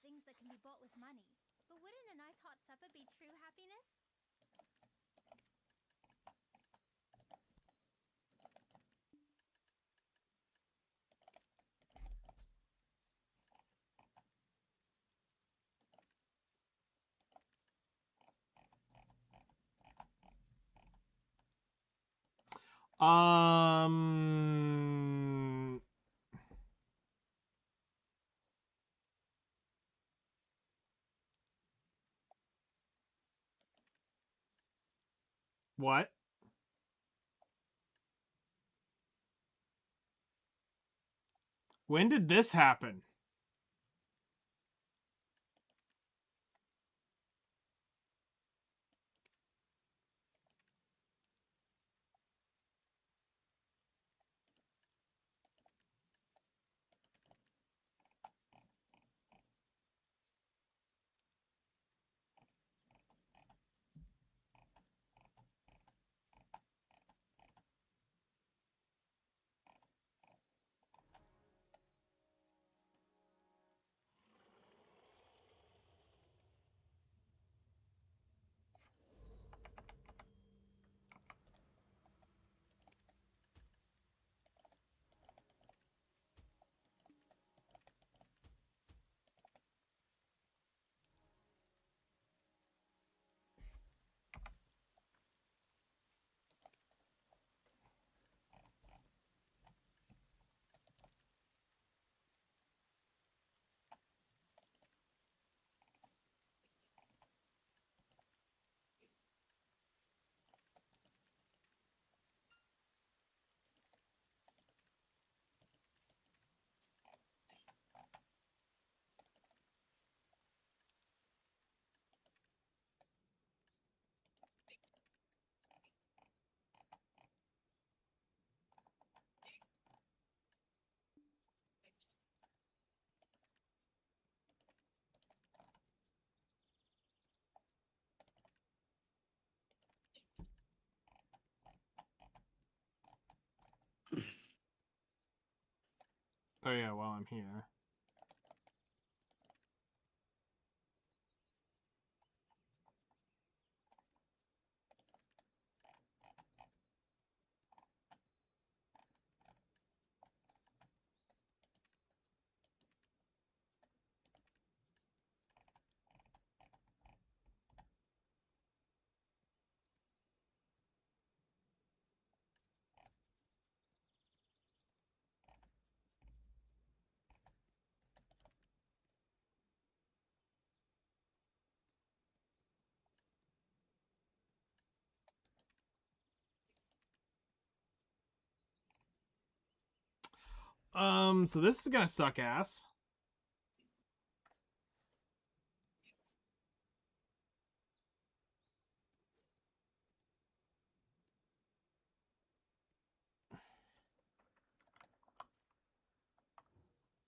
things that can be bought with money. But wouldn't a nice hot supper be true happiness? Um. What? When did this happen? Oh yeah, while I'm here. So this is gonna suck ass.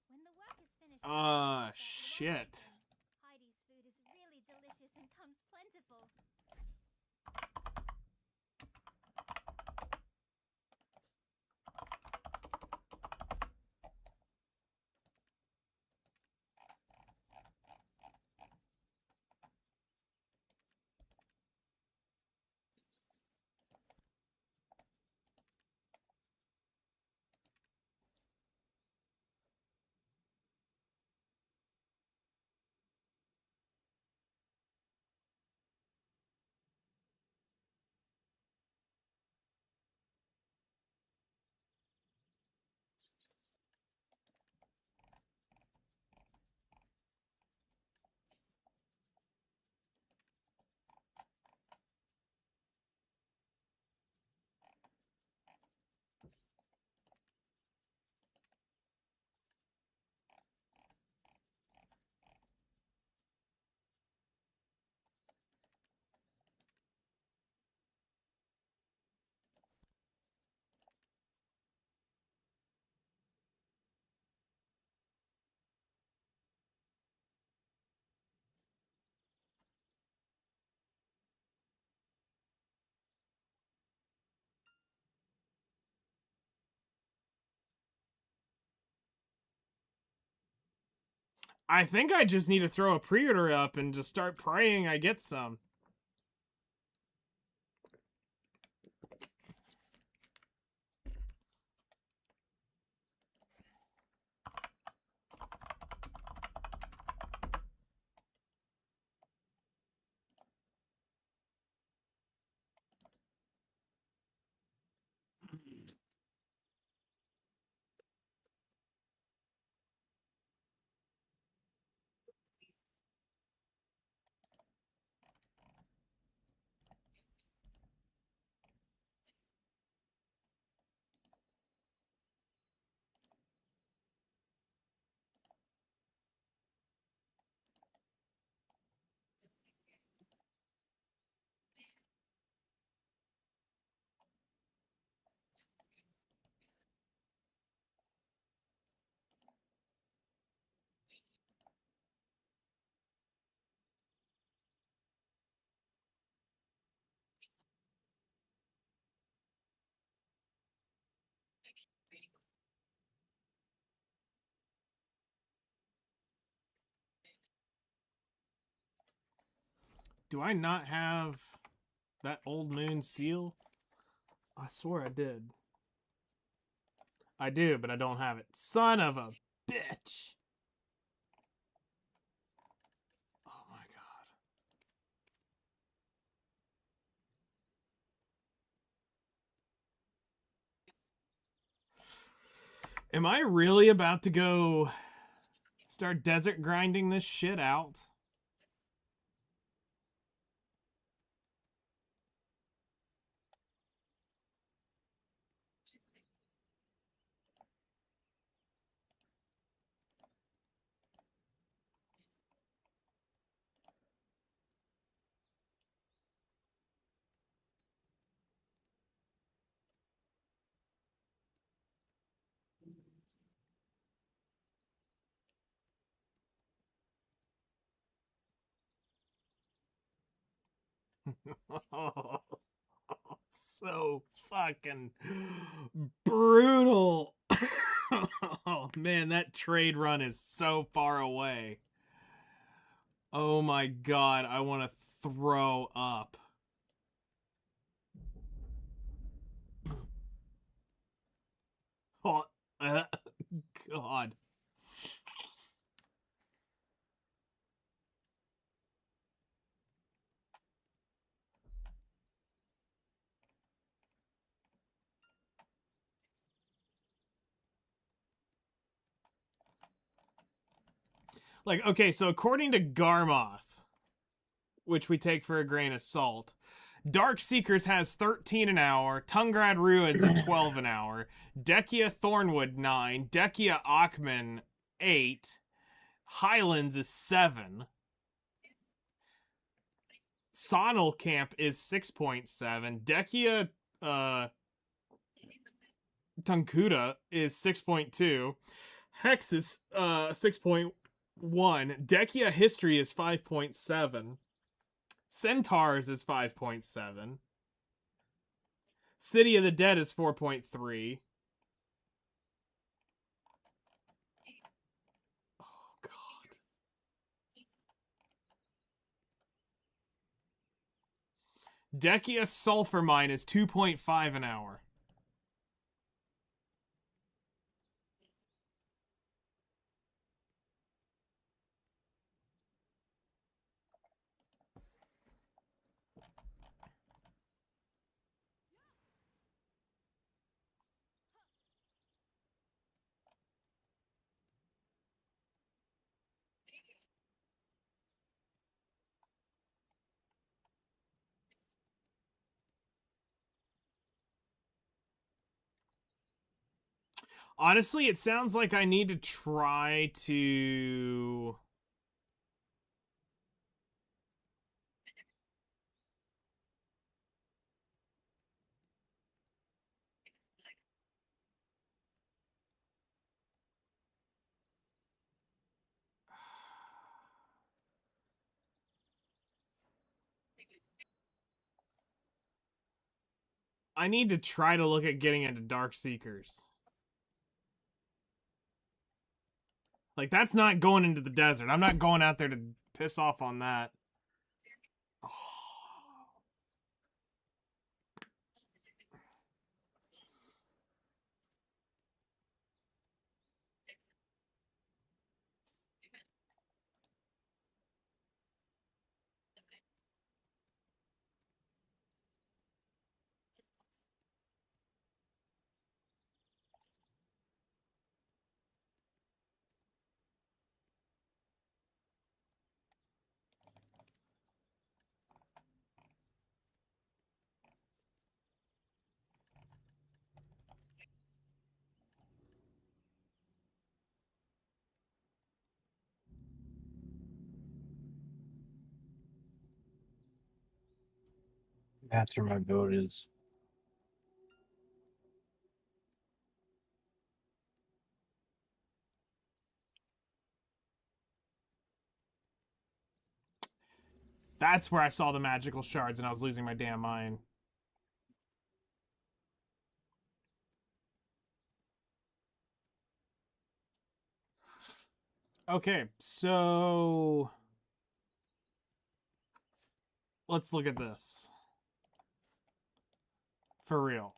When the work is finished, don't forget that Shit. Heidi's food is really delicious and comes plentiful. I think I just need to throw a pre-order up and just start praying I get some. Do I not have that old moon seal? I swore I did. I do, but I don't have it. Son of a bitch! Oh my god. Am I really about to go start desert grinding this shit out? Oh, so fucking brutal. Oh man, that trade run is so far away. Oh my god, I want to throw up. Oh, god. Like, okay, so according to Garmoth, which we take for a grain of salt, Dark Seekers has 13 an hour, Tungrad Ruins at 12 an hour, Dekia Thornwood 9, Dekia Achman 8, Highlands is 7, Sonal Camp is 6.7, Dekia Tunkuda is 6.2, Hex is 6.1, Dekia History is 5.7, Centaurs is 5.7, City of the Dead is 4.3. Oh god. Dekia Sulfur Mine is 2.5 an hour. Honestly, it sounds like I need to try to... I need to try to look at getting into Dark Seekers. Like, that's not going into the desert. I'm not going out there to piss off on that. Oh. After my boat is. That's where I saw the magical shards and I was losing my damn mind. Okay, so let's look at this. For real.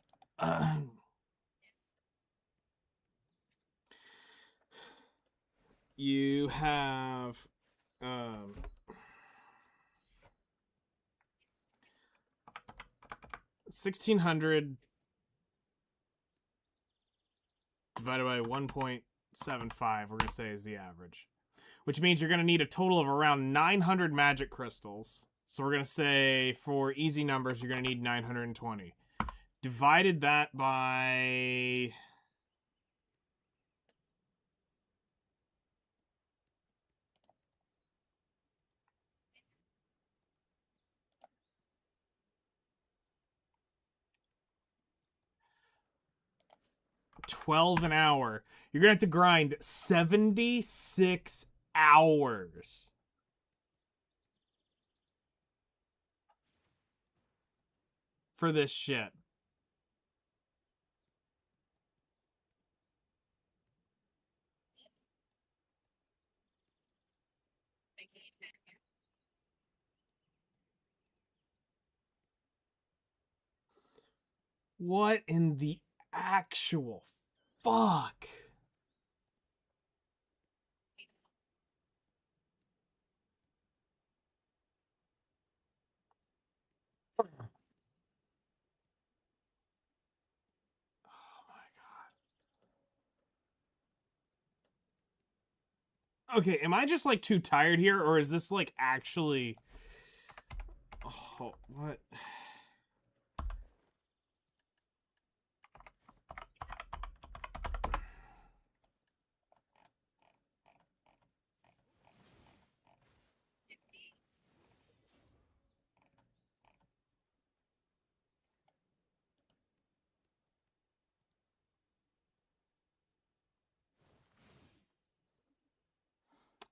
You have 1,600 divided by 1.75, we're going to say is the average. Which means you're going to need a total of around 900 magic crystals. So we're going to say, for easy numbers, you're going to need 920. Divided that by... $12 an hour. You're going to have to grind 76 hours. For this shit. What in the actual fuck? Oh my god. Okay, am I just like too tired here, or is this like actually... Oh, what?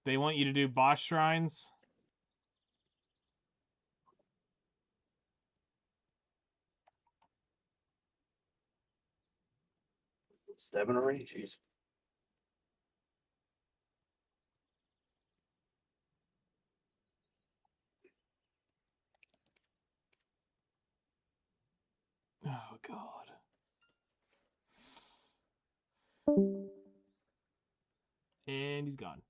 They want you to do boss shrines? Seven already? Jeez. Oh god. And he's gone.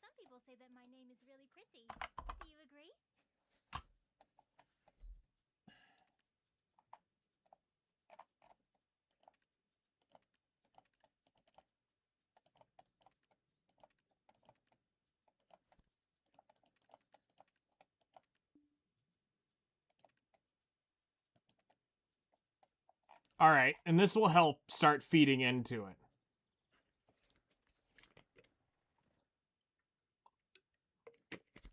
Some people say that my name is really pretty. Do you agree? Alright, and this will help start feeding into it.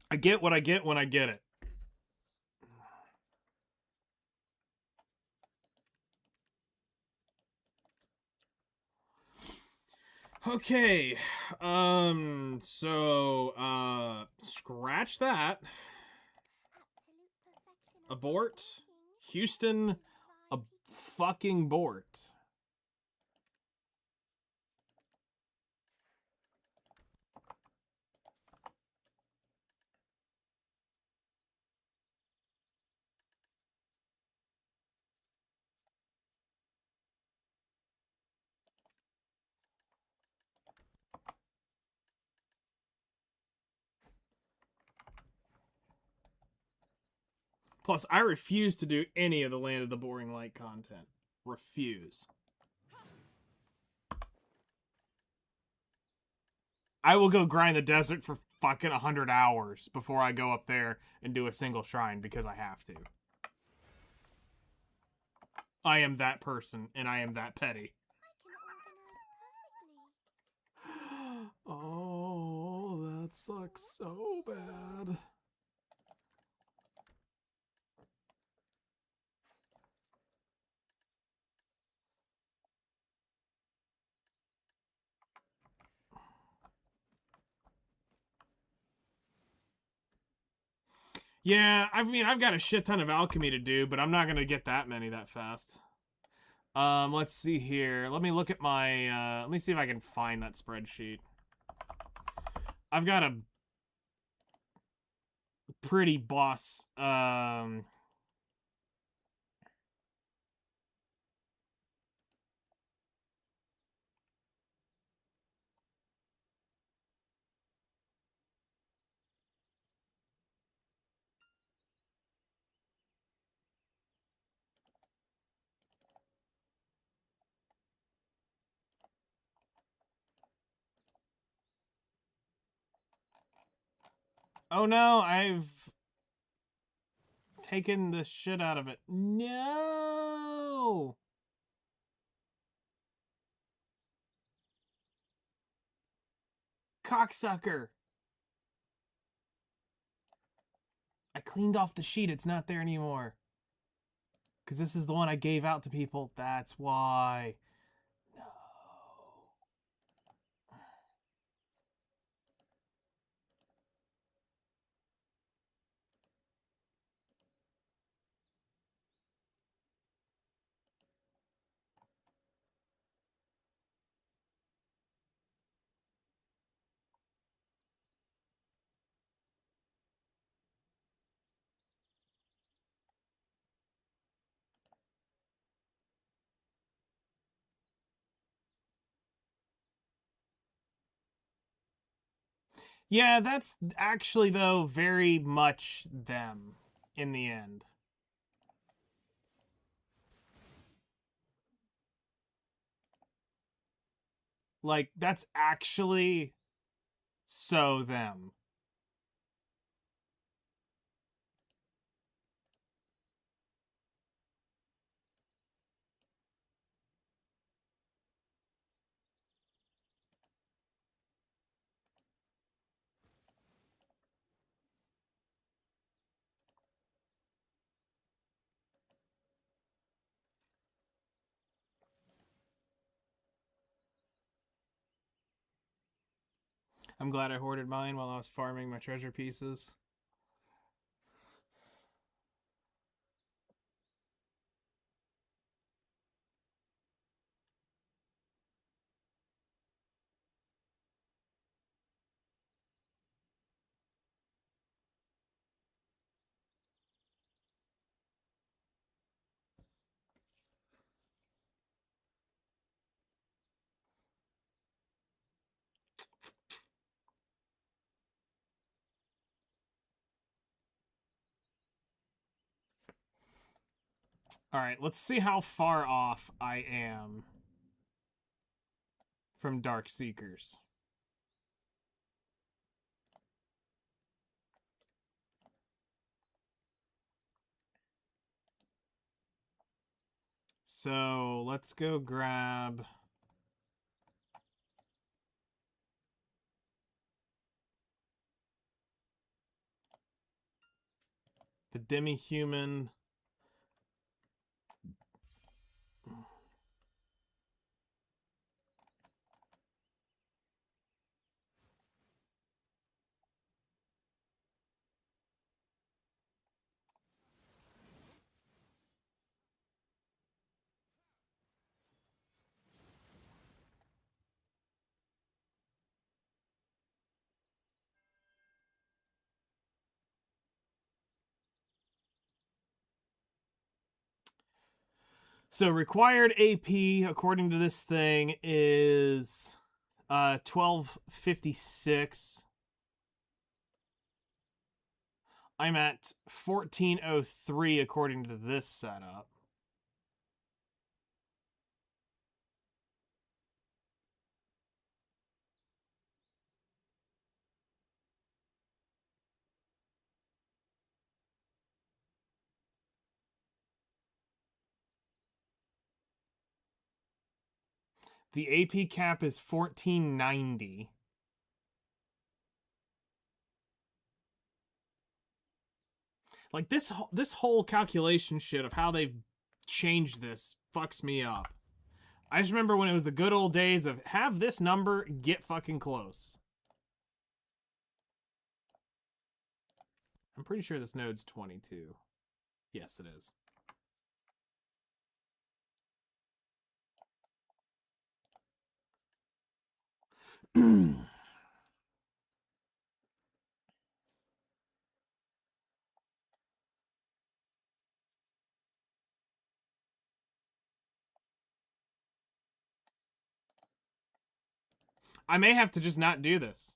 I get what I get when I get it. Okay. Scratch that. Absolute perfection of Abort. making. Houston, a fucking bort. Plus, I refuse to do any of the Land of the Boring Light content. Refuse. I will go grind the desert for fucking 100 hours before I go up there and do a single shrine because I have to. I am that person, and I am that petty. I can organize perfectly. Oh, that sucks so bad. Yeah, I mean, I've got a shit ton of alchemy to do, but I'm not gonna get that many that fast. Let's see here. Let me look at my, let me see if I can find that spreadsheet. I've got a pretty boss, oh no, I've taken the shit out of it. No! Cocksucker! I cleaned off the sheet, it's not there anymore. Because this is the one I gave out to people, that's why. No. Yeah, that's actually, though, very much them in the end. Like, that's actually so them. I'm glad I hoarded mine while I was farming my treasure pieces. Alright, let's see how far off I am from Dark Seekers. So, let's go grab... the demi-human. So required AP according to this thing is 1256. I'm at 1403 according to this setup. The AP cap is 1490. Like this whole calculation shit of how they've changed this fucks me up. I just remember when it was the good old days of have this number get fucking close. I'm pretty sure this node's 22. Yes, it is. I may have to just not do this.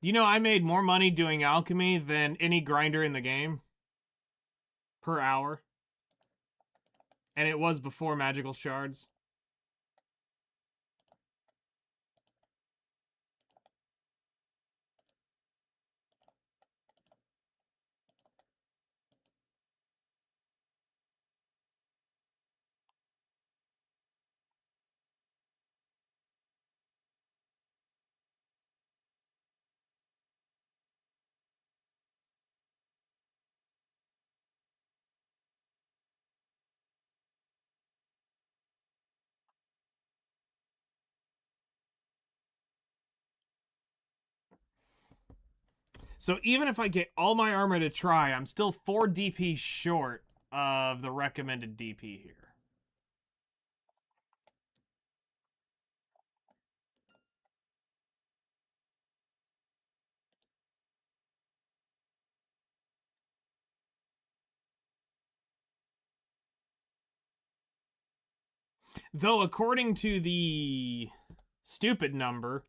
You know, I made more money doing alchemy than any grinder in the game per hour. And it was before magical shards. So even if I get all my armor to try, I'm still 4 DP short of the recommended DP here. Though according to the stupid number,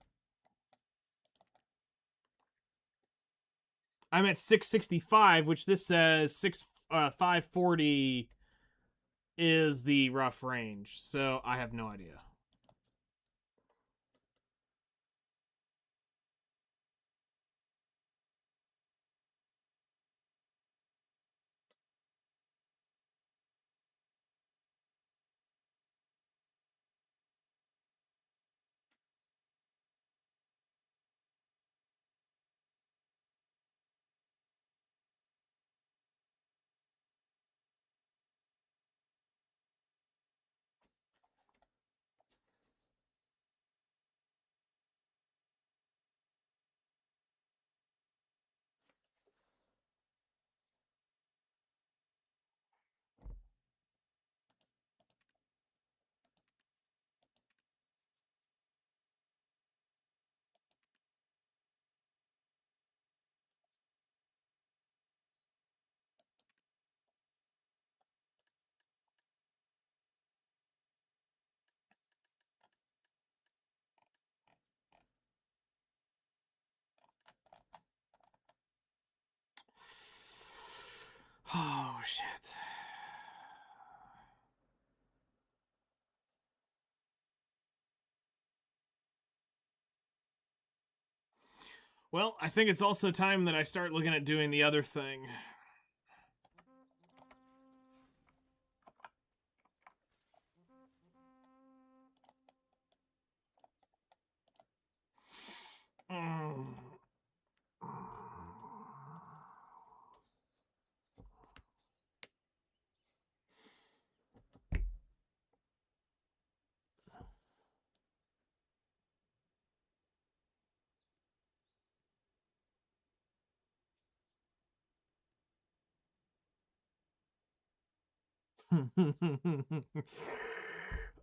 I'm at 665, which this says 540 is the rough range. So I have no idea. Oh, shit. Well, I think it's also time that I start looking at doing the other thing. Mm.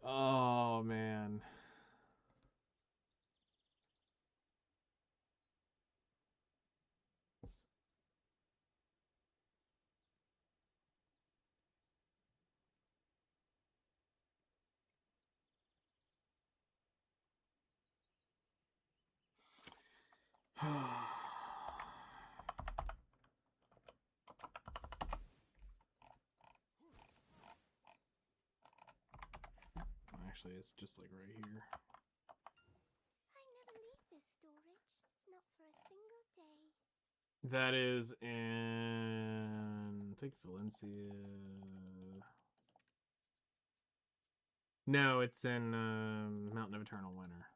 Oh, man. Actually, it's just like right here. I never leave this storage. Not for a single day. That is in, I think, Valencia. No, it's in Mountain of Eternal Winter.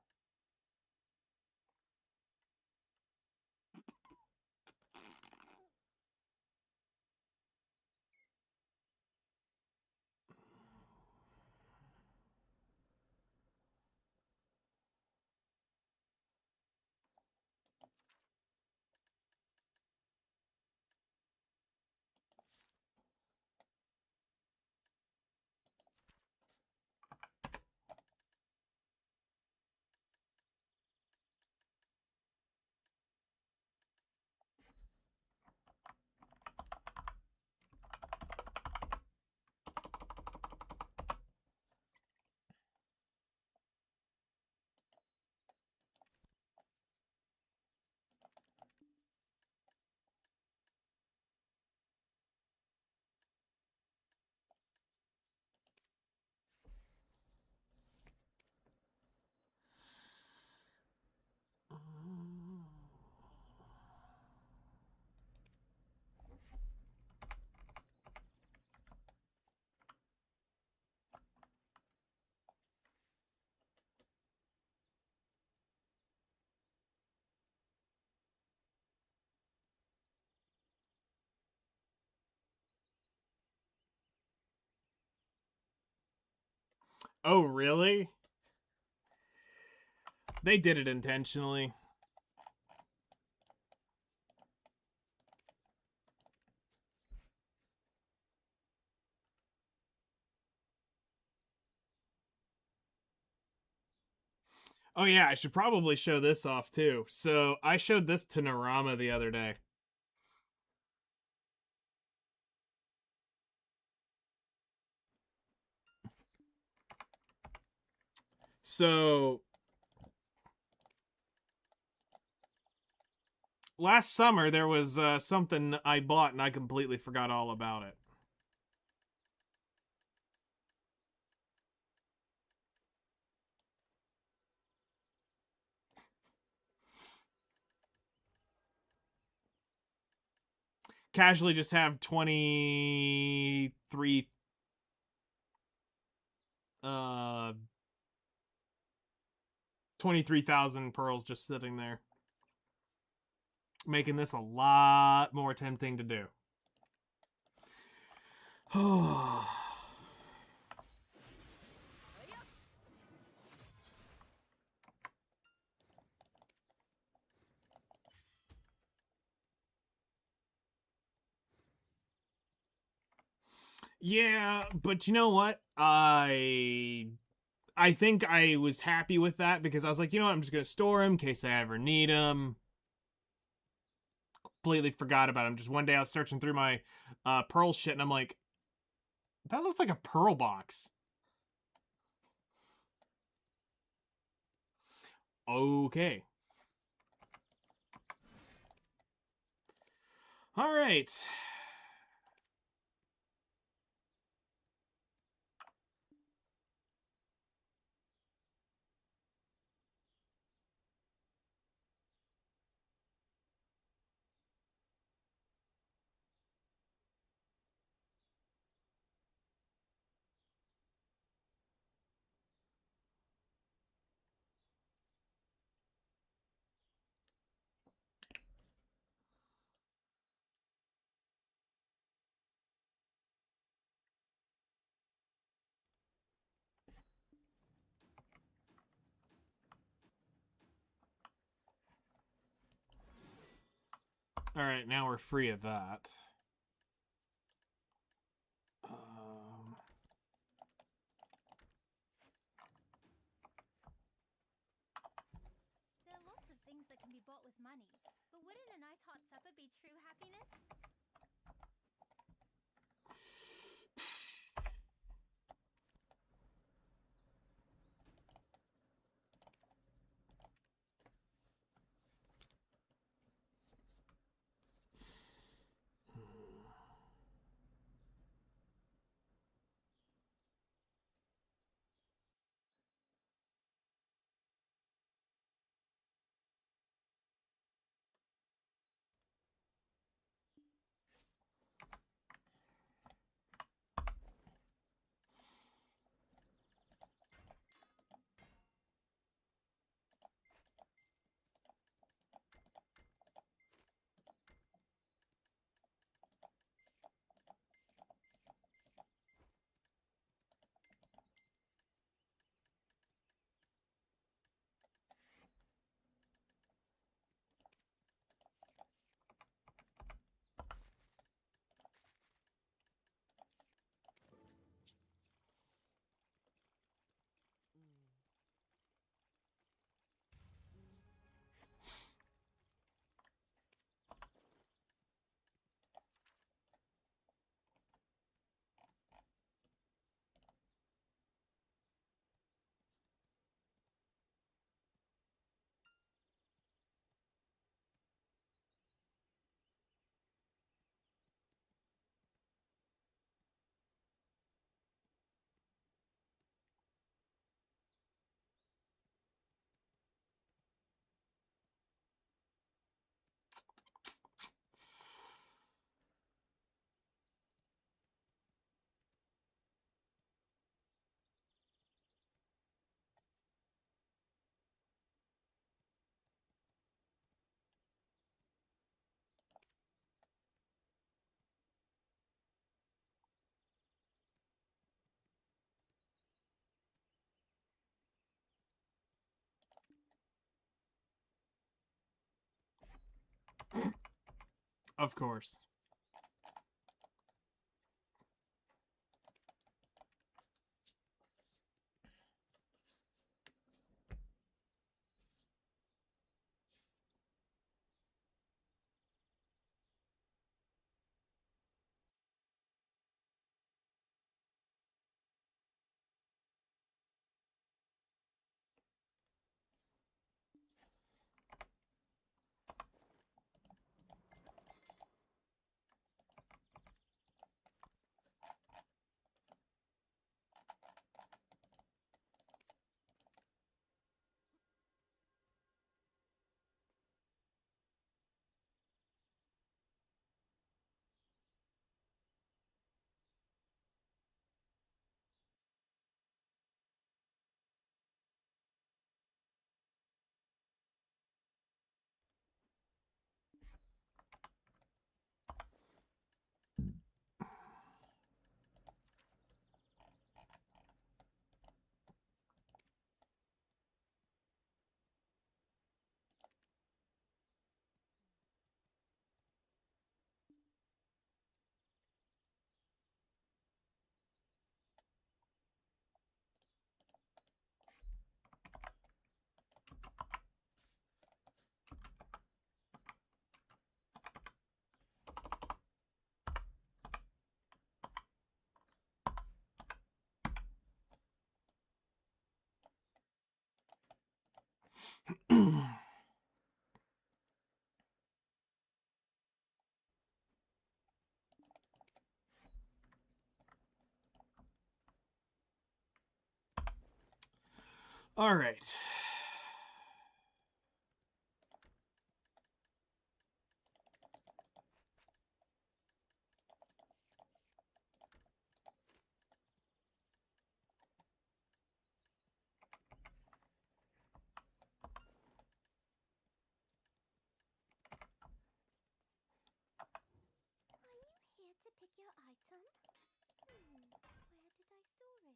Oh, really? They did it intentionally. Oh yeah, I should probably show this off too. So I showed this to Narama the other day. So last summer there was something I bought and I completely forgot all about it. Casually just have 23 23,000 pearls just sitting there, making this a lot more tempting to do. Yeah, but you know what? I think I was happy with that because I was like, you know what? I'm just gonna store him in case I ever need him. Completely forgot about him. Just one day I was searching through my pearl shit and I'm like, that looks like a pearl box. Okay. All right. All right, now we're free of that. There are lots of things that can be bought with money, but wouldn't a nice hot supper be true happiness? Of course. All right. Are you here to pick your item? Where did I store it?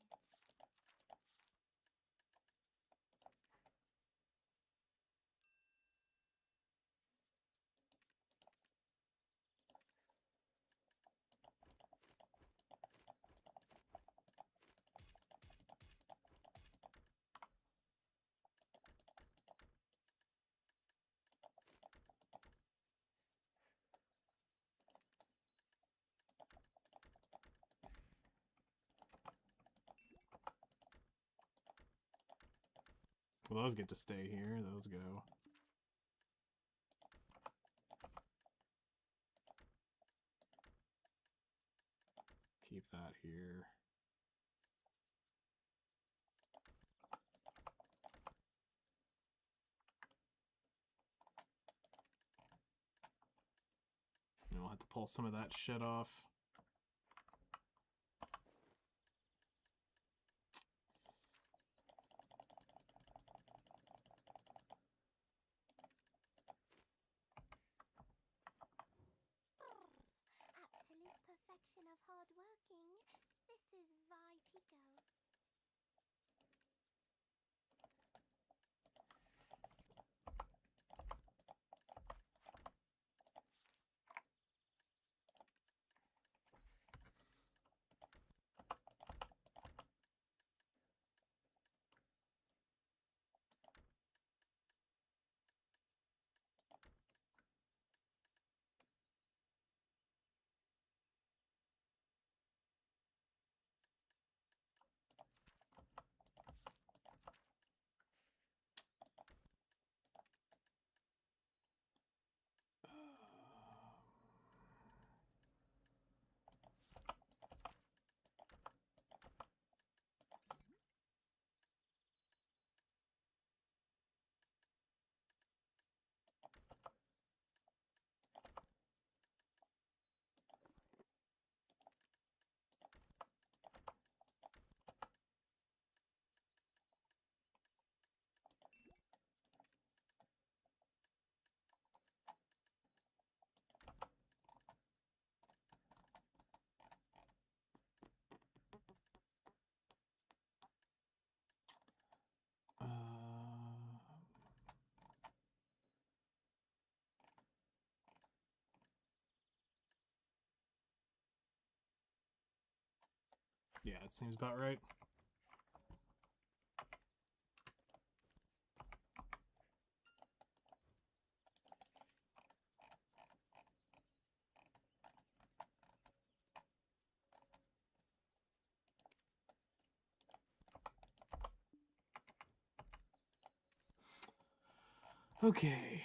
Well, those get to stay here. Those go. Keep that here. And we'll have to pull some of that shit off. Absolute perfection of hard working. This is Vipico. Yeah, it seems about right. Okay.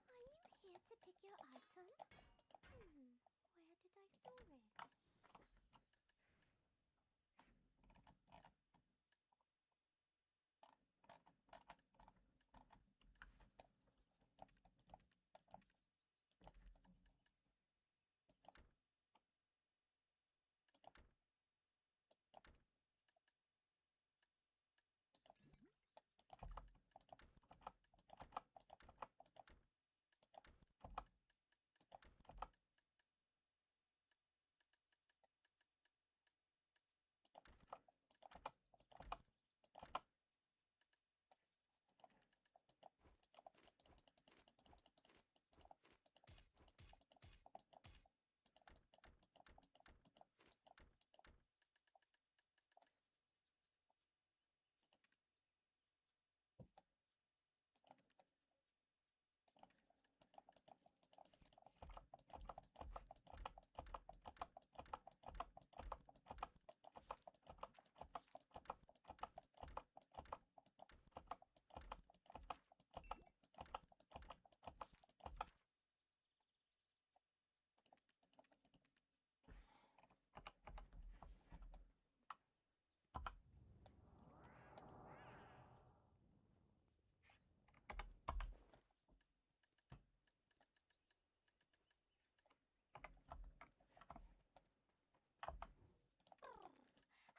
Are you here to pick your item? Where did I store it?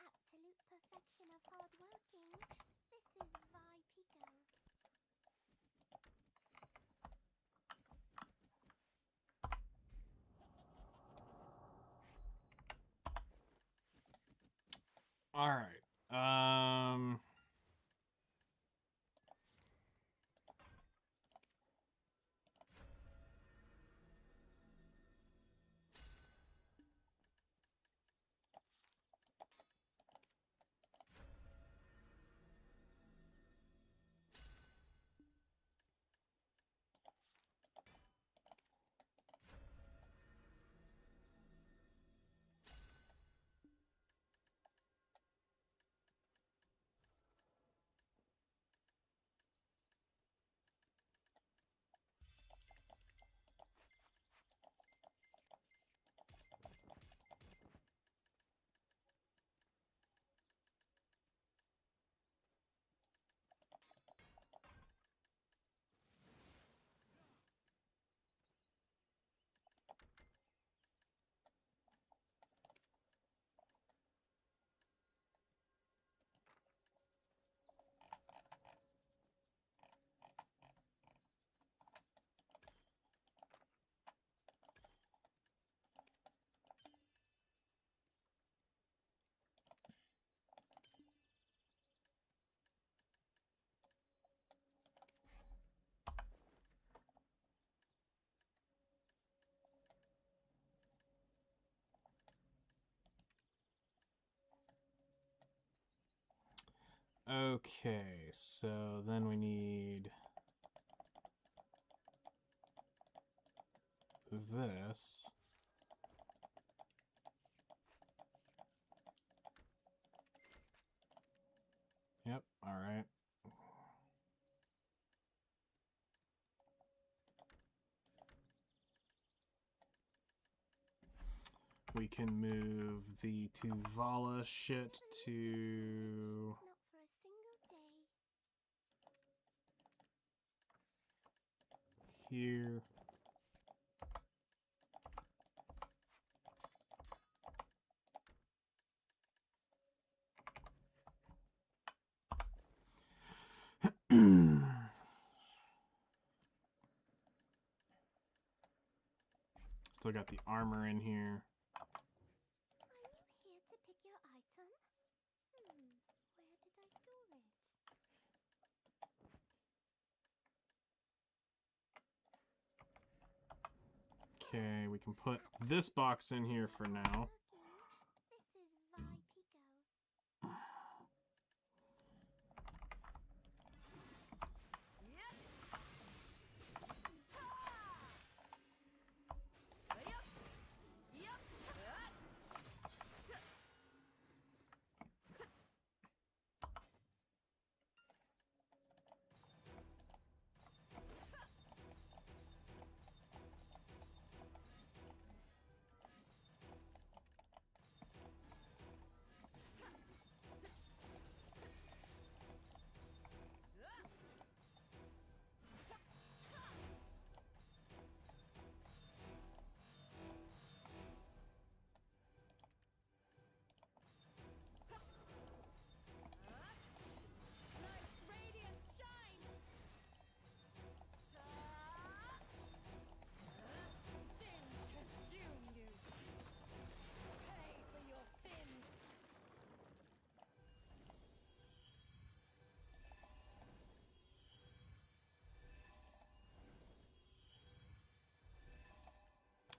Absolute perfection of hard working. This is Vi Pico. All right. Okay, so then we need this. Yep, all right. can move the Tuvala shit to... Not for a single day. here. Still got the armor in here. Are you here to pick your item? Where did I store it? Okay, we can put this box in here for now. Looking. This is Vi Pico.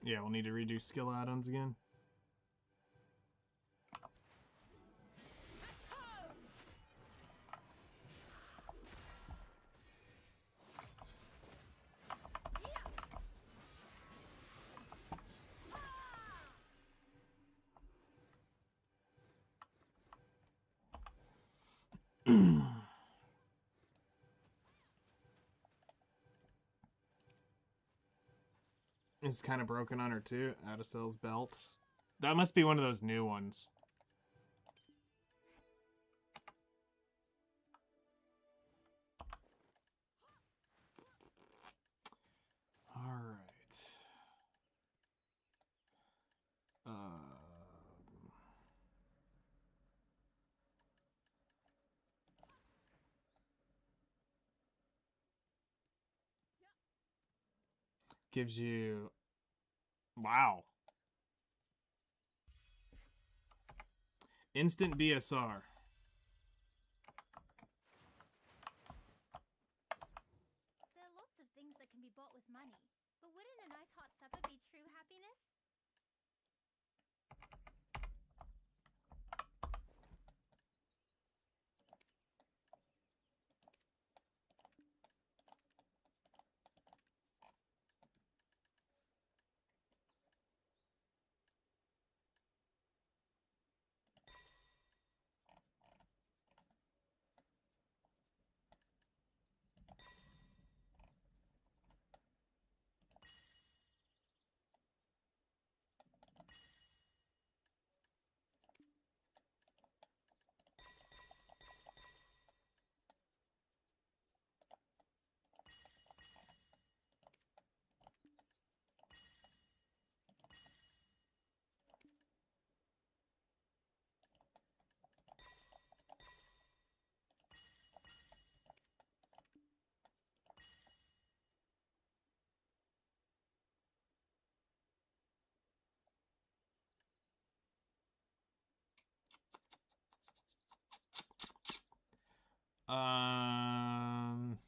Yeah, we'll need to redo skill add-ons again. It's kind of broken on her too. Adacell's belt. That must be one of those new ones. All right. Gives you... Wow. Instant BSR. There are lots of things that can be bought with money, but wouldn't a nice hot supper be true happiness? Um...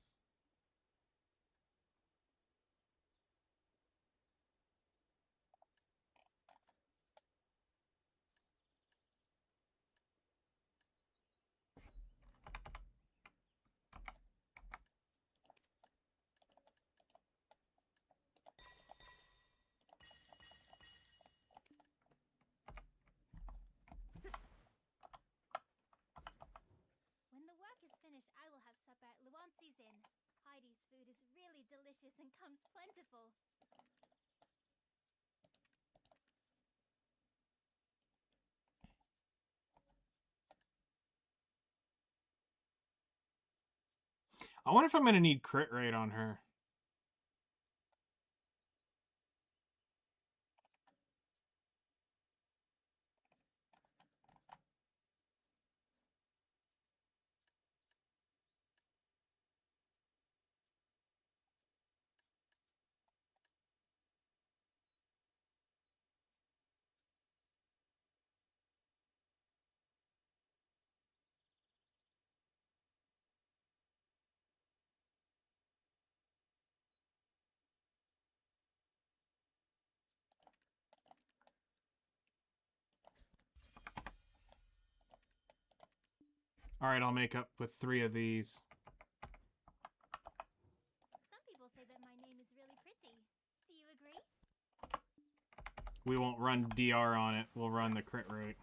When the work is finished, I will have supper at Luancy's Inn. Heidi's food is really delicious and comes plentiful. I wonder if I'm gonna need crit rate on her. Alright, I'll make up with 3 of these. Some people say that my name is really pretty. Do you agree? We won't run DR on it, we'll run the crit rate.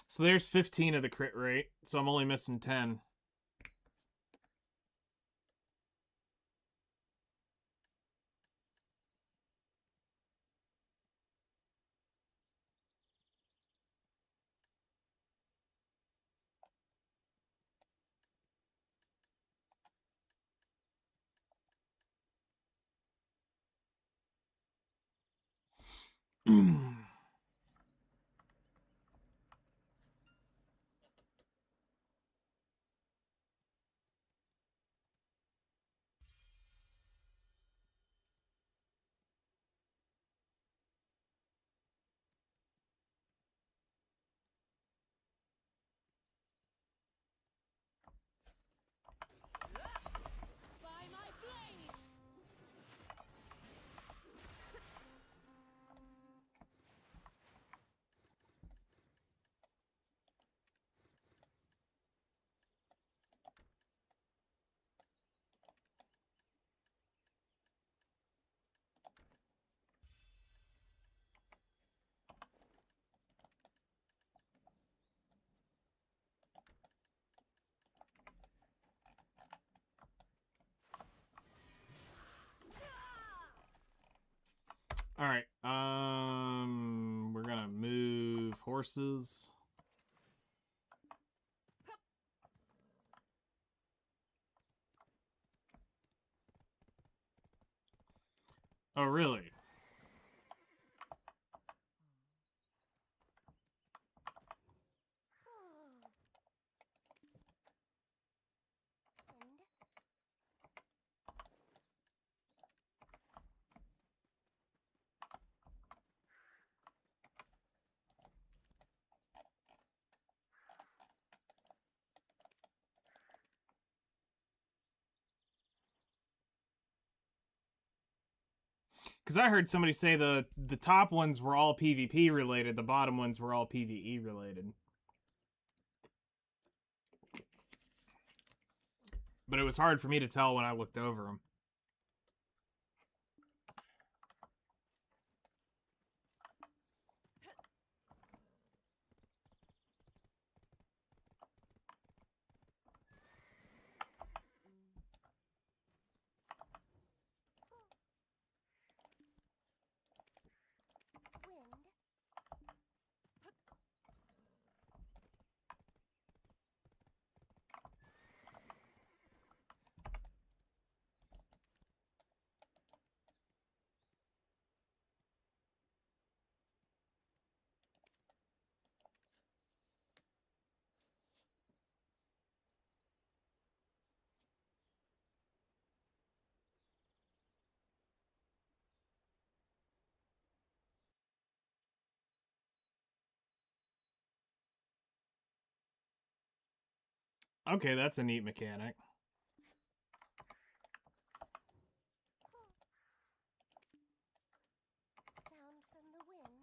So there's 15 of the crit rate, so I'm only missing 10. By my blade! Alright, we're gonna move horses. Oh, really? And Because I heard somebody say the top ones were all PvP related, the bottom ones were all PvE related. But it was hard for me to tell when I looked over them. wind. Okay, that's a neat mechanic. Sound from the wind.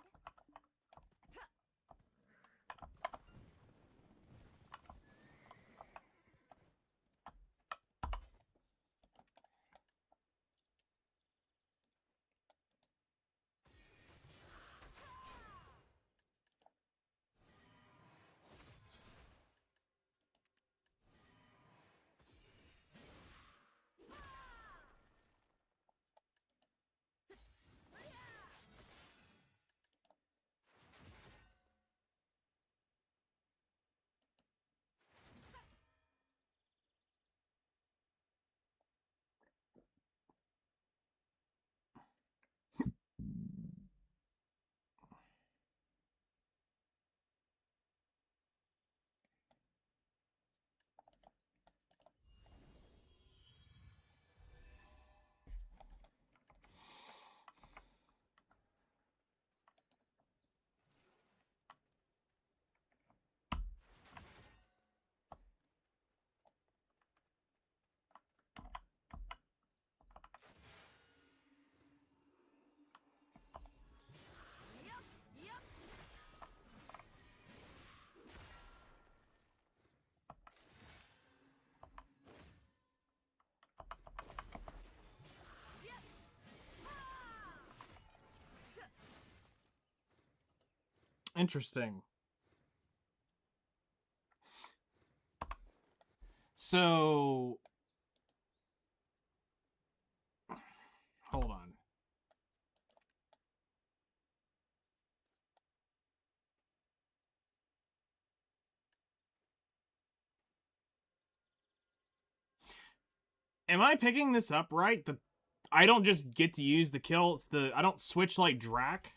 Interesting. So, hold on. Am I picking this up right? I don't just get to use the kill. I don't switch like Drac.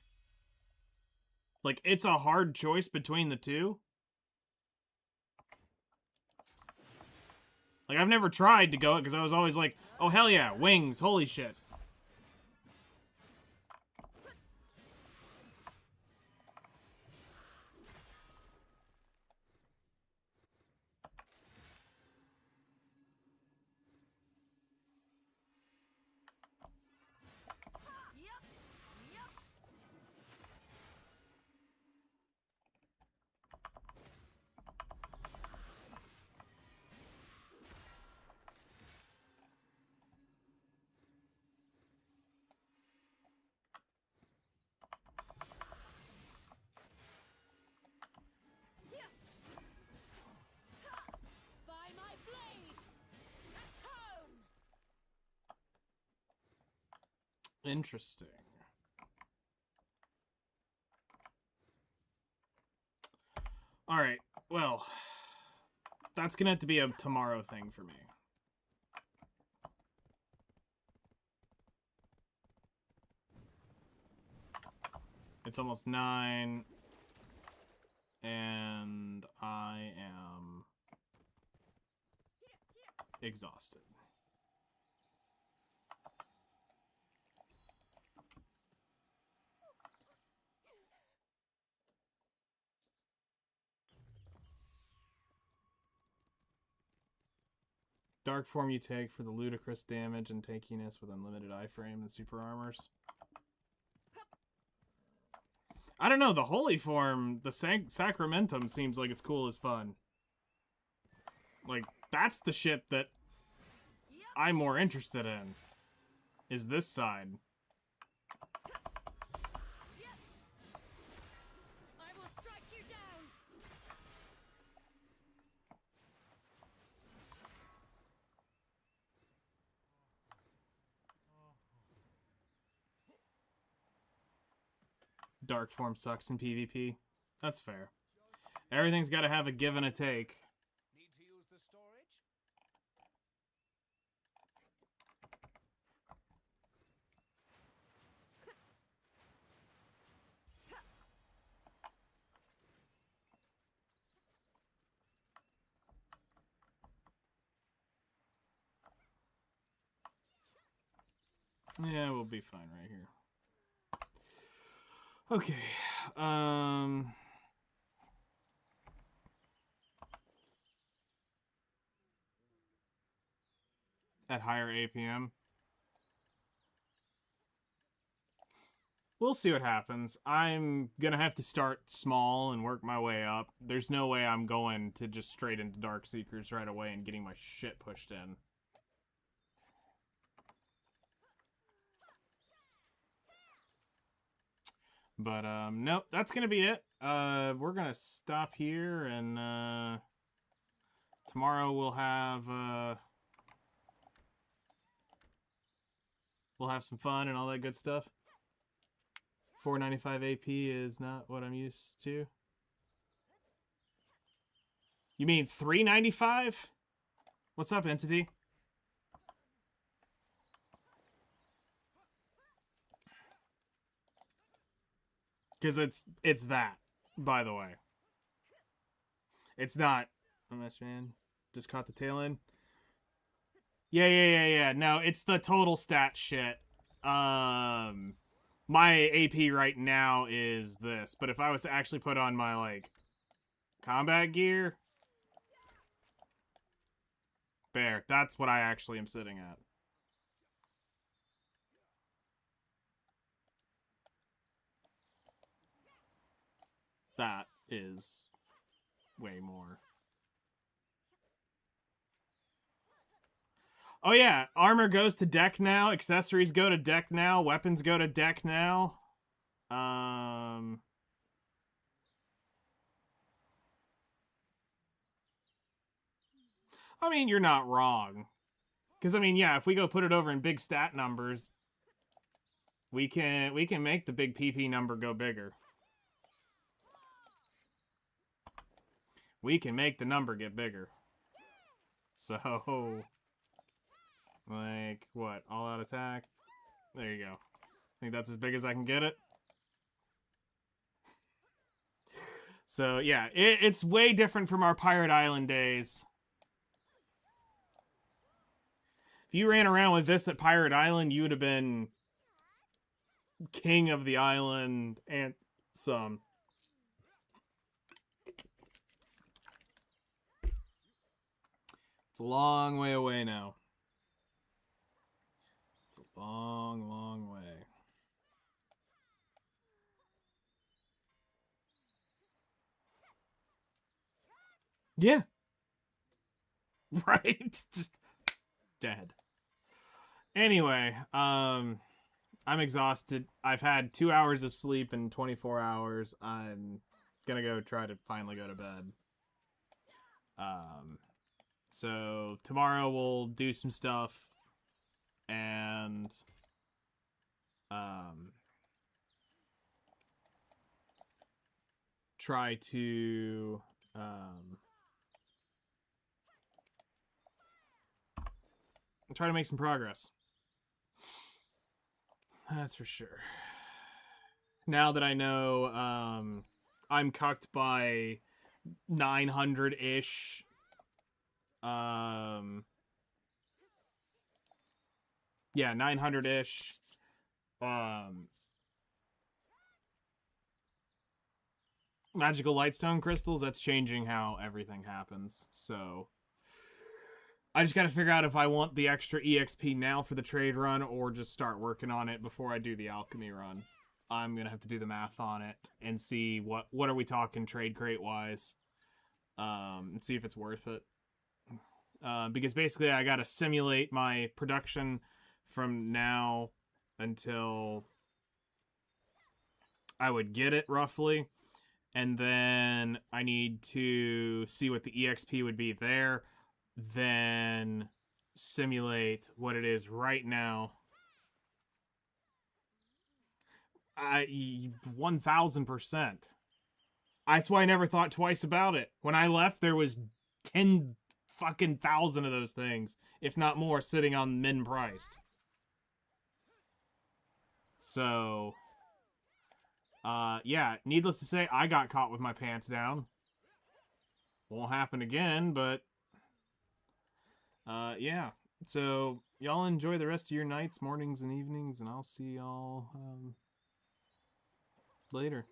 Like, it's a hard choice between the two. Like, I've never tried to go it because I was always like, oh hell yeah, wings, holy shit. Interesting. Alright, well, that's gonna have to be a tomorrow thing for me. It's almost 9, and I am exhausted. Dark form you take for the ludicrous damage and tankiness with unlimited iframe and super armors. I don't know, the holy form, the sacramentum seems like it's cool as fun. Like, that's the shit that I'm more interested in, is this side. Dark form sucks in PvP. That's fair. Everything's got to have a give and a take. Need to use the storage? Yeah, we'll be fine right here. Okay. At higher APM. We'll see what happens. I'm gonna have to start small and work my way up. There's no way I'm going to just straight into Dark Seekers right away and getting my shit pushed in. But, nope, that's gonna be it. We're gonna stop here, and, tomorrow we'll have some fun and all that good stuff. 495 AP is not what I'm used to. You mean 395? What's up, Entity? Because it's that, by the way. It's not. Unless, man, just caught the tail end. Yeah. No, it's the total stat shit. My AP right now is this, but if I was to actually put on my, like, combat gear, there, that's what I actually am sitting at. That is way more. Oh yeah, armor goes to deck now, accessories go to deck now, weapons go to deck now. I mean, you're not wrong. Because, I mean, yeah, if we go put it over in big stat numbers, we can make the big PP number go bigger. We can make the number get bigger. So, like, what? All out attack? There you go. I think that's as big as I can get it. So, yeah, it's way different from our Pirate Island days. If you ran around with this at Pirate Island, you would have been king of the island and some. It's a long way away now. It's a long, long way. Yeah. Right? Just dead. Anyway, I'm exhausted. I've had 2 hours of sleep in 24 hours. I'm gonna go try to finally go to bed. So tomorrow we'll do some stuff and try to try to make some progress. That's for sure. Now that I know I'm cucked by 900-ish yeah, 900-ish magical lightstone crystals, that's changing how everything happens. So I just gotta figure out if I want the extra EXP now for the trade run or just start working on it before I do the alchemy run. I'm gonna have to do the math on it and see what are we talking trade crate wise, and see if it's worth it. Because basically I gotta simulate my production from now until I would get it roughly, and then I need to see what the EXP would be there, then simulate what it is right now. 1000%. That's why I never thought twice about it. When I left, there was 10 fucking thousand of those things, if not more, sitting on min priced. So, yeah, needless to say, I got caught with my pants down. Won't happen again, but, yeah. So, y'all enjoy the rest of your nights, mornings, and evenings, and I'll see y'all, later.